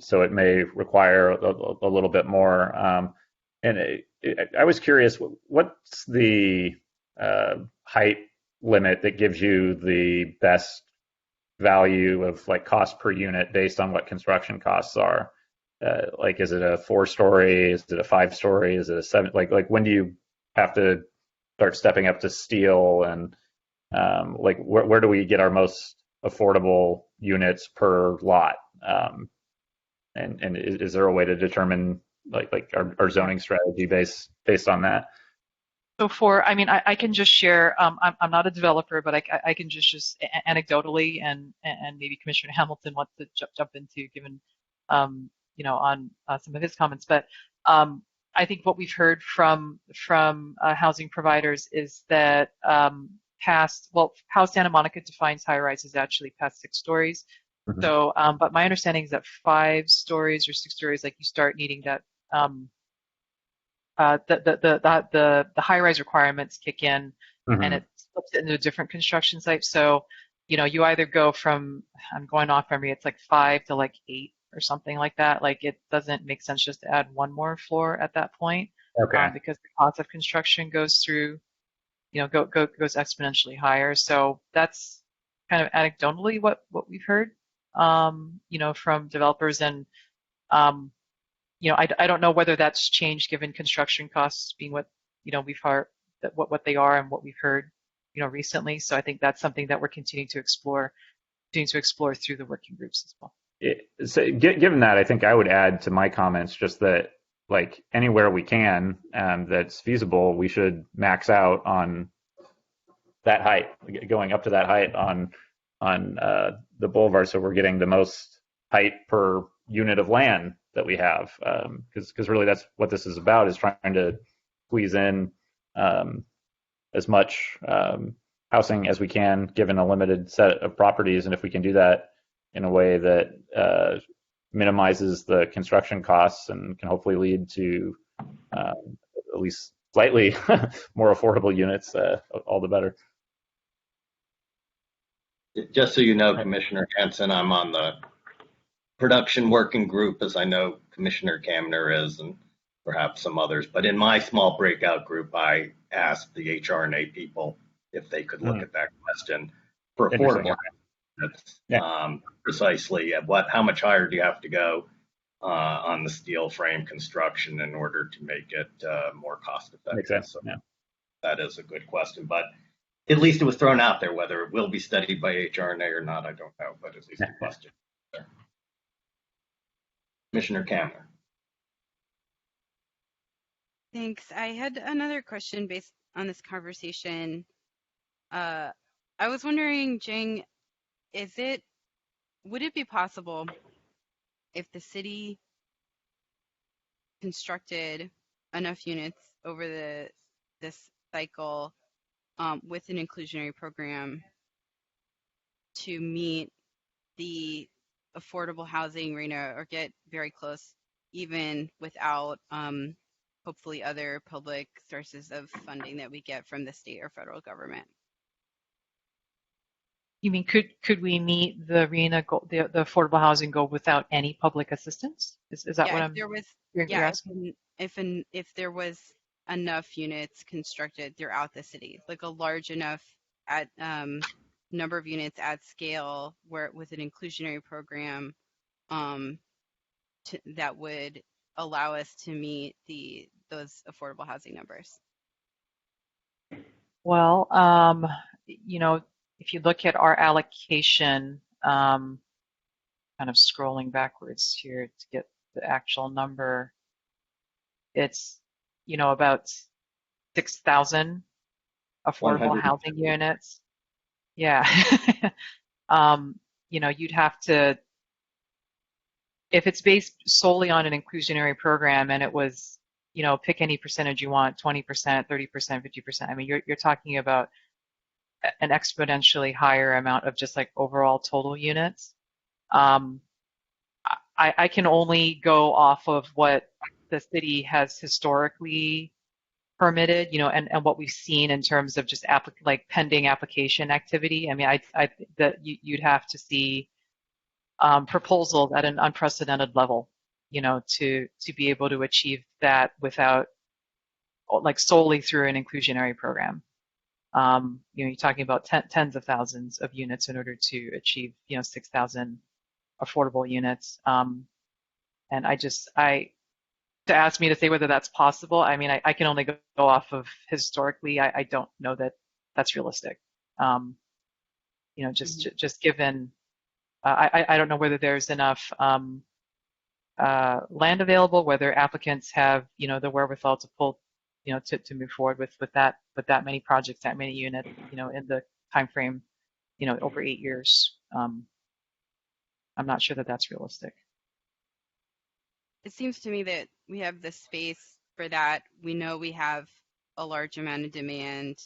So it may require a little bit more. I was curious, what's the height limit that gives you the best value of like cost per unit based on what construction costs are? Like, is it a 4-story? Is it a 5-story? Is it a 7? Like when do you have to start stepping up to steel? And where do we get our most affordable units per lot? And is there a way to determine like our zoning strategy based on that? So I can just share, I'm not a developer, but I can just anecdotally, and maybe Commissioner Hamilton wants to jump into, given, on some of his comments. But I think what we've heard from housing providers is that how Santa Monica defines high rise is actually past 6 stories. Mm-hmm. So, but my understanding is that 5 stories or 6 stories, like you start needing that, the high rise requirements kick in, mm-hmm. and it flips it into a different construction site. So, you either go from, I'm going off memory, it's like 5 to like 8 or something like that. Like, it doesn't make sense just to add one more floor at that point. Okay. Because the cost of construction goes through goes exponentially higher. So that's kind of anecdotally what we've heard, from developers. And, I don't know whether that's changed given construction costs being what, we've heard, what they are and what we've heard, recently. So I think that's something that we're continuing to explore through the working groups as well. So given that, I think I would add to my comments just that, like, anywhere we can that's feasible, we should max out on that height, going up to that height on the boulevard, so we're getting the most height per unit of land that we have, because really that's what this is about, is trying to squeeze in as much housing as we can given a limited set of properties. And if we can do that in a way that minimizes the construction costs and can hopefully lead to at least slightly more affordable units, all the better. Just so you know, Commissioner Hanson, I'm on the production working group, as I know Commissioner Kamner is, and perhaps some others. But in my small breakout group, I asked the HRNA people if they could look at that question for affordable. That's precisely how much higher do you have to go on the steel frame construction in order to make it more cost effective? Makes sense. So that is a good question, but at least it was thrown out there. Whether it will be studied by HRNA or not, I don't know, but at least a question there. Commissioner Kamner. Thanks. I had another question based on this conversation. I was wondering, Jing, would it be possible if the city constructed enough units over this cycle with an inclusionary program to meet the affordable housing arena, or get very close, even without hopefully other public sources of funding that we get from the state or federal government? You mean could we meet the arena goal, the affordable housing goal, without any public assistance? Is that what I'm? You're asking? If there was enough units constructed throughout the city, like a large enough number of units at scale, where with an inclusionary program that would allow us to meet those affordable housing numbers. Well, if you look at our allocation, kind of scrolling backwards here to get the actual number, it's, about 6,000 affordable housing units. Yeah. You'd have to, if it's based solely on an inclusionary program and it was, pick any percentage you want, 20%, 30%, 50%. I mean, you're talking about an exponentially higher amount of just like overall total units. I can only go off of what the city has historically permitted, and what we've seen in terms of just pending application activity. I mean, you'd have to see proposals at an unprecedented level, to be able to achieve that without, like, solely through an inclusionary program. You're talking about tens of thousands of units in order to achieve, 6,000 affordable units. And to ask me to say whether that's possible, I mean, I can only go off of historically. I don't know that that's realistic. Just given, I don't know whether there's enough land available, whether applicants have, the wherewithal to pull, to move forward with that many projects, that many units, in the time frame, over 8 years. I'm not sure that that's realistic. It seems to me that we have the space for that. We know we have a large amount of demand.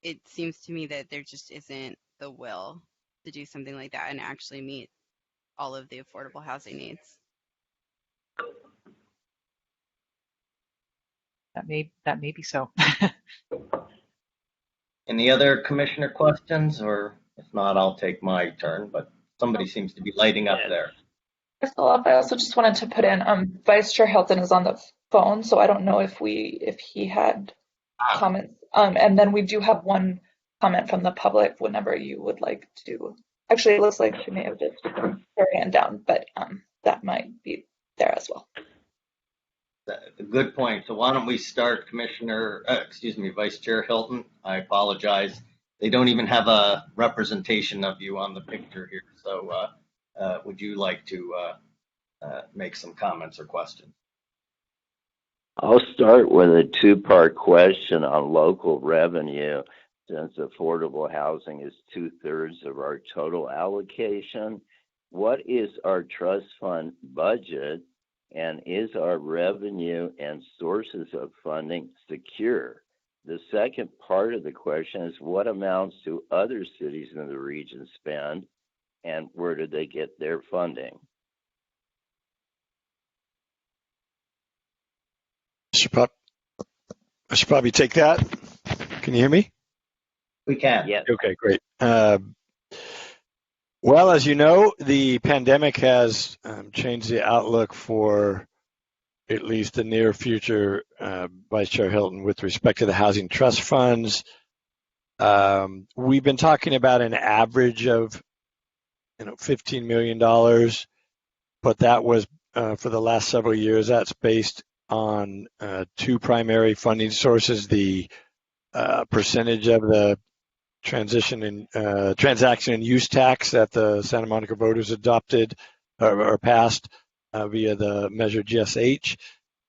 It seems to me that there just isn't the will to do something like that and actually meet all of the affordable housing needs. That may be so. Any other commissioner questions? Or if not, I'll take my turn, but somebody seems to be lighting up there. I also just wanted to put in, Vice Chair Hilton is on the phone, so I don't know if he had comments And then we do have one comment from the public whenever you would like to. Actually, it looks like she may have just put her hand down, but that might be there as well. A good point. So why don't we start, Vice Chair Hilton? I apologize. They don't even have a representation of you on the picture here. So would you like to make some comments or questions? I'll start with a two-part question on local revenue. Since affordable housing is 2/3 of our total allocation, what is our trust fund budget, and is our revenue and sources of funding secure? The second part of the question is, what amounts do other cities in the region spend, and where do they get their funding? I should probably take that. Can you hear me? We can. Yes. Okay, great. Well, as you know, the pandemic has changed the outlook for at least the near future, Vice Chair Hilton, with respect to the housing trust funds. We've been talking about an average of $15 million, but that was for the last several years. That's based on two primary funding sources: the percentage of the transaction and use tax that the Santa Monica voters adopted or passed via the Measure GSH.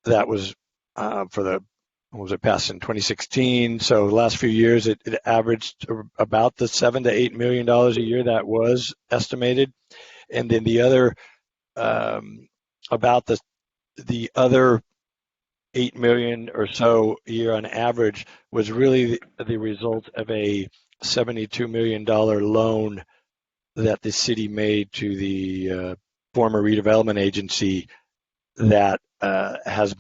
That was passed in 2016. So the last few years, it averaged about the $7 to $8 million a year that was estimated. And then the other, about the other $8 million or so a year on average was really the result of a $72 million loan that the city made to the former redevelopment agency that has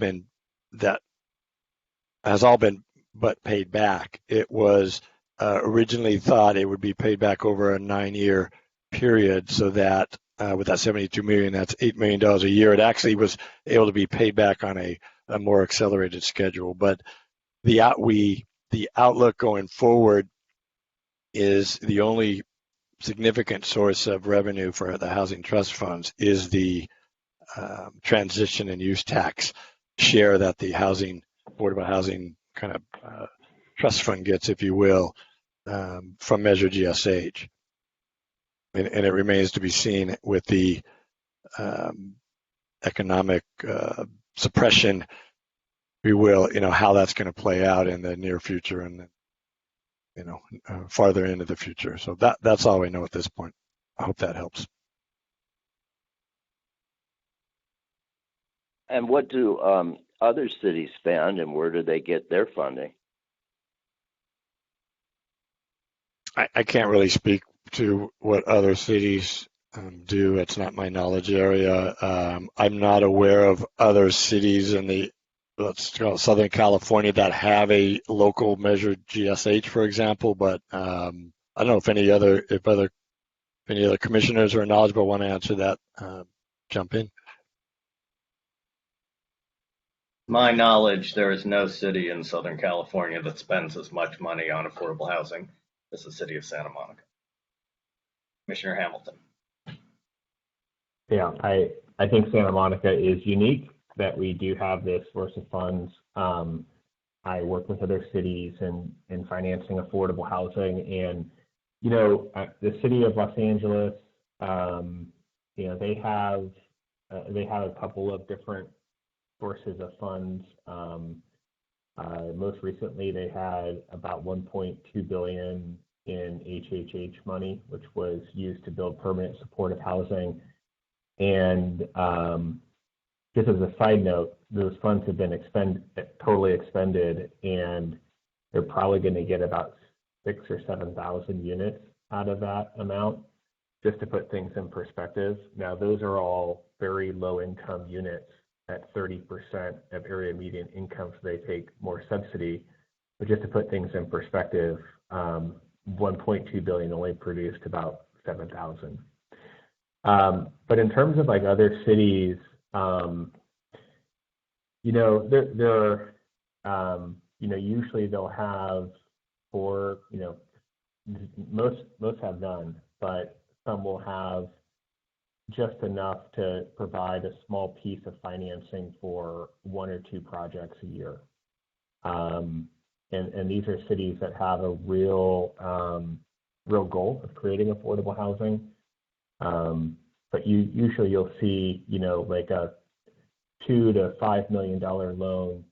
all been but paid back. It was originally thought it would be paid back over a 9-year period, so that with that $72 million, that's $8 million a year. It actually was able to be paid back on a more accelerated schedule. But the outlook going forward is the only significant source of revenue for the housing trust funds is the transition and use tax share that the affordable housing kind of trust fund gets, if you will, from Measure GSH. And it remains to be seen with the economic suppression, if you will, how that's going to play out in the near future and farther into the future. So that's all we know at this point. I hope that helps. And what do other cities spend, and where do they get their funding? I can't really speak to what other cities do. It's not my knowledge area. I'm not aware of other cities in the Southern California that have a local Measure GSH, for example. But I don't know if any other commissioners who are knowledgeable want to answer that. Jump in. My knowledge, there is no city in Southern California that spends as much money on affordable housing as the city of Santa Monica. Commissioner Hamilton. Yeah, I think Santa Monica is unique that we do have this source of funds. I work with other cities in financing affordable housing, and the city of Los Angeles, they have a couple of different sources of funds. Most recently, they had about $1.2 billion in HHH money, which was used to build permanent supportive housing. And just as a side note, those funds have been totally expended, and they're probably going to get about 6,000 or 7,000 units out of that amount, just to put things in perspective. Now, those are all very low-income units at 30% of area median income, so they take more subsidy. But just to put things in perspective, 1.2 billion only produced about 7,000. But in terms of like other cities, usually they'll have most have none, but some will have just enough to provide a small piece of financing for 1 or 2 projects a year. And these are cities that have a real goal of creating affordable housing. But usually you'll see, like a $2 to $5 million loan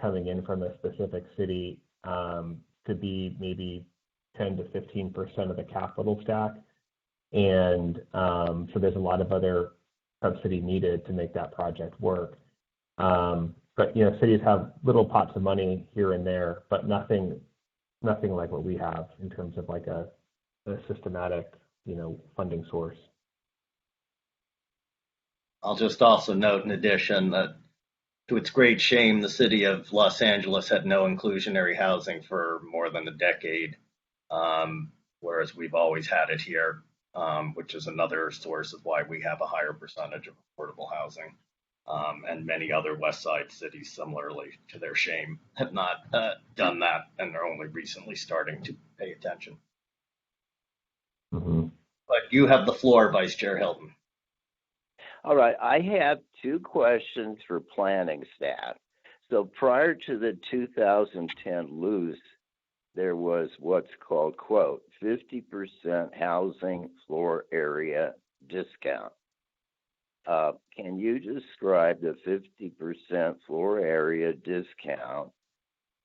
coming in from a specific city to be maybe 10 to 15% of the capital stack. And so there's a lot of other subsidy needed to make that project work. But cities have little pots of money here and there, but nothing like what we have in terms of like a systematic, funding source. I'll just also note in addition that, to its great shame, the city of Los Angeles had no inclusionary housing for more than a decade, whereas we've always had it here, which is another source of why we have a higher percentage of affordable housing. And many other West Side cities, similarly, to their shame, have not done that, and they're only recently starting to pay attention. Mm-hmm. But you have the floor, Vice Chair Hilton. All right, I have 2 questions for planning staff. So prior to the 2010 loose, there was what's called, quote, 50% housing floor area discount. Can you describe the 50% floor area discount?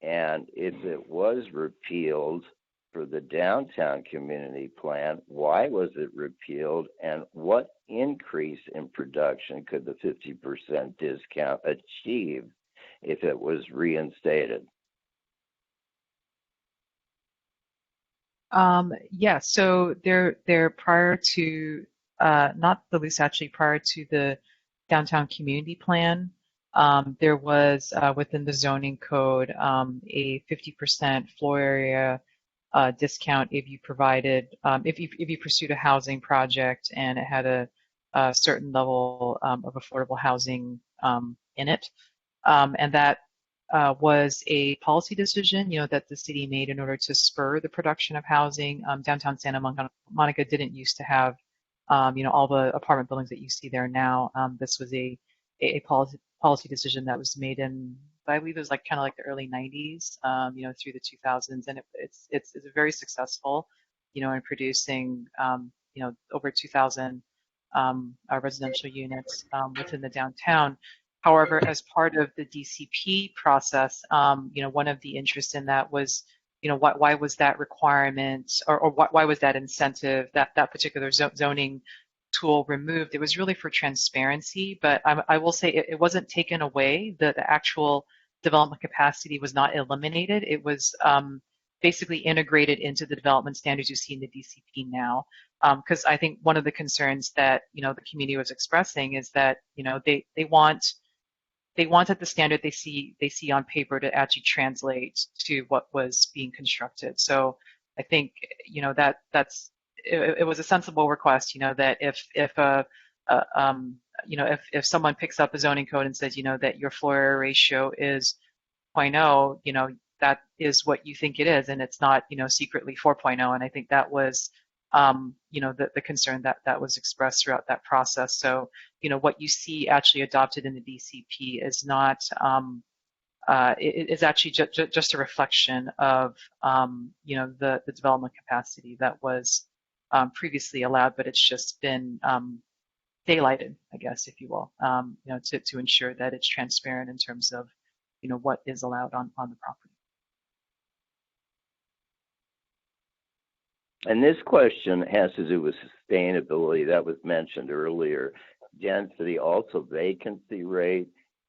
And if it was repealed for the downtown community plan, why was it repealed? And what increase in production could the 50% discount achieve if it was reinstated? Yeah, so they're prior to, not the lease, actually prior to the downtown community plan, there was within the zoning code a 50% floor area discount if you provided, if you pursued a housing project and it had a certain level of affordable housing in it. And that was a policy decision, that the city made in order to spur the production of housing. Downtown Santa Monica didn't used to have, all the apartment buildings that you see there now. This was a policy decision that was made in, I believe it was kind of like the early 90s, through the 2000s, and it's very successful, in producing, over 2,000 residential units within the downtown. However, as part of the DCP process, one of the interests in that was, why was that requirement or why was that incentive, that particular zoning tool removed? It was really for transparency, but I will say it wasn't taken away. The actual development capacity was not eliminated. It was basically integrated into the development standards you see in the DCP now. Because I think one of the concerns that the community was expressing is that they wanted the standard they see on paper to actually translate to what was being constructed. So I think that's it was a sensible request. That if someone picks up a zoning code and says that your floor area ratio is 0.0, that is what you think it is, and it's not secretly 4.0. And I think that was the concern that was expressed throughout that process. So, what you see actually adopted in the DCP is not, it is actually just a reflection of, the development capacity that was previously allowed, but it's just been daylighted, I guess, if you will, to ensure that it's transparent in terms of, what is allowed on the property. And this question has to do with sustainability that was mentioned earlier. Density, also vacancy rate.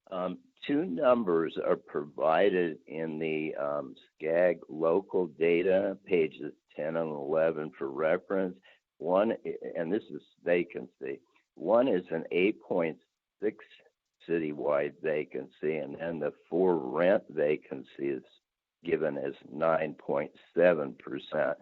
2 numbers are provided in the SCAG local data, pages 10 and 11 for reference. One, and this is vacancy. One is an 8.6 citywide vacancy, and then the for rent vacancy is given as 9.7%.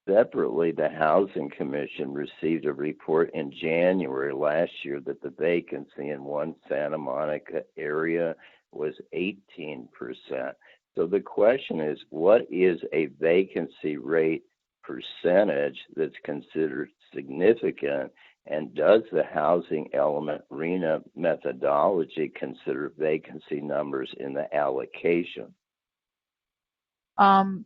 Separately, the Housing Commission received a report in January last year that the vacancy in one Santa Monica area was 18%. So the question is, what is a vacancy rate percentage that's considered significant? And does the housing element RHNA methodology consider vacancy numbers in the allocation?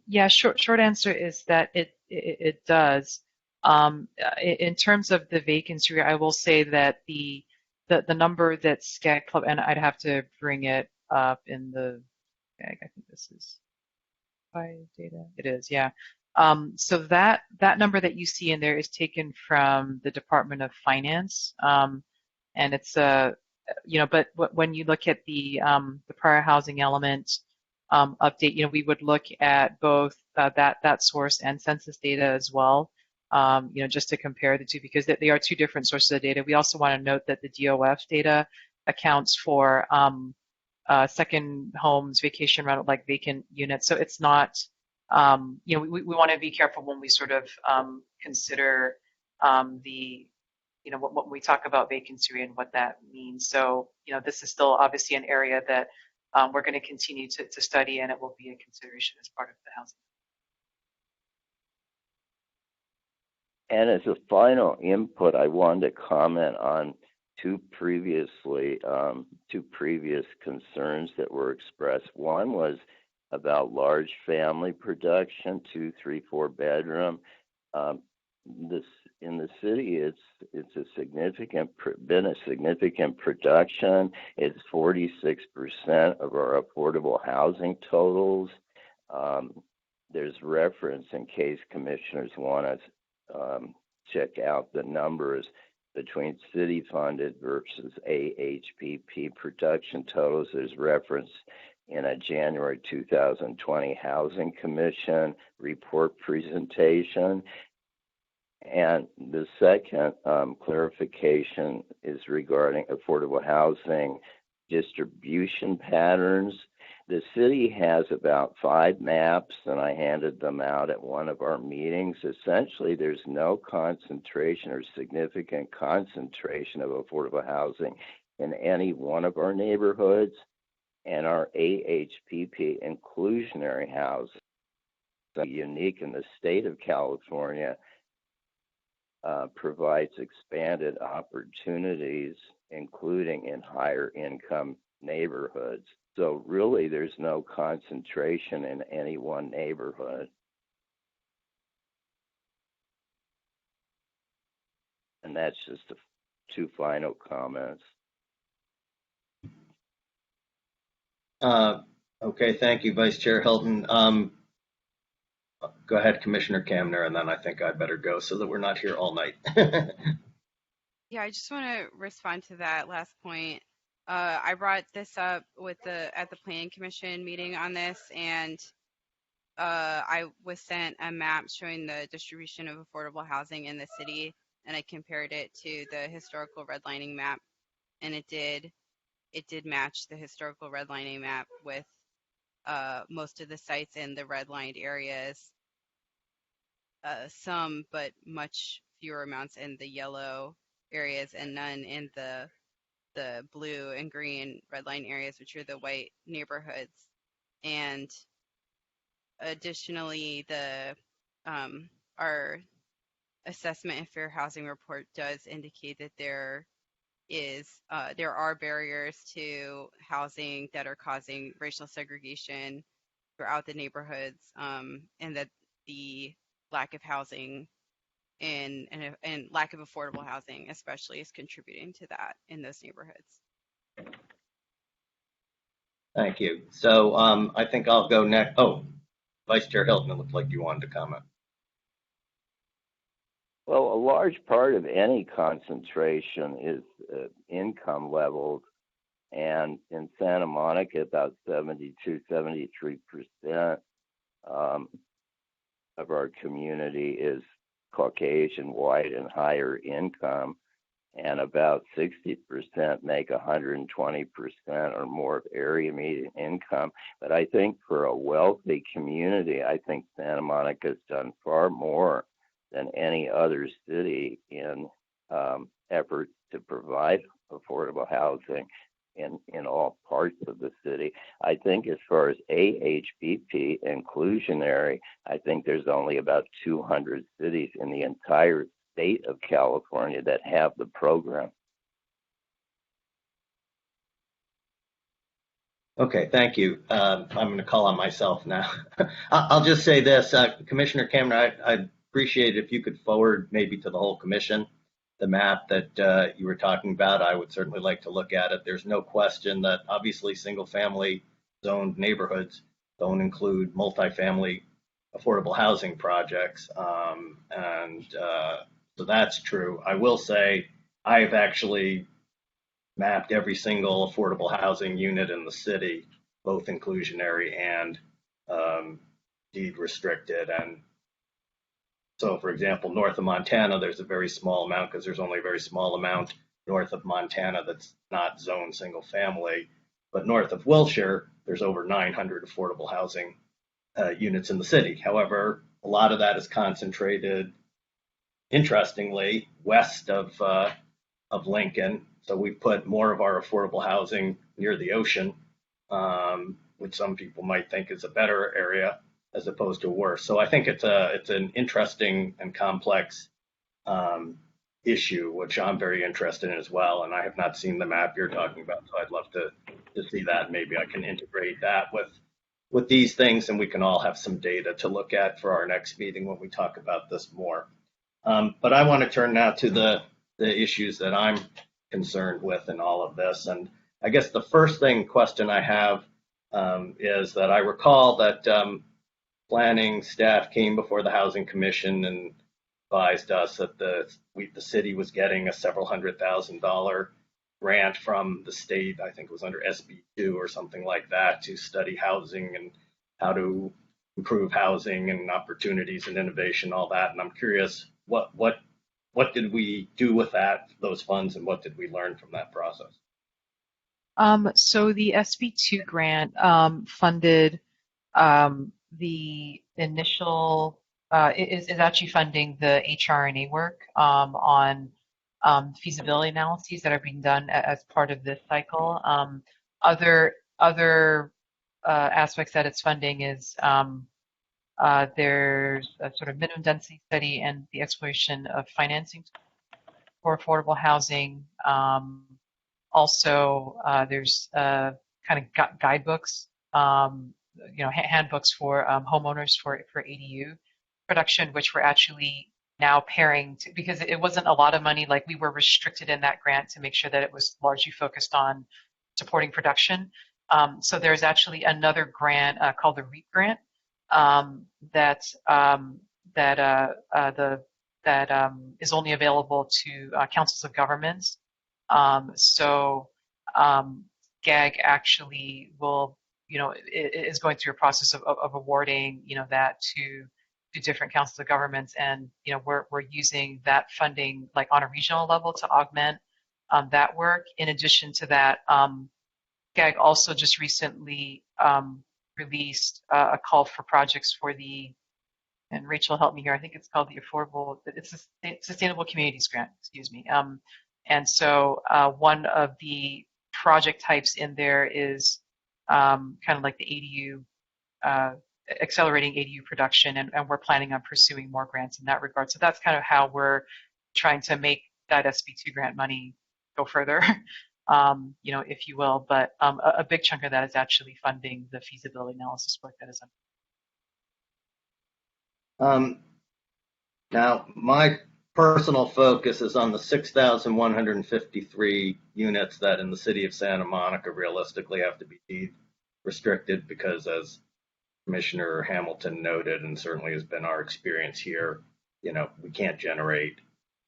Yeah, short answer is that it does. In terms of the vacancy rate, I will say that the number that SCAG Club, and I'd have to bring it up in the SCAG, I think this is by data. It is, yeah. So that number that you see in there is taken from the Department of Finance, and it's but when you look at the prior housing element update, we would look at both that source and census data as well, just to compare the two, because they are two different sources of data. We also want to note that the DOF data accounts for second homes, vacation rental, like vacant units. So it's not, we want to be careful when we sort of consider when we talk about vacancy rate and what that means. So, this is still obviously an area that we're going to continue to study, and it will be a consideration as part of the housing. And as a final input, I wanted to comment on two previous concerns that were expressed. One was about large family production, 2, 3, 4 bedroom. In the city, it's been a significant production. It's 46% of our affordable housing totals. There's reference in case commissioners want to check out the numbers between city-funded versus AHPP production totals. There's reference in a January 2020 Housing Commission report presentation. And the second clarification is regarding affordable housing distribution patterns. The city has about 5 maps, and I handed them out at one of our meetings. Essentially, there's no concentration or significant concentration of affordable housing in any one of our neighborhoods. And our AHPP inclusionary housing, unique in the state of California, provides expanded opportunities, including in higher income neighborhoods. So really, there's no concentration in any one neighborhood. And that's just two final comments. Okay, thank you, Vice Chair Hilton. Go ahead, Commissioner Kamner, and then I think I better go so that we're not here all night. Yeah, I just want to respond to that last point. I brought this up at the Planning Commission meeting on this, and I was sent a map showing the distribution of affordable housing in the city, and I compared it to the historical redlining map, and it did match the historical redlining map with most of the sites in the redlined areas, some but much fewer amounts in the yellow areas, and none in the blue and green redline areas, which are the white neighborhoods. And additionally, our assessment and fair housing report does indicate that there are barriers to housing that are causing racial segregation throughout the neighborhoods, and that the lack of housing and lack of affordable housing especially is contributing to that in those neighborhoods. Thank you. So I think I'll go next. Oh, Vice Chair Hilton, it looked like you wanted to comment. Well, a large part of any concentration is income levels, and in Santa Monica, about 72-73% of our community is Caucasian, white, and higher income, and about 60% make 120% or more of area median income. But I think for a wealthy community, I think Santa Monica's done far more than any other city in efforts to provide affordable housing. in all parts of the city. I think as far as AHBP inclusionary, I think there's only about 200 cities in the entire state of California that have the program. Okay, thank you. I'm going to call on myself now. I'll just say this, Commissioner Cameron, I'd appreciate it if you could forward maybe to the whole commission the map that you were talking about. I would certainly like to look at it. There's no question that obviously single-family zoned neighborhoods don't include multifamily affordable housing projects, so that's true. I will say I've actually mapped every single affordable housing unit in the city, both inclusionary and deed restricted. And so, for example, north of Montana, there's a very small amount because there's only a very small amount north of Montana that's not zoned single family. But north of Wilshire, there's over 900 affordable housing units in the city. However, a lot of that is concentrated, interestingly, west of Lincoln. So we put more of our affordable housing near the ocean, which some people might think is a better area as opposed to worse. So I think it's an interesting and complex issue, which I'm very interested in as well. And I have not seen the map you're talking about, so I'd love to see that. Maybe I can integrate that with these things, and we can all have some data to look at for our next meeting when we talk about this more. But I want to turn now to the issues that I'm concerned with in all of this. And I guess the first question I have is that I recall that planning staff came before the Housing Commission and advised us that the city was getting a several $100,000 grant from the state. I think it was under SB2 or something like that, to study housing and how to improve housing and opportunities and innovation, all that. And I'm curious, what did we do with those funds, and what did we learn from that process? So the SB2 grant funded the initial, is actually funding the HRNA work on feasibility analyses that are being done as part of this cycle. Other aspects that it's funding is there's a sort of minimum density study and the exploration of financing for affordable housing. Also, there's kind of guidebooks, handbooks for homeowners for ADU production, which we're actually now pairing to, because it wasn't a lot of money. Like, we were restricted in that grant to make sure that it was largely focused on supporting production. So there's actually another grant called the REAP grant that is only available to councils of governments. So GAG actually will, is going through a process of awarding, that to different councils of governments, and we're using that funding like on a regional level to augment that work. In addition to that, GAG also just recently released a call for projects for and Rachel helped me here, I think it's called it's a Sustainable Communities Grant, excuse me. And so one of the project types in there is kind of like the ADU, accelerating ADU production, and we're planning on pursuing more grants in that regard. So that's kind of how we're trying to make that SB2 grant money go further, if you will. But a big chunk of that is actually funding the feasibility analysis work that is on. Now, my personal focus is on the 6,153 units that in the city of Santa Monica realistically have to be deed restricted, because, as Commissioner Hamilton noted, and certainly has been our experience here, we can't generate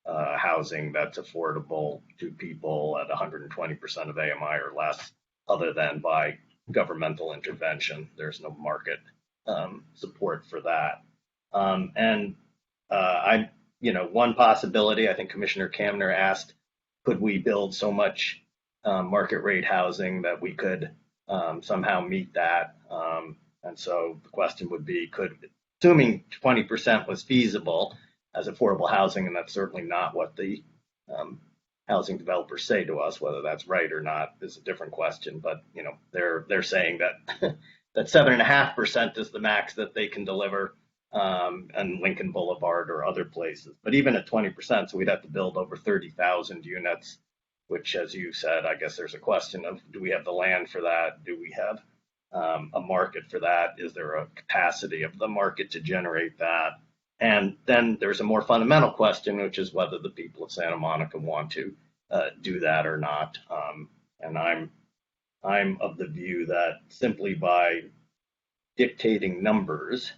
housing that's affordable to people at 120% of AMI or less, other than by governmental intervention. There's no market support for that. One possibility, I think Commissioner Kamner asked, could we build so much market rate housing that we could somehow meet that? And so the question would be, assuming 20% was feasible as affordable housing, and that's certainly not what the housing developers say to us. Whether that's right or not is a different question. But they're saying that that 7.5% is the max that they can deliver on Lincoln Boulevard or other places. But even at 20%, so we'd have to build over 30,000 units, which, as you said, I guess there's a question of, do we have the land for that? Do we have a market for that? Is there a capacity of the market to generate that? And then there's a more fundamental question, which is whether the people of Santa Monica want to do that or not. And I'm of the view that simply by dictating numbers,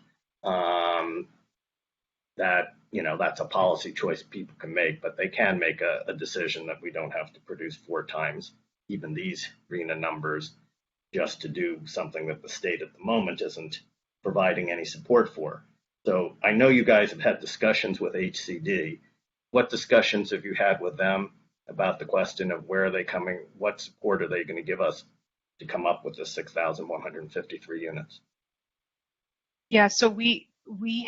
that's a policy choice people can make, but they can make a decision that we don't have to produce 4 times even these RHNA numbers just to do something that the state at the moment isn't providing any support for. So I know you guys have had discussions with HCD. What discussions have you had with them about the question of where are they coming, what support are they going to give us to come up with the 6,153 units? Yeah, so we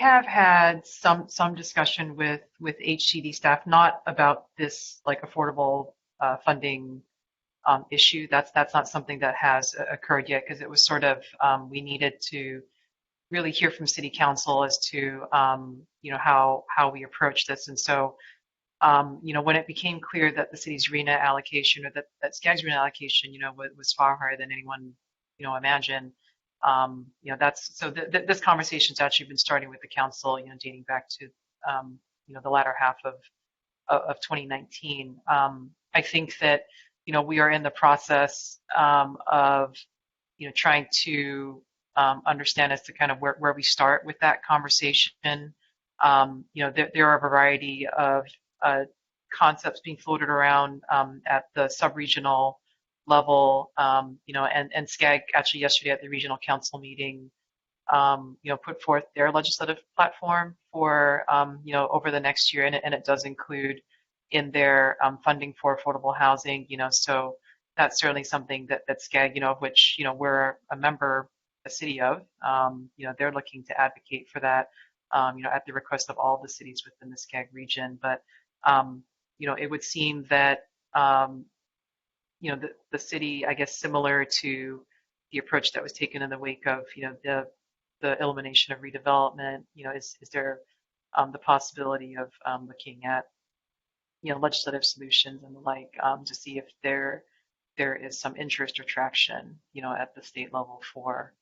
have had some discussion with HCD staff, not about this like affordable funding issue. That's not something that has occurred yet, because it was sort of we needed to really hear from City Council as to how we approach this. And so when it became clear that the city's RHNA allocation, or that SCAG's RHNA allocation was far higher than anyone imagined. This conversation's actually been starting with the council, dating back to the latter half of 2019. I think that we are in the process of trying to understand as to kind of where we start with that conversation. There are a variety of concepts being floated around at the sub-regional level, and SCAG actually yesterday at the regional council meeting, put forth their legislative platform for, over the next year, and it does include in their funding for affordable housing, so that's certainly something that SCAG, of which, we're a member, a city of, they're looking to advocate for that, at the request of all the cities within the SCAG region. But, it would seem that, the city, I guess, similar to the approach that was taken in the wake of, the elimination of redevelopment, is there the possibility of looking at, legislative solutions and the like, to see if there is some interest or traction, at the state level for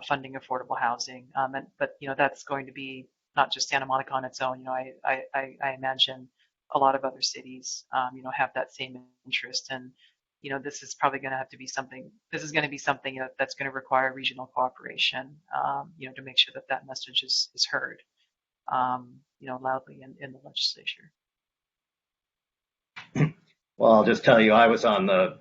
funding affordable housing. But that's going to be not just Santa Monica on its own. I imagine a lot of other cities, have that same interest. And this is probably going to have to be something. This is going to be something that's going to require regional cooperation, to make sure that message is heard, loudly in the legislature. Well, I'll just tell you, I was on the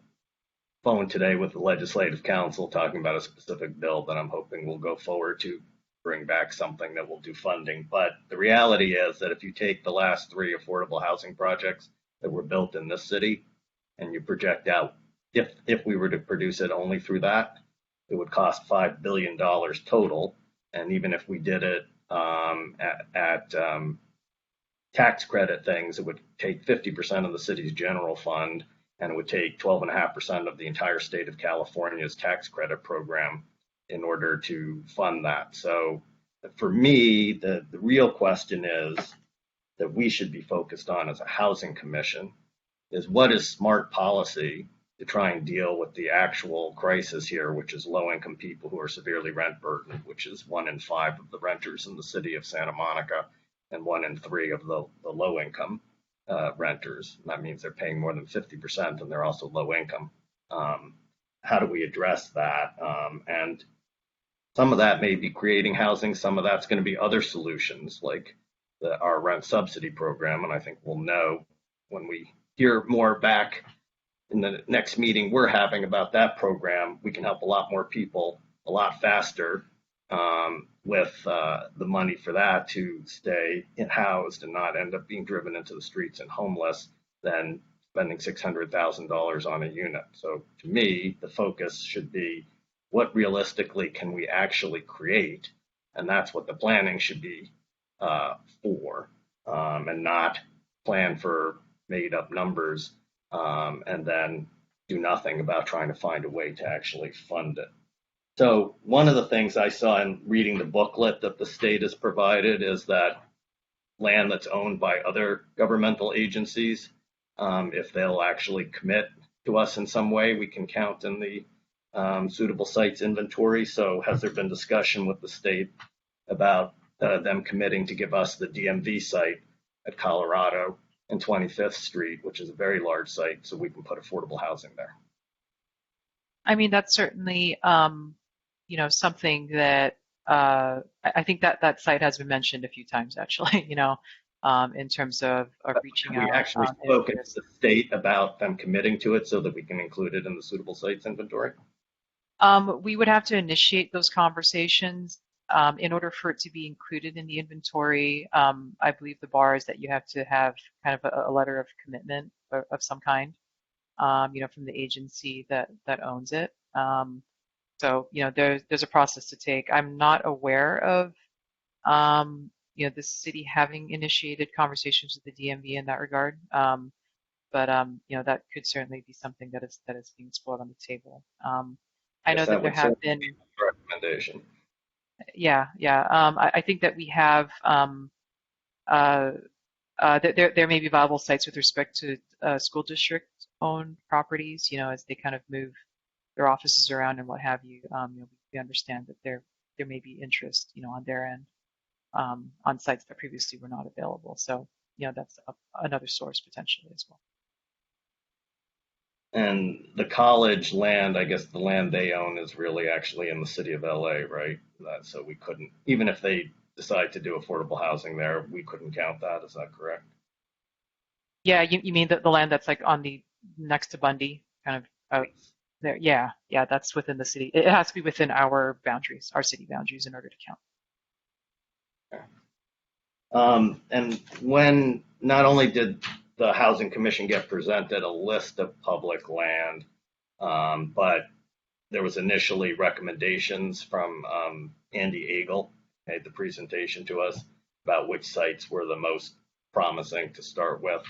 phone today with the Legislative Council talking about a specific bill that I'm hoping will go forward to bring back something that will do funding. But the reality is that if you take the last 3 affordable housing projects that were built in this city and you project out, if we were to produce it only through that, it would cost $5 billion total. And even if we did it at tax credit things, it would take 50% of the city's general fund, and it would take 12.5% of the entire state of California's tax credit program in order to fund that. So for me, the real question is that we should be focused on as a housing commission is what is smart policy to try and deal with the actual crisis here, which is low-income people who are severely rent burdened, which is 1 in 5 of the renters in the city of Santa Monica, and 1 in 3 of the low-income renters. And that means they're paying more than 50%, and they're also low income. How do we address that? And some of that may be creating housing. Some of that's going to be other solutions, like our rent subsidy program. And I think we'll know when we hear more back in the next meeting we're having about that program. We can help a lot more people a lot faster with the money for that to stay housed and not end up being driven into the streets and homeless than spending $600,000 on a unit. So to me, the focus should be what realistically can we actually create, and that's what the planning should be for, and not plan for made up numbers and then do nothing about trying to find a way to actually fund it. So one of the things I saw in reading the booklet that the state has provided is that land that's owned by other governmental agencies, if they'll actually commit to us in some way, we can count in the suitable sites inventory. So has there been discussion with the state about them committing to give us the DMV site at Colorado and 25th Street, which is a very large site, so we can put affordable housing there? I mean, that's certainly, something that I think that site has been mentioned a few times, actually, in terms of reaching out. We actually spoken to the state about them committing to it so that we can include it in the suitable sites inventory? We would have to initiate those conversations. In order for it to be included in the inventory, I believe the bar is that you have to have kind of a letter of commitment of some kind, from the agency that owns it. So, there's a process to take. I'm not aware of, the city having initiated conversations with the DMV in that regard. But that could certainly be something that is being explored on the table. I know that there have been recommendation. Yeah. I think that we have there may be viable sites with respect to school district-owned properties. As they kind of move their offices around and what have you. We understand that there may be interest, on their end, on sites that previously were not available. So, that's another source potentially as well. And the college land, I guess the land they own is really actually in the city of LA, right? So we couldn't, even if they decide to do affordable housing there, we couldn't count that. Is that correct? Yeah, you mean the land that's like on the next to Bundy, kind of out there? Yeah, that's within the city. It has to be within our boundaries, our city boundaries, in order to count. And when not only did the Housing Commission get presented a list of public land, but there was initially recommendations from Andy Agel, made the presentation to us about which sites were the most promising to start with.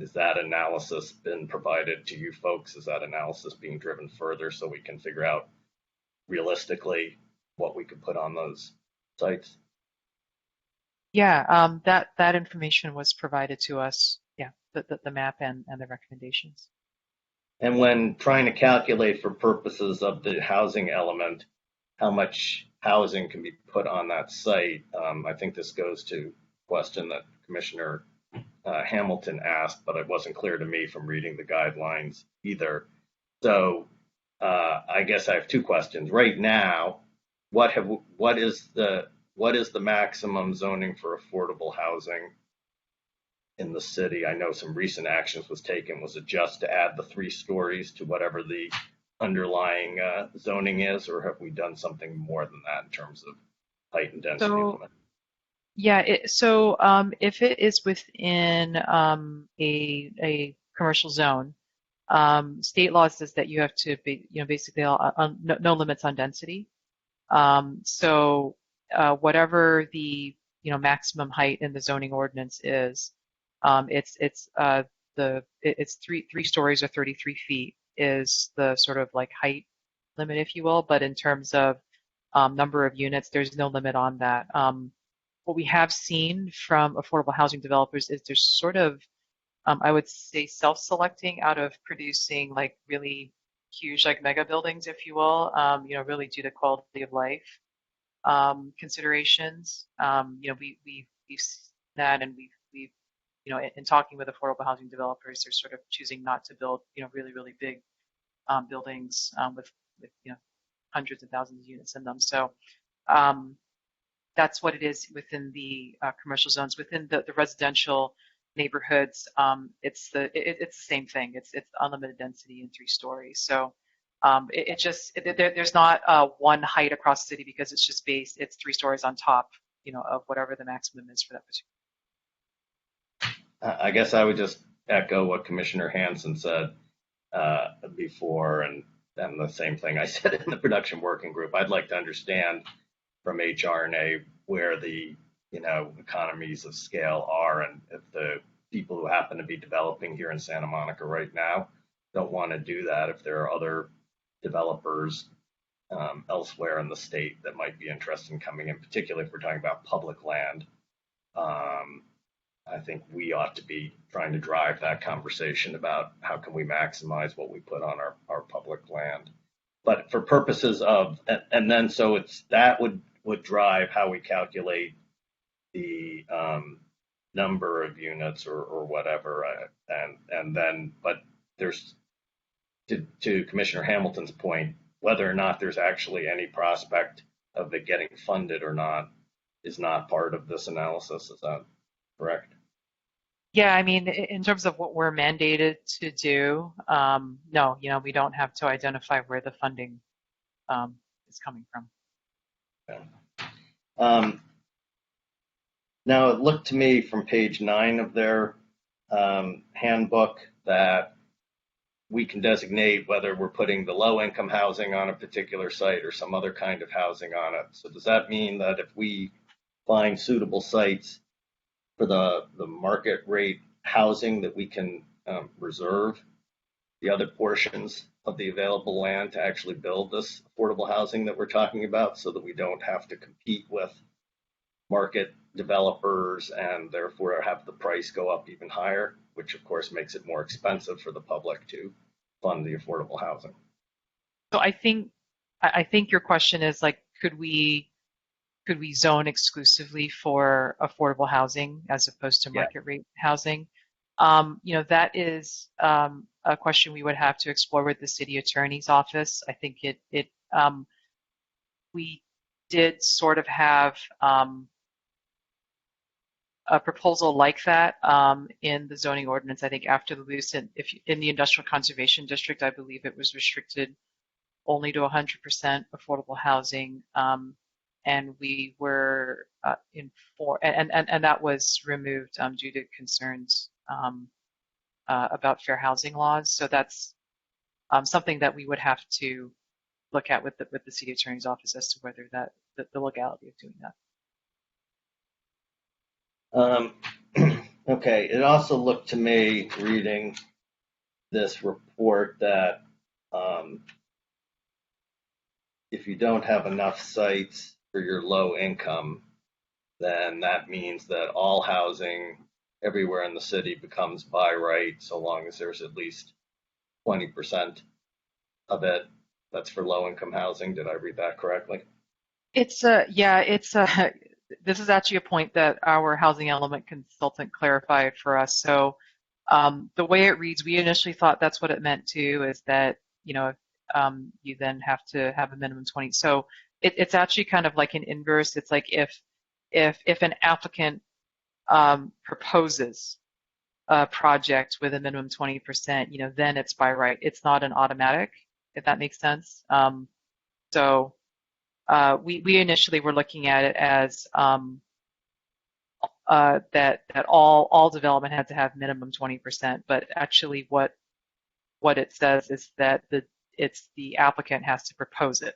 Is that analysis been provided to you folks? Is that analysis being driven further so we can figure out realistically what we could put on those sites? Yeah, that information was provided to us. Yeah, the map and the recommendations. And when trying to calculate for purposes of the housing element, how much housing can be put on that site, I think this goes to a question that Commissioner Hamilton asked, but it wasn't clear to me from reading the guidelines either. So I guess I have two questions. Right now, what is the maximum zoning for affordable housing in the city? I know some recent actions was taken. Was it just to add the 3 stories to whatever the underlying zoning is, or have we done something more than that in terms of height and density? Yeah, if it is within a commercial zone, state law says that you have to be, basically no limits on density. So whatever the maximum height in the zoning ordinance is, it's 3 stories or 33 feet is the sort of like height limit, if you will. But in terms of number of units, there's no limit on that. What we have seen from affordable housing developers is there's sort of, I would say, self-selecting out of producing like really huge, like mega buildings, if you will, really due to quality of life considerations. We've seen that, and we've in talking with affordable housing developers, they're sort of choosing not to build, really, really big buildings with hundreds of thousands of units in them. So that's what it is within the commercial zones. Within the residential neighborhoods, it's the same thing. It's unlimited density in 3 stories. So there's not one height across the city because it's just based. It's 3 stories on top, of whatever the maximum is for that particular. I guess I would just echo what Commissioner Hanson said before, and the same thing I said in the production working group. I'd like to understand from HRNA where the economies of scale are, and if the people who happen to be developing here in Santa Monica right now don't want to do that if there are other developers elsewhere in the state that might be interested in coming in, particularly if we're talking about public land. I think we ought to be trying to drive that conversation about how can we maximize what we put on our public land. But for purposes of, and then so it's that would drive how we calculate the number of units or whatever. And then, but there's, to Commissioner Hamilton's point, whether or not there's actually any prospect of it getting funded or not is not part of this analysis. Is that correct? Yeah, I mean, in terms of what we're mandated to do, no, we don't have to identify where the funding is coming from. Okay. Now, it looked to me from page 9 of their handbook that we can designate whether we're putting the low-income housing on a particular site or some other kind of housing on it. So does that mean that if we find suitable sites for the market rate housing that we can reserve the other portions of the available land to actually build this affordable housing that we're talking about, so that we don't have to compete with market developers and therefore have the price go up even higher, which of course makes it more expensive for the public to fund the affordable housing? So I think your question is like, could we zone exclusively for affordable housing as opposed to market rate housing? That is a question we would have to explore with the city attorney's office. I think we did sort of have a proposal like that in the zoning ordinance. I think after the loose, in the industrial conservation district, I believe it was restricted only to 100% affordable housing. And we were and that was removed due to concerns about fair housing laws. So that's something that we would have to look at with the city attorney's office as to whether the legality of doing that. Okay. It also looked to me, reading this report, that if you don't have enough sites for your low income, then that means that all housing everywhere in the city becomes by right, so long as there's at least 20% of it that's for low income housing. Did I read that correctly? This is actually a point that our housing element consultant clarified for us. So the way it reads, we initially thought that's what it meant too, is that, you then have to have a minimum 20. So it's actually kind of like an inverse. It's like if an applicant proposes a project with a minimum 20%, then it's by right. It's not an automatic, if that makes sense. So we initially were looking at it as that all development had to have minimum 20%, but actually what it says is that the applicant has to propose it.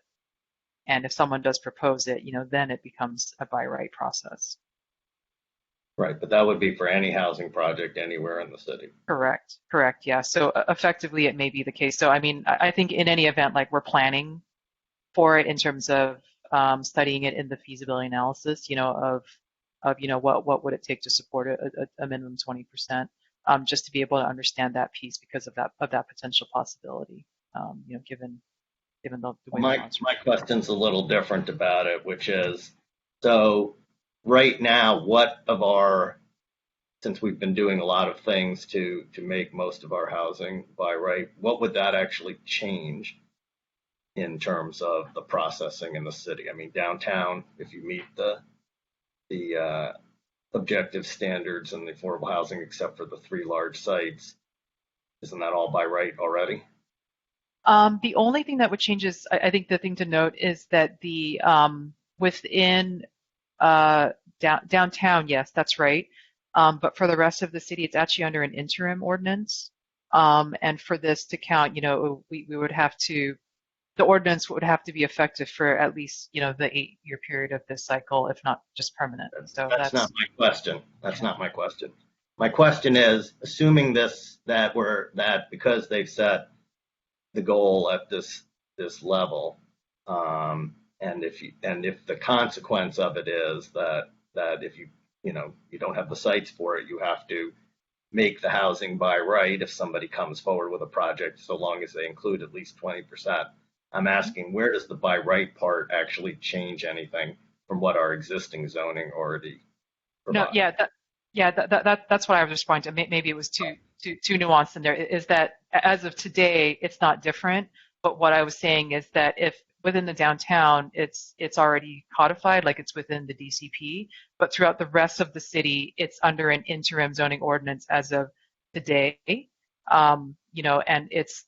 And if someone does propose it, then it becomes a by right process. Right, but that would be for any housing project anywhere in the city. Correct, yeah. So effectively, it may be the case. So, I mean, I think in any event, like, we're planning for it in terms of studying it in the feasibility analysis, of what would it take to support a minimum 20%, just to be able to understand that piece because of that potential possibility, given the way my question's a little different about it, which is, so right now, since we've been doing a lot of things to make most of our housing by right, what would that actually change in terms of the processing in the city? I mean, downtown, if you meet the objective standards and the affordable housing, except for the 3 large sites, isn't that all by right already? The only thing that would change is, I think the thing to note is that the within downtown, yes, that's right. But for the rest of the city, it's actually under an interim ordinance. And for this to count, we would have to, the ordinance would have to be effective for at least, the 8-year period of this cycle, if not just permanent. So that's not my question. That's not my question. My question is, assuming that because they've set the goal at this level, and if the consequence of it is that if you don't have the sites for it, you have to make the housing by right if somebody comes forward with a project, so long as they include at least 20%. I'm asking, where does the by right part actually change anything from what our existing zoning already provides? No, that's what I was responding to. Maybe it was too nuanced in there. Is that as of today, it's not different. But what I was saying is that if within the downtown, it's already codified, like it's within the DCP. But throughout the rest of the city, it's under an interim zoning ordinance as of today. And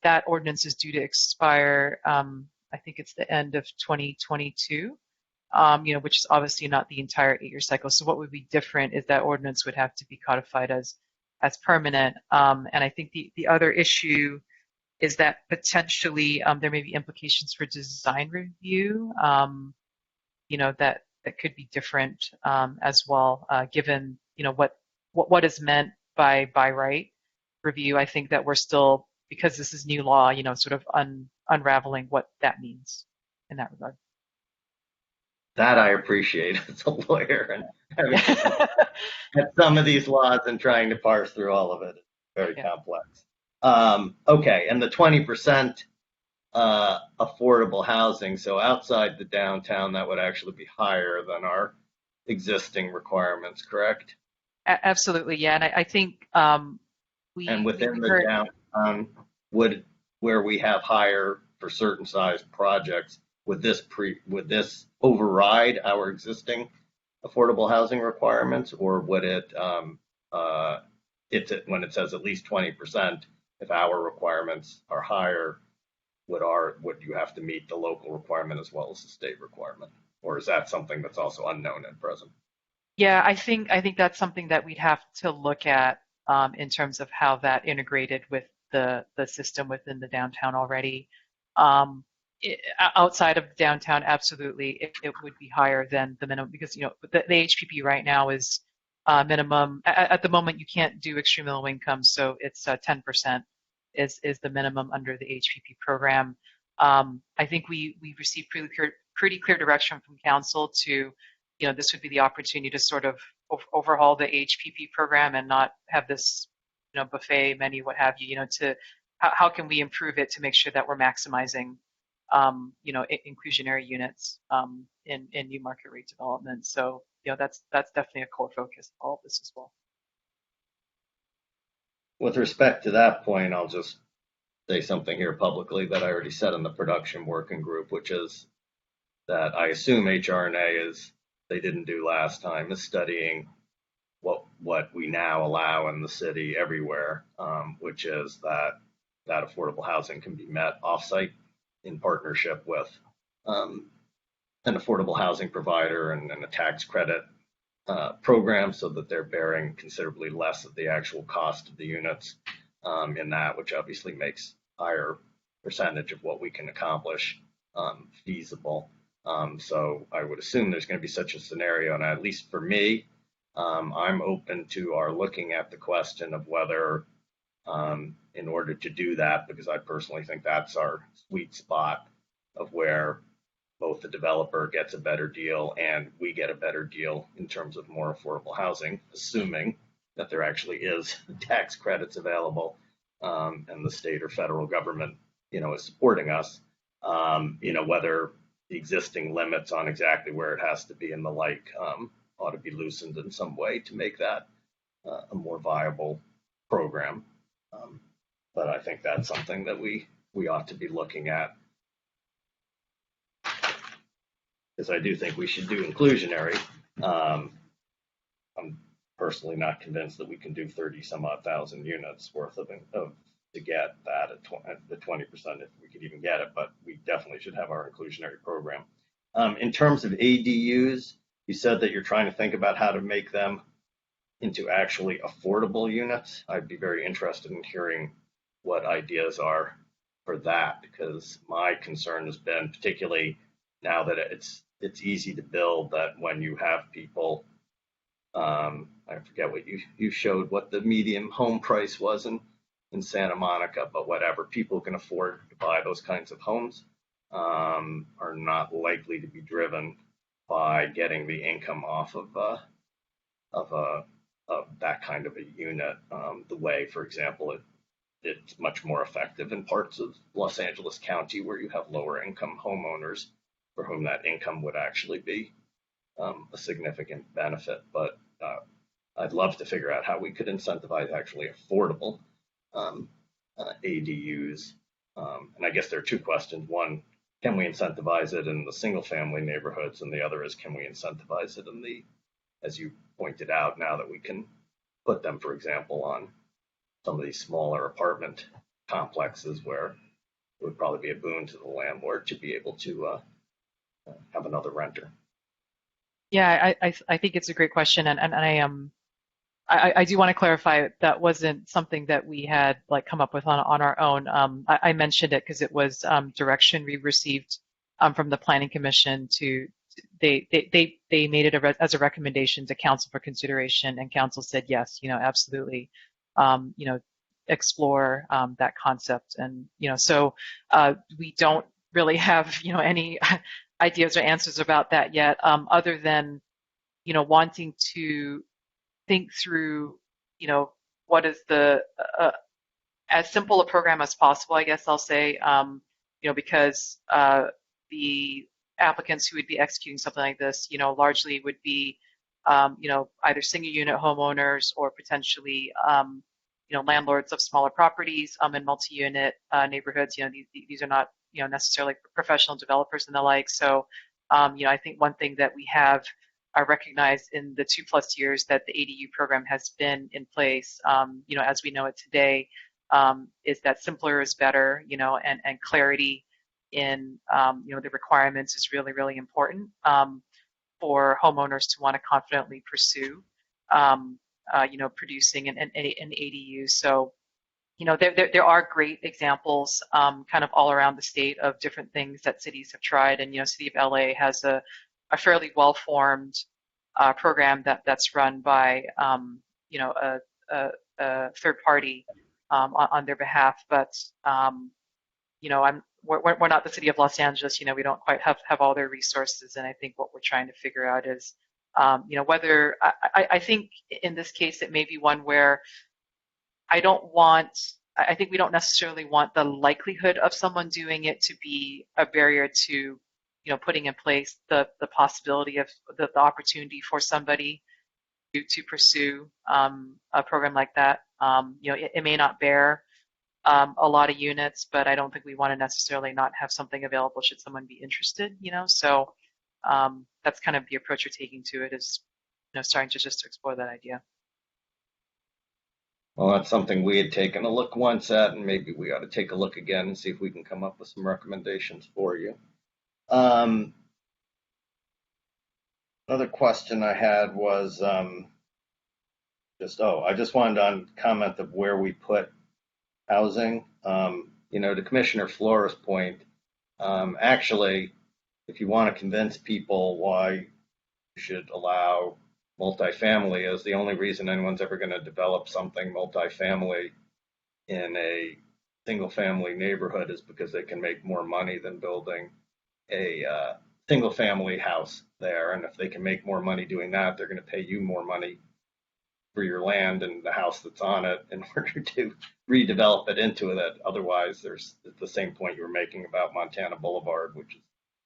that ordinance is due to expire. I think it's the end of 2022. Which is obviously not the entire 8-year cycle. So what would be different is that ordinance would have to be codified as permanent. And I think the other issue is that potentially there may be implications for design review, that could be different as well, given what is meant by right review. I think that we're still, because this is new law, sort of unraveling what that means in that regard. That I appreciate as a lawyer, and having at some of these laws and trying to parse through all of it. It's very complex. Okay, and the 20% affordable housing, so outside the downtown, that would actually be higher than our existing requirements, correct? Absolutely, yeah. And I think and within the downtown, where we have higher for certain size projects, would this override our existing affordable housing requirements, or would it, when it says at least 20%, if our requirements are higher, would you have to meet the local requirement as well as the state requirement, or is that something that's also unknown at present? Yeah, I think that's something that we'd have to look at in terms of how that integrated with the system within the downtown already. Outside of downtown, absolutely, it would be higher than the minimum, because the HPP right now is minimum. At the moment, you can't do extreme low income, so it's 10% is the minimum under the HPP program. I think we received pretty clear direction from council to, this would be the opportunity to sort of overhaul the HPP program and not have this, buffet menu, what have you. To how can we improve it to make sure that we're maximizing inclusionary units in new market rate development. So, that's definitely a core focus of all of this as well. With respect to that point, I'll just say something here publicly that I already said in the production working group, which is that I assume HRNA they didn't do last time, is studying what we now allow in the city everywhere, which is that affordable housing can be met offsite in partnership with an affordable housing provider and a tax credit program, so that they're bearing considerably less of the actual cost of the units in that, which obviously makes higher percentage of what we can accomplish feasible. So I would assume there's going to be such a scenario, and at least for me, I'm open to our looking at the question of whether in order to do that, because I personally think that's our sweet spot of where both the developer gets a better deal and we get a better deal in terms of more affordable housing, assuming that there actually is tax credits available and the state or federal government, is supporting us, whether the existing limits on exactly where it has to be and the like ought to be loosened in some way to make that a more viable program. But I think that's something that we ought to be looking at, because I do think we should do inclusionary. I'm personally not convinced that we can do 30 some odd thousand units worth to get that at the 20% if we could even get it, but we definitely should have our inclusionary program. In terms of ADUs, you said that you're trying to think about how to make them into actually affordable units. I'd be very interested in hearing what ideas are for that, because my concern has been, particularly now that it's easy to build, that when you have people I forget what you showed, what the median home price was in Santa Monica, but whatever, people can afford to buy those kinds of homes are not likely to be driven by getting the income off of that kind of a unit. The way, for example, it's much more effective in parts of Los Angeles County where you have lower income homeowners for whom that income would actually be a significant benefit. But I'd love to figure out how we could incentivize actually affordable ADUs. And I guess there are two questions. One, can we incentivize it in the single family neighborhoods? And the other is, can we incentivize it in the, as you pointed out, now that we can put them, for example, on some of these smaller apartment complexes where it would probably be a boon to the landlord to be able to have another renter. Yeah, I think it's a great question, and I do want to clarify that wasn't something that we had like come up with on our own. I mentioned it because it was direction we received from the Planning Commission to they made it as a recommendation to council for consideration, and council said yes, absolutely, explore that concept, and so we don't really have any ideas or answers about that yet, other than wanting to think through, what is the as simple a program as possible, I guess I'll say, because the applicants who would be executing something like this, largely would be, either single unit homeowners or potentially, landlords of smaller properties in multi-unit neighborhoods. These are not, necessarily professional developers and the like. So, I think one thing that we have recognized in the 2+ years that the ADU program has been in place, as we know it today, is that simpler is better, and clarity in, the requirements is really, really important for homeowners to want to confidently pursue, producing an ADU. So, there are great examples kind of all around the state of different things that cities have tried. And, City of LA has a fairly well-formed program that's run by, a third party on their behalf. But, we're not the City of Los Angeles. We don't quite have all their resources. And I think what we're trying to figure out is, whether I think in this case it may be one where I think we don't necessarily want the likelihood of someone doing it to be a barrier to, putting in place the possibility of the opportunity for somebody to pursue a program like that. It may not bear a lot of units, but I don't think we want to necessarily not have something available should someone be interested, So that's kind of the approach you're taking to it, is, starting to just explore that idea. Well, that's something we had taken a look once at, and maybe we ought to take a look again and see if we can come up with some recommendations for you. Another question I had was I just wanted to comment of where we put housing. To Commissioner Flores' point, actually, if you want to convince people why you should allow multifamily, is the only reason anyone's ever going to develop something multifamily in a single family neighborhood is because they can make more money than building a single family house there. And if they can make more money doing that, they're going to pay you more money for your land and the house that's on it in order to redevelop it into it. Otherwise, there's the same point you were making about Montana Boulevard, which is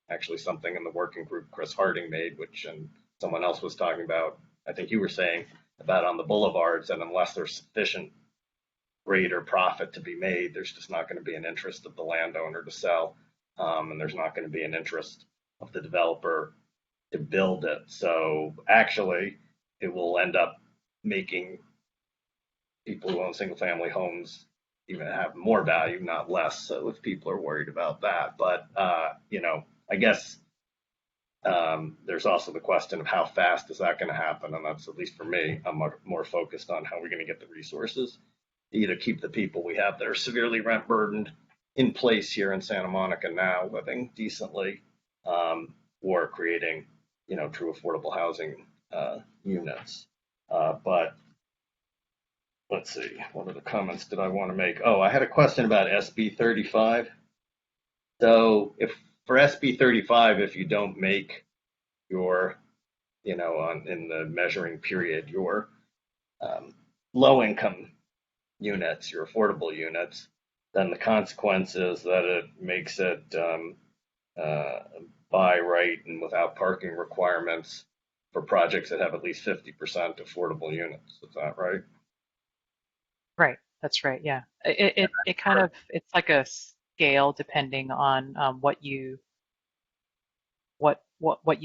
actually something in the working group Chris Harding made, and someone else was talking about, I think you were saying, about on the boulevards, and unless there's sufficient rate or profit to be made, there's just not going to be an interest of the landowner to sell, and there's not going to be an interest of the developer to build it. So actually, it will end up making people who own single family homes even have more value, not less, so if people are worried about that. But, I guess there's also the question of how fast is that going to happen, and that's, at least for me, I'm more focused on how we're going to get the resources to either keep the people we have that are severely rent burdened in place here in Santa Monica now, living decently, or creating, true affordable housing units. But let's see, what other comments did I want to make? Oh, I had a question about SB 35. So if for SB 35, if you don't make your, in the measuring period, your low income units, your affordable units, then the consequence is that it makes it by right and without parking requirements for projects that have at least 50% affordable units. Is that right? Right, that's right. Yeah, it kind of, it's like a scale depending on what you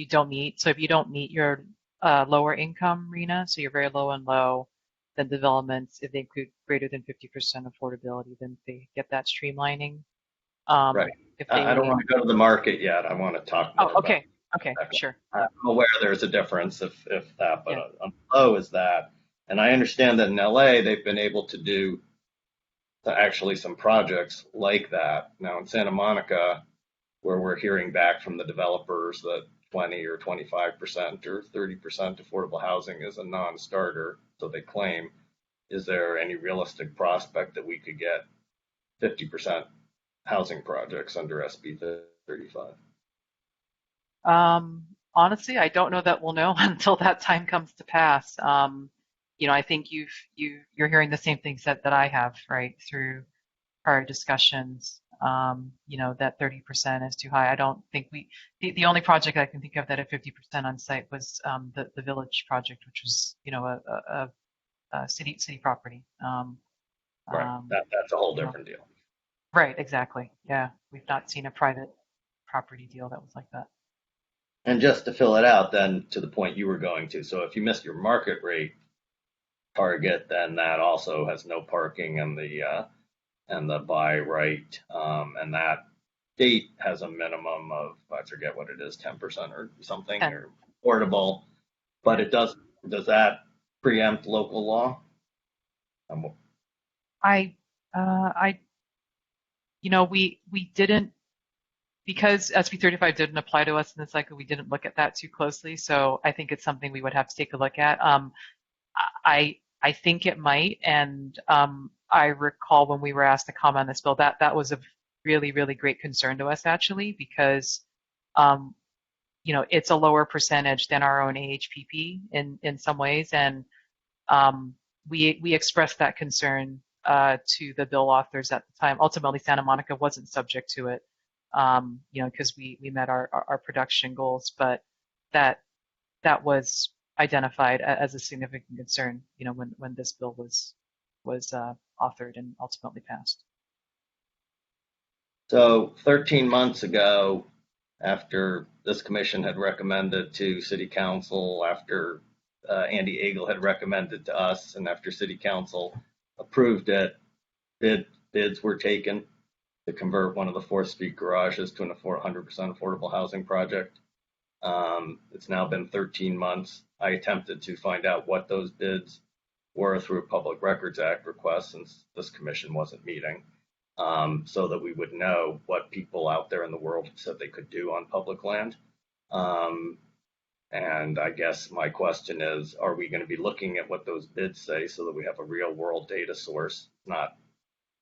don't meet. So if you don't meet your lower income RHNA, so you're very low and low, then developments, if they include greater than 50% affordability, then they get that streamlining. Right. If they I don't want to go to the market yet. I want to talk more Oh, okay. Okay, about that. sure. I'm aware there's a difference if that, but Yeah. low is that. And I understand that in LA, they've been able to do actually some projects like that. Now in Santa Monica, where we're hearing back from the developers that 20 or 25% or 30% affordable housing is a non-starter, so they claim, is there any realistic prospect that we could get 50% housing projects under SB 35? Honestly, I don't know that we'll know until that time comes to pass. I think you're hearing the same things that I have, right, through prior discussions. That 30% is too high. I don't think the only project I can think of that at 50% on site was the Village project, which was, a city property. Right, that's a whole different deal. Right, exactly. Yeah, we've not seen a private property deal that was like that. And just to fill it out then to the point you were going to, so if you missed your market rate target, then that also has no parking and the by right, and that date has a minimum of, I forget what it is, 10% or something, or affordable, but it does that preempt local law? We didn't, because SB 35 didn't apply to us in the cycle, we didn't look at that too closely. So I think it's something we would have to take a look at. I think it might, and I recall when we were asked to comment on this bill, that was a really, really great concern to us actually, because it's a lower percentage than our own AHPP in some ways, and we expressed that concern to the bill authors at the time. Ultimately, Santa Monica wasn't subject to it, because we met our production goals, but that was identified as a significant concern, when this bill was authored and ultimately passed. So 13 months ago, after this commission had recommended to City Council, after Andy Agel had recommended to us, and after City Council approved it, bids were taken to convert one of the 4th Street garages to an 100% affordable housing project. It's now been 13 months. I attempted to find out what those bids were through a Public Records Act request, since this commission wasn't meeting, so that we would know what people out there in the world said they could do on public land. And I guess my question is, are we going to be looking at what those bids say so that we have a real world data source? Not,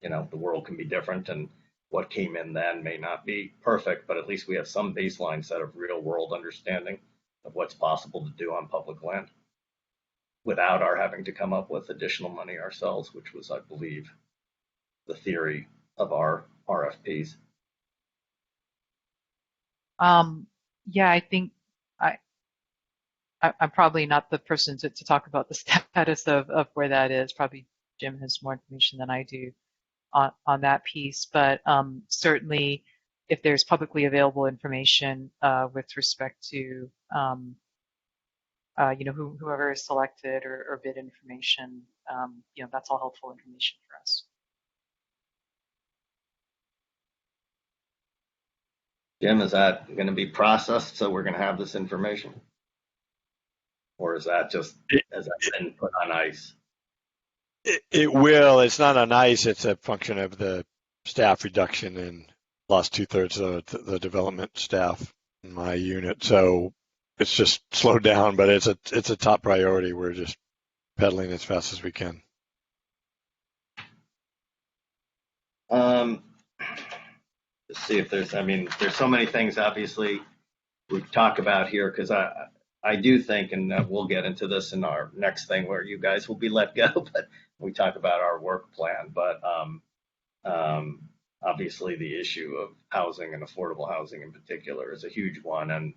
the world can be different and what came in then may not be perfect, but at least we have some baseline set of real world understanding of what's possible to do on public land without our having to come up with additional money ourselves, which was, I believe, the theory of our RFPs. Yeah, I think I'm probably not the person to talk about the status of where that is. Probably Jim has more information than I do on that piece, but certainly if there's publicly available information with respect to whoever is selected or bid information, that's all helpful information for us. Jim, is that going to be processed so we're going to have this information? Or is that just as it's been put on ice? It will. It's not on ice. It's a function of the staff reduction and lost 2/3 of the development staff in my unit. So it's just slowed down, but it's a top priority. We're just pedaling as fast as we can. Let's see if there's, I mean, there's so many things obviously we talk about here, because I do think, and we'll get into this in our next thing where you guys will be let go, but we talk about our work plan. But obviously the issue of housing and affordable housing in particular is a huge one. And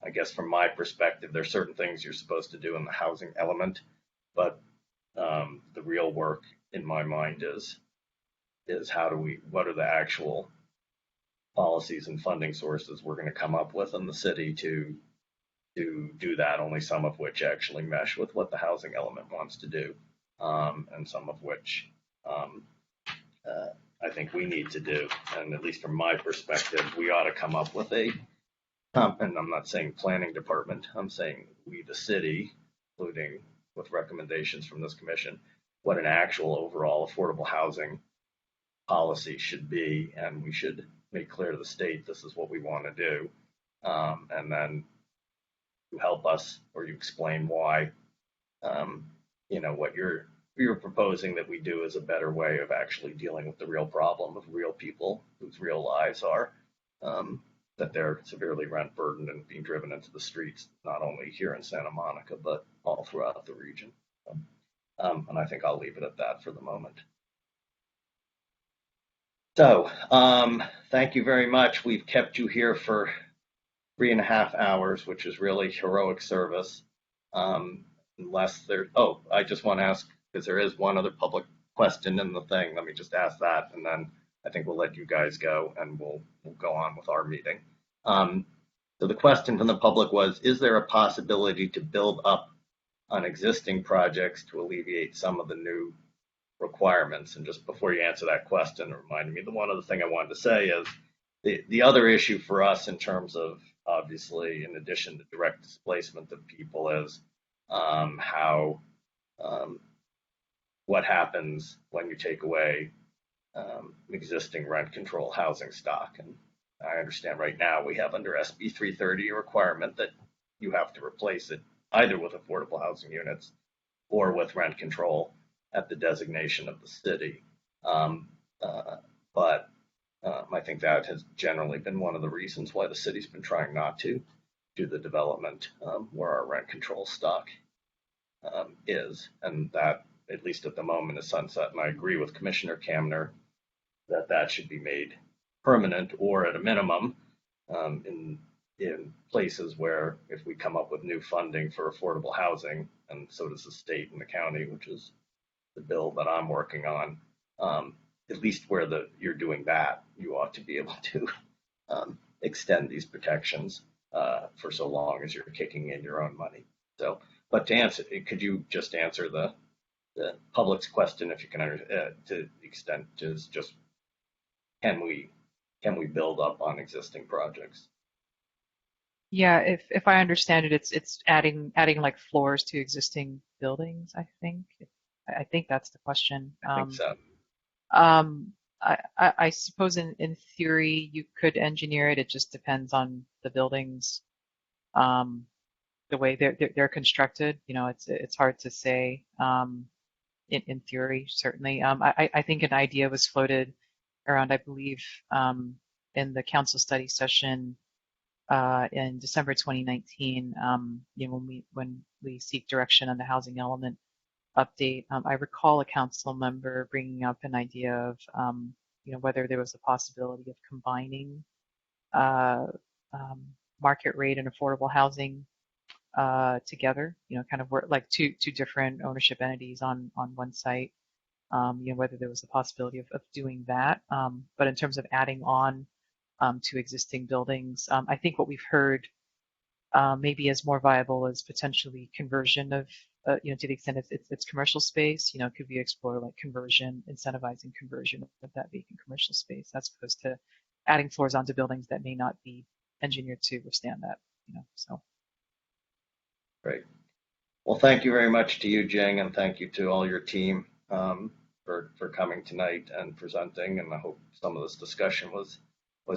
I guess from my perspective, there's certain things you're supposed to do in the housing element, but the real work in my mind is what are the actual policies and funding sources we're going to come up with in the city to do that, only some of which actually mesh with what the housing element wants to do, and some of which I think we need to do. And at least from my perspective, we ought to come up with and I'm not saying planning department, I'm saying we, the city, including with recommendations from this commission, what an actual overall affordable housing policy should be, and we should make clear to the state this is what we want to do, and then you help us or you explain why what you're proposing that we do is a better way of actually dealing with the real problem of real people whose real lives are that they're severely rent burdened and being driven into the streets, not only here in Santa Monica but all throughout the region. And I think I'll leave it at that for the moment. So thank you very much. We've kept you here for 3.5 hours, which is really heroic service. Unless there, I just want to ask, because there is one other public question in the thing. Let me just ask that, and then I think we'll let you guys go, and we'll go on with our meeting. So the question from the public was, is there a possibility to build up on existing projects to alleviate some of the new requirements? And just before you answer that question, it reminded me the one other thing I wanted to say is the other issue for us in terms of, obviously, in addition to direct displacement of people, is what happens when you take away existing rent control housing stock. And I understand right now we have under SB 330 a requirement that you have to replace it either with affordable housing units or with rent control at the designation of the city. But I think that has generally been one of the reasons why the city's been trying not to do the development where our rent control stock is, and that, at least at the moment, is sunset. And I agree with Commissioner Kamner that should be made permanent, or at a minimum in places where, if we come up with new funding for affordable housing, and so does the state and the county, which is the bill that I'm working on, at least where you're doing that, you ought to be able to extend these protections for so long as you're kicking in your own money. So, but to answer, could you just answer the public's question, if you can, to the extent is just, can we build up on existing projects? Yeah, if I understand it, it's adding like floors to existing buildings, I think. I think that's the question. I think so. I suppose in theory you could engineer it. It just depends on the buildings, the way they're constructed. It's hard to say. In theory, certainly. I think an idea was floated around, I believe, in the council study session in December 2019. When we seek direction on the housing element update, I recall a council member bringing up an idea of whether there was a possibility of combining market rate and affordable housing together, kind of work like two different ownership entities on one site, whether there was a possibility of doing that. But in terms of adding on to existing buildings, I think what we've heard maybe is more viable is potentially conversion of, to the extent it's commercial space, could we explore like conversion, incentivizing conversion of that vacant commercial space, as opposed to adding floors onto buildings that may not be engineered to withstand that, so. Great. Well, thank you very much to you, Jing, and thank you to all your team for coming tonight and presenting. And I hope some of this discussion was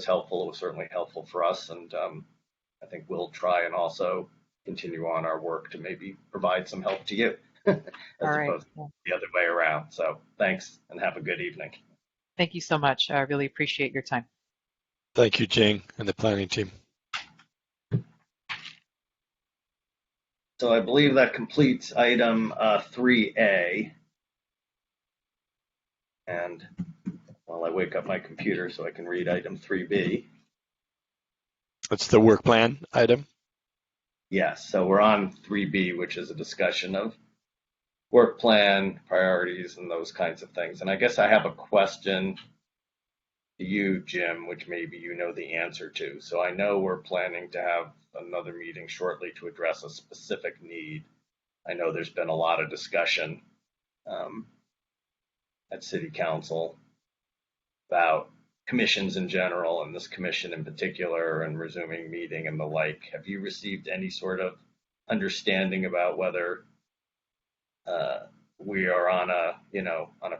helpful. It was certainly helpful for us, and I think we'll try and also continue on our work to maybe provide some help to you. All as right. opposed to the other way around. So thanks and have a good evening. Thank you so much. I really appreciate your time. Thank you, Jing, and the planning team. So I believe that completes item 3A. And while I wake up my computer so I can read item 3B. That's the work plan item. Yes, so we're on 3B, which is a discussion of work plan, priorities, and those kinds of things. And I guess I have a question to you, Jim, which maybe you know the answer to. So I know we're planning to have another meeting shortly to address a specific need. I know there's been a lot of discussion at City Council about commissions in general and this commission in particular and resuming meeting and the like. Have you received any sort of understanding about whether we are on a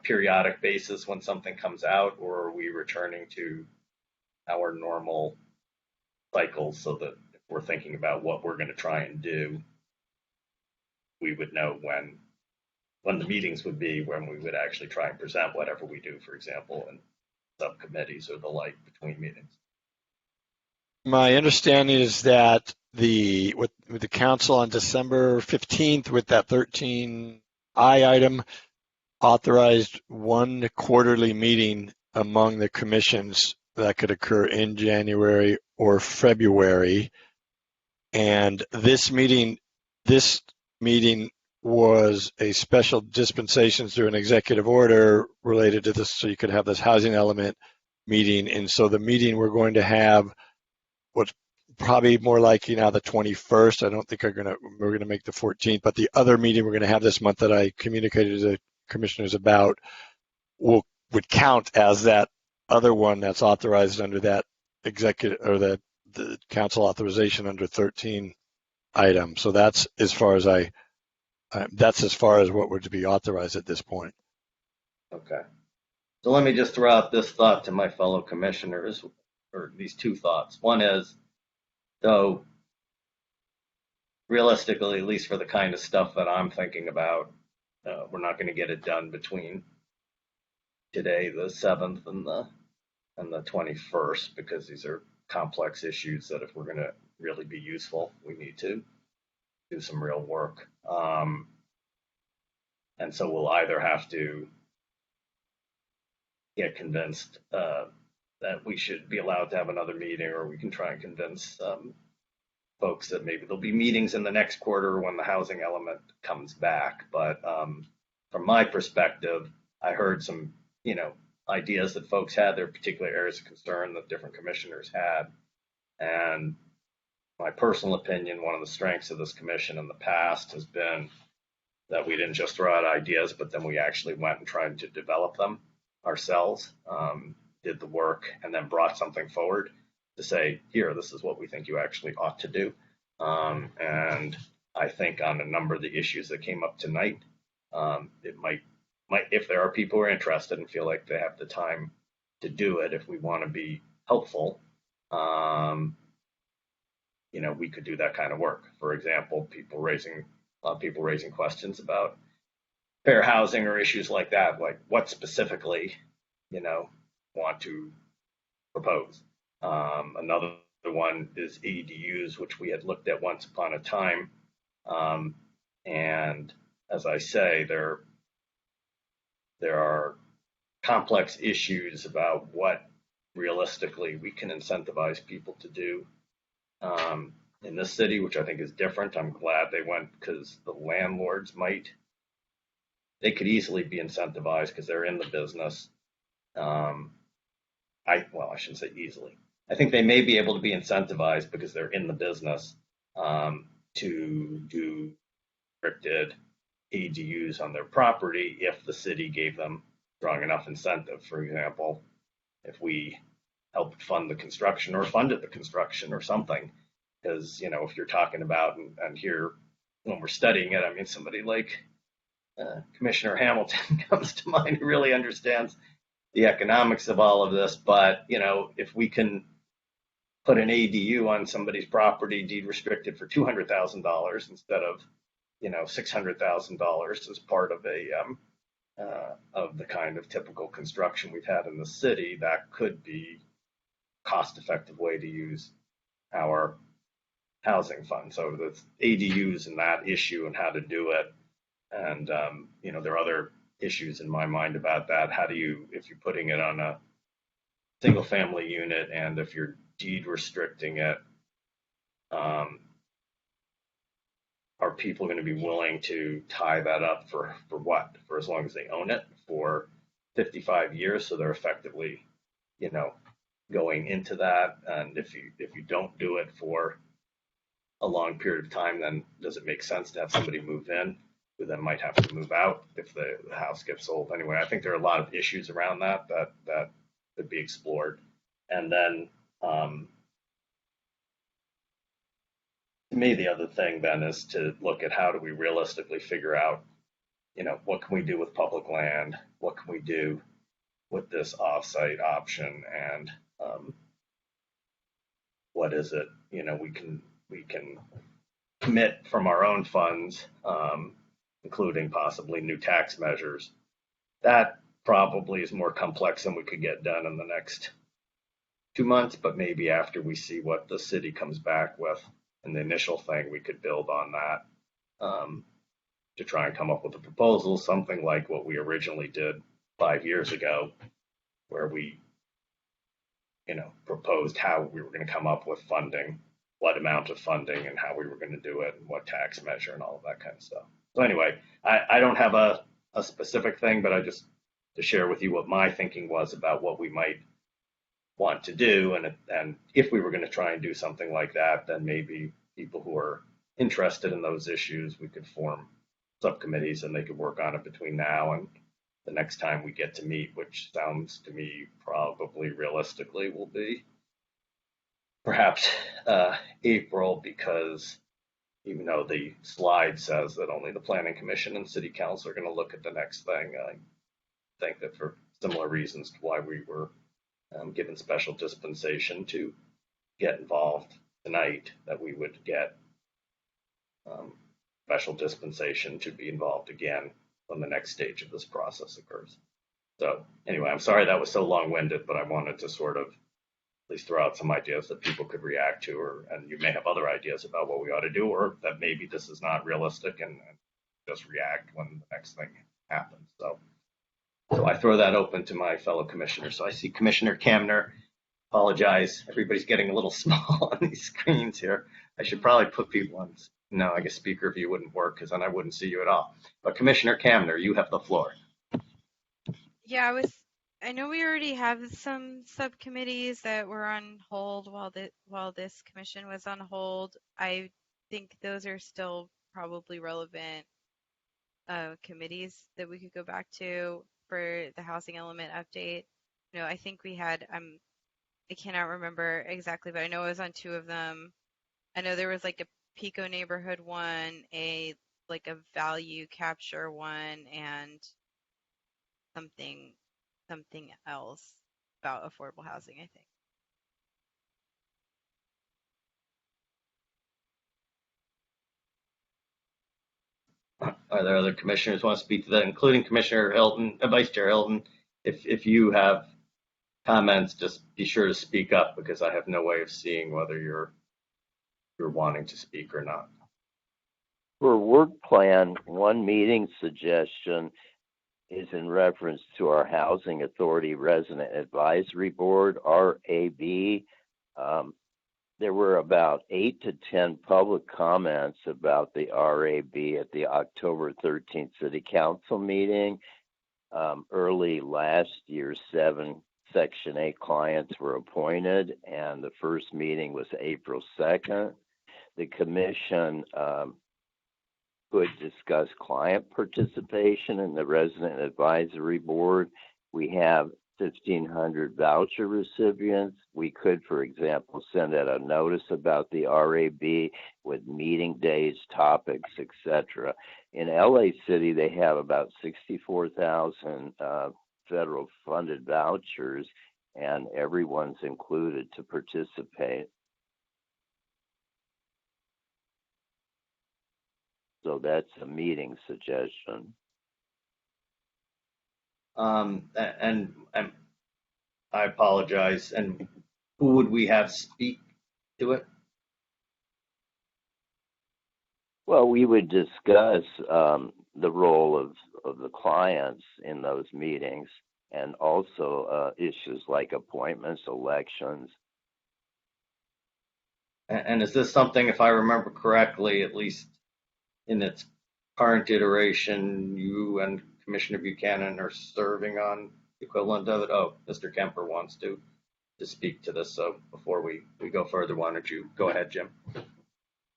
periodic basis when something comes out, or are we returning to our normal cycles so that if we're thinking about what we're going to try and do, we would know when the meetings would be, when we would actually try and present whatever we do, for example, in subcommittees or the like between meetings? My understanding is that with the council on December 15th with that 13I item authorized one quarterly meeting among the commissions that could occur in January or February. And this meeting was a special dispensation through an executive order related to this, so you could have this housing element meeting. And so the meeting we're going to have, what's probably more likely now the 21st. I don't think we're going to make the 14th, but the other meeting we're going to have this month that I communicated to the commissioners about would count as that other one that's authorized under that executive or the council authorization under 13 item. So that's as far as what would to be authorized at this point. Okay. So let me just throw out this thought to my fellow commissioners, or these two thoughts. One is, though, realistically, at least for the kind of stuff that I'm thinking about, we're not going to get it done between today, the 7th, and the 21st, because these are complex issues that if we're going to really be useful, we need to do some real work. And so we'll either have to get convinced that we should be allowed to have another meeting, or we can try and convince folks that maybe there'll be meetings in the next quarter when the housing element comes back. But from my perspective, I heard some, ideas that folks had, their particular areas of concern that different commissioners had. And my personal opinion, one of the strengths of this commission in the past has been that we didn't just throw out ideas, but then we actually went and tried to develop them ourselves, did the work, and then brought something forward to say, here, this is what we think you actually ought to do. And I think on a number of the issues that came up tonight, it might, if there are people who are interested and feel like they have the time to do it, if we want to be helpful, we could do that kind of work. For example, a lot of people raising questions about fair housing or issues like that, like what specifically, want to propose. Another one is ADUs, which we had looked at once upon a time. And as I say, there are complex issues about what realistically we can incentivize people to do in this city, which I think is different. I'm glad they went, because the landlords they could easily be incentivized because they're in the business. I shouldn't say easily. I think they may be able to be incentivized because they're in the business to do restricted ADUs on their property if the city gave them strong enough incentive. For example, if we helped fund the construction or funded the construction or something, because, if you're talking about, and here when we're studying it, I mean, somebody like Commissioner Hamilton comes to mind who really understands the economics of all of this. But, if we can put an ADU on somebody's property, deed restricted for $200,000 instead of $600,000 as part of of the kind of typical construction we've had in the city, that could be a cost-effective way to use our housing fund. So the ADUs and that issue and how to do it, and there are other issues in my mind about that. How do you, if you're putting it on a single-family unit, and if you're deed restricting it, are people going to be willing to tie that up for what? For as long as they own it, for 55 years, so they're effectively, going into that. And if you don't do it for a long period of time, then does it make sense to have somebody move in who then might have to move out if the house gets sold? Anyway, I think there are a lot of issues around that could be explored. And then to me, the other thing, Ben, is to look at how do we realistically figure out, what can we do with public land? What can we do with this offsite option? And what is it, we can commit from our own funds, including possibly new tax measures. That probably is more complex than we could get done in the next 2 months, but maybe after we see what the city comes back with. And the initial thing, we could build on that to try and come up with a proposal, something like what we originally did 5 years ago, where we, proposed how we were going to come up with funding, what amount of funding, and how we were going to do it, and what tax measure, and all of that kind of stuff. So anyway, I don't have a specific thing, but I just to share with you what my thinking was about what we might want to do, and if we were going to try and do something like that, then maybe people who are interested in those issues, we could form subcommittees and they could work on it between now and the next time we get to meet, which sounds to me probably realistically will be perhaps April, because even though the slide says that only the Planning Commission and City Council are going to look at the next thing, I think that for similar reasons to why we were given special dispensation to get involved tonight, that we would get special dispensation to be involved again when the next stage of this process occurs. So anyway, I'm sorry that was so long-winded, but I wanted to sort of at least throw out some ideas that people could react to, and you may have other ideas about what we ought to do, or that maybe this is not realistic and just react when the next thing happens. So I throw that open to my fellow commissioners. So I see Commissioner Kamner. Apologize, everybody's getting a little small on these screens here. I should probably put people on. No, I guess speaker view wouldn't work because then I wouldn't see you at all. But Commissioner Kamner, you have the floor. Yeah, I know we already have some subcommittees that were on hold while this commission was on hold. I think those are still probably relevant committees that we could go back to for the housing element update. I think we had I cannot remember exactly, but I know I was on 2 of them. I know there was like a Pico neighborhood one, a value capture one, and something else about affordable housing, I think. Are there other commissioners who want to speak to that, including Commissioner Hilton, Vice Chair Hilton? If you have comments, just be sure to speak up, because I have no way of seeing whether you're wanting to speak or not. For work plan, one meeting suggestion is in reference to our Housing Authority Resident Advisory Board, RAB. There were about 8 to 10 public comments about the RAB at the October 13th City Council meeting. Early last year, 7 Section 8 clients were appointed, and the first meeting was April 2nd. The commission could discuss client participation in the Resident Advisory Board. We have 1,500 voucher recipients. We could, for example, send out a notice about the RAB with meeting days, topics, etc. In LA City, they have about 64,000 federal funded vouchers, and everyone's included to participate. So that's a meeting suggestion. And I apologize. And who would we have speak to it? Well, we would discuss the role of the clients in those meetings, and also issues like appointments, elections. And is this something, if I remember correctly, at least in its current iteration, you and Commissioner Buchanan are serving on the equivalent of it? Oh, Mr. Kemper wants to speak to this. So before we go further, why don't you go ahead, Jim?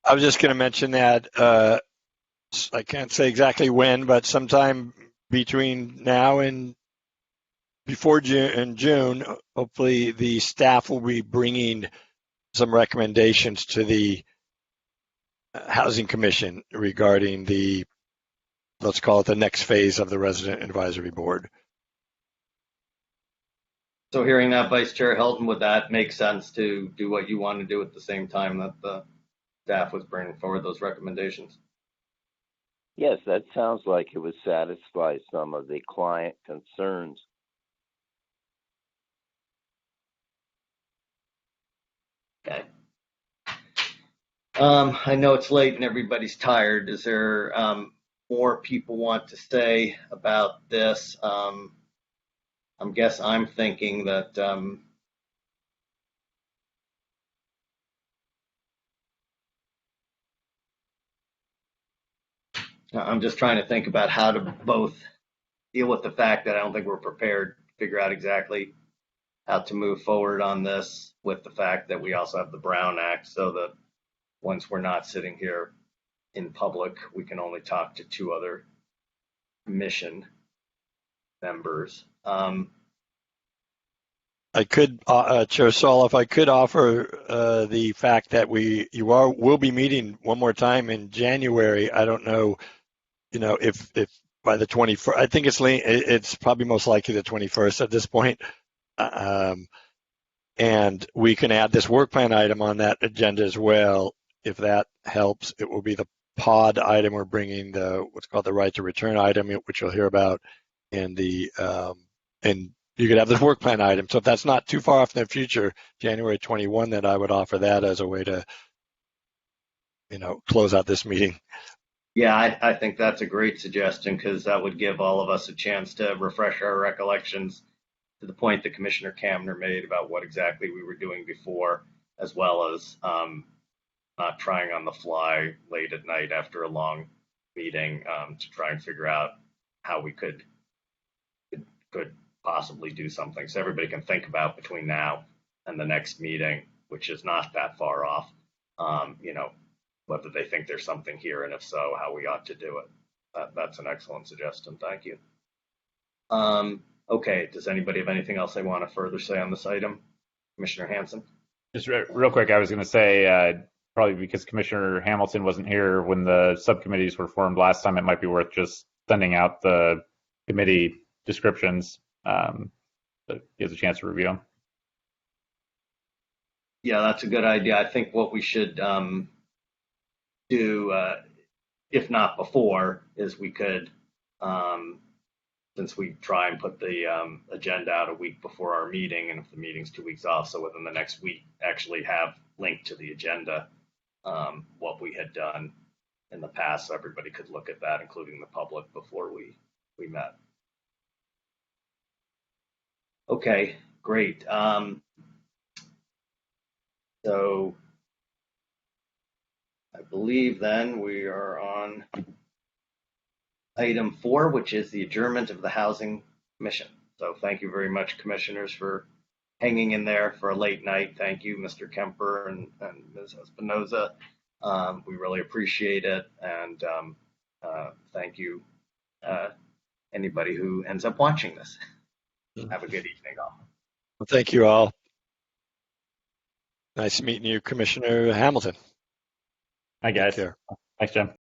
I was just going to mention that I can't say exactly when, but sometime between now and before June, hopefully the staff will be bringing some recommendations to the Housing Commission regarding the, let's call it the next phase of the Resident Advisory Board. So hearing that, Vice Chair Hilton, would that make sense to do what you want to do at the same time that the staff was bringing forward those recommendations? Yes, that sounds like it would satisfy some of the client concerns. Okay. I know it's late and everybody's tired. Is there more people want to say about this? I'm thinking that I'm just trying to think about how to both deal with the fact that I don't think we're prepared to figure out exactly how to move forward on this, with the fact that we also have the Brown Act, so that once we're not sitting here in public, we can only talk to two other commission members. I could, Chair Saul, if I could offer the fact that will be meeting one more time in January. I don't know, if by the 21st, I think it's probably most likely the 21st at this point. And we can add this work plan item on that agenda as well. If that helps, it will be the pod item. We're bringing what's called the right to return item, which you'll hear about, and you could have this work plan item. So if that's not too far off in the future, January 21, then I would offer that as a way to, close out this meeting. Yeah, I think that's a great suggestion, because that would give all of us a chance to refresh our recollections to the point that Commissioner Kamner made about what exactly we were doing before, as well as not trying on the fly late at night after a long meeting to try and figure out how we could possibly do something. So everybody can think about between now and the next meeting, which is not that far off, whether they think there's something here, and if so, how we ought to do it. That's an excellent suggestion. Thank you. Okay, does anybody have anything else they want to further say on this item? Commissioner Hanson? Just real quick, I was going to say, probably because Commissioner Hamilton wasn't here when the subcommittees were formed last time, it might be worth just sending out the committee descriptions so he has a chance to review them. Yeah, that's a good idea. I think what we should do, if not before, is we could, since we try and put the agenda out a week before our meeting, and if the meeting's 2 weeks off, so within the next week, actually have linked to the agenda what we had done in the past, so everybody could look at that, including the public, before we met. Okay, great. So I believe then we are on item 4, which is the adjournment of the Housing Commission. So thank you very much, commissioners, for hanging in there for a late night. Thank you, Mr. Kemper and Ms. Espinoza. We really appreciate it. And thank you, anybody who ends up watching this. Have a good evening, all. Well, thank you all. Nice meeting you, Commissioner Hamilton. Hi, guys. Thanks, Jim.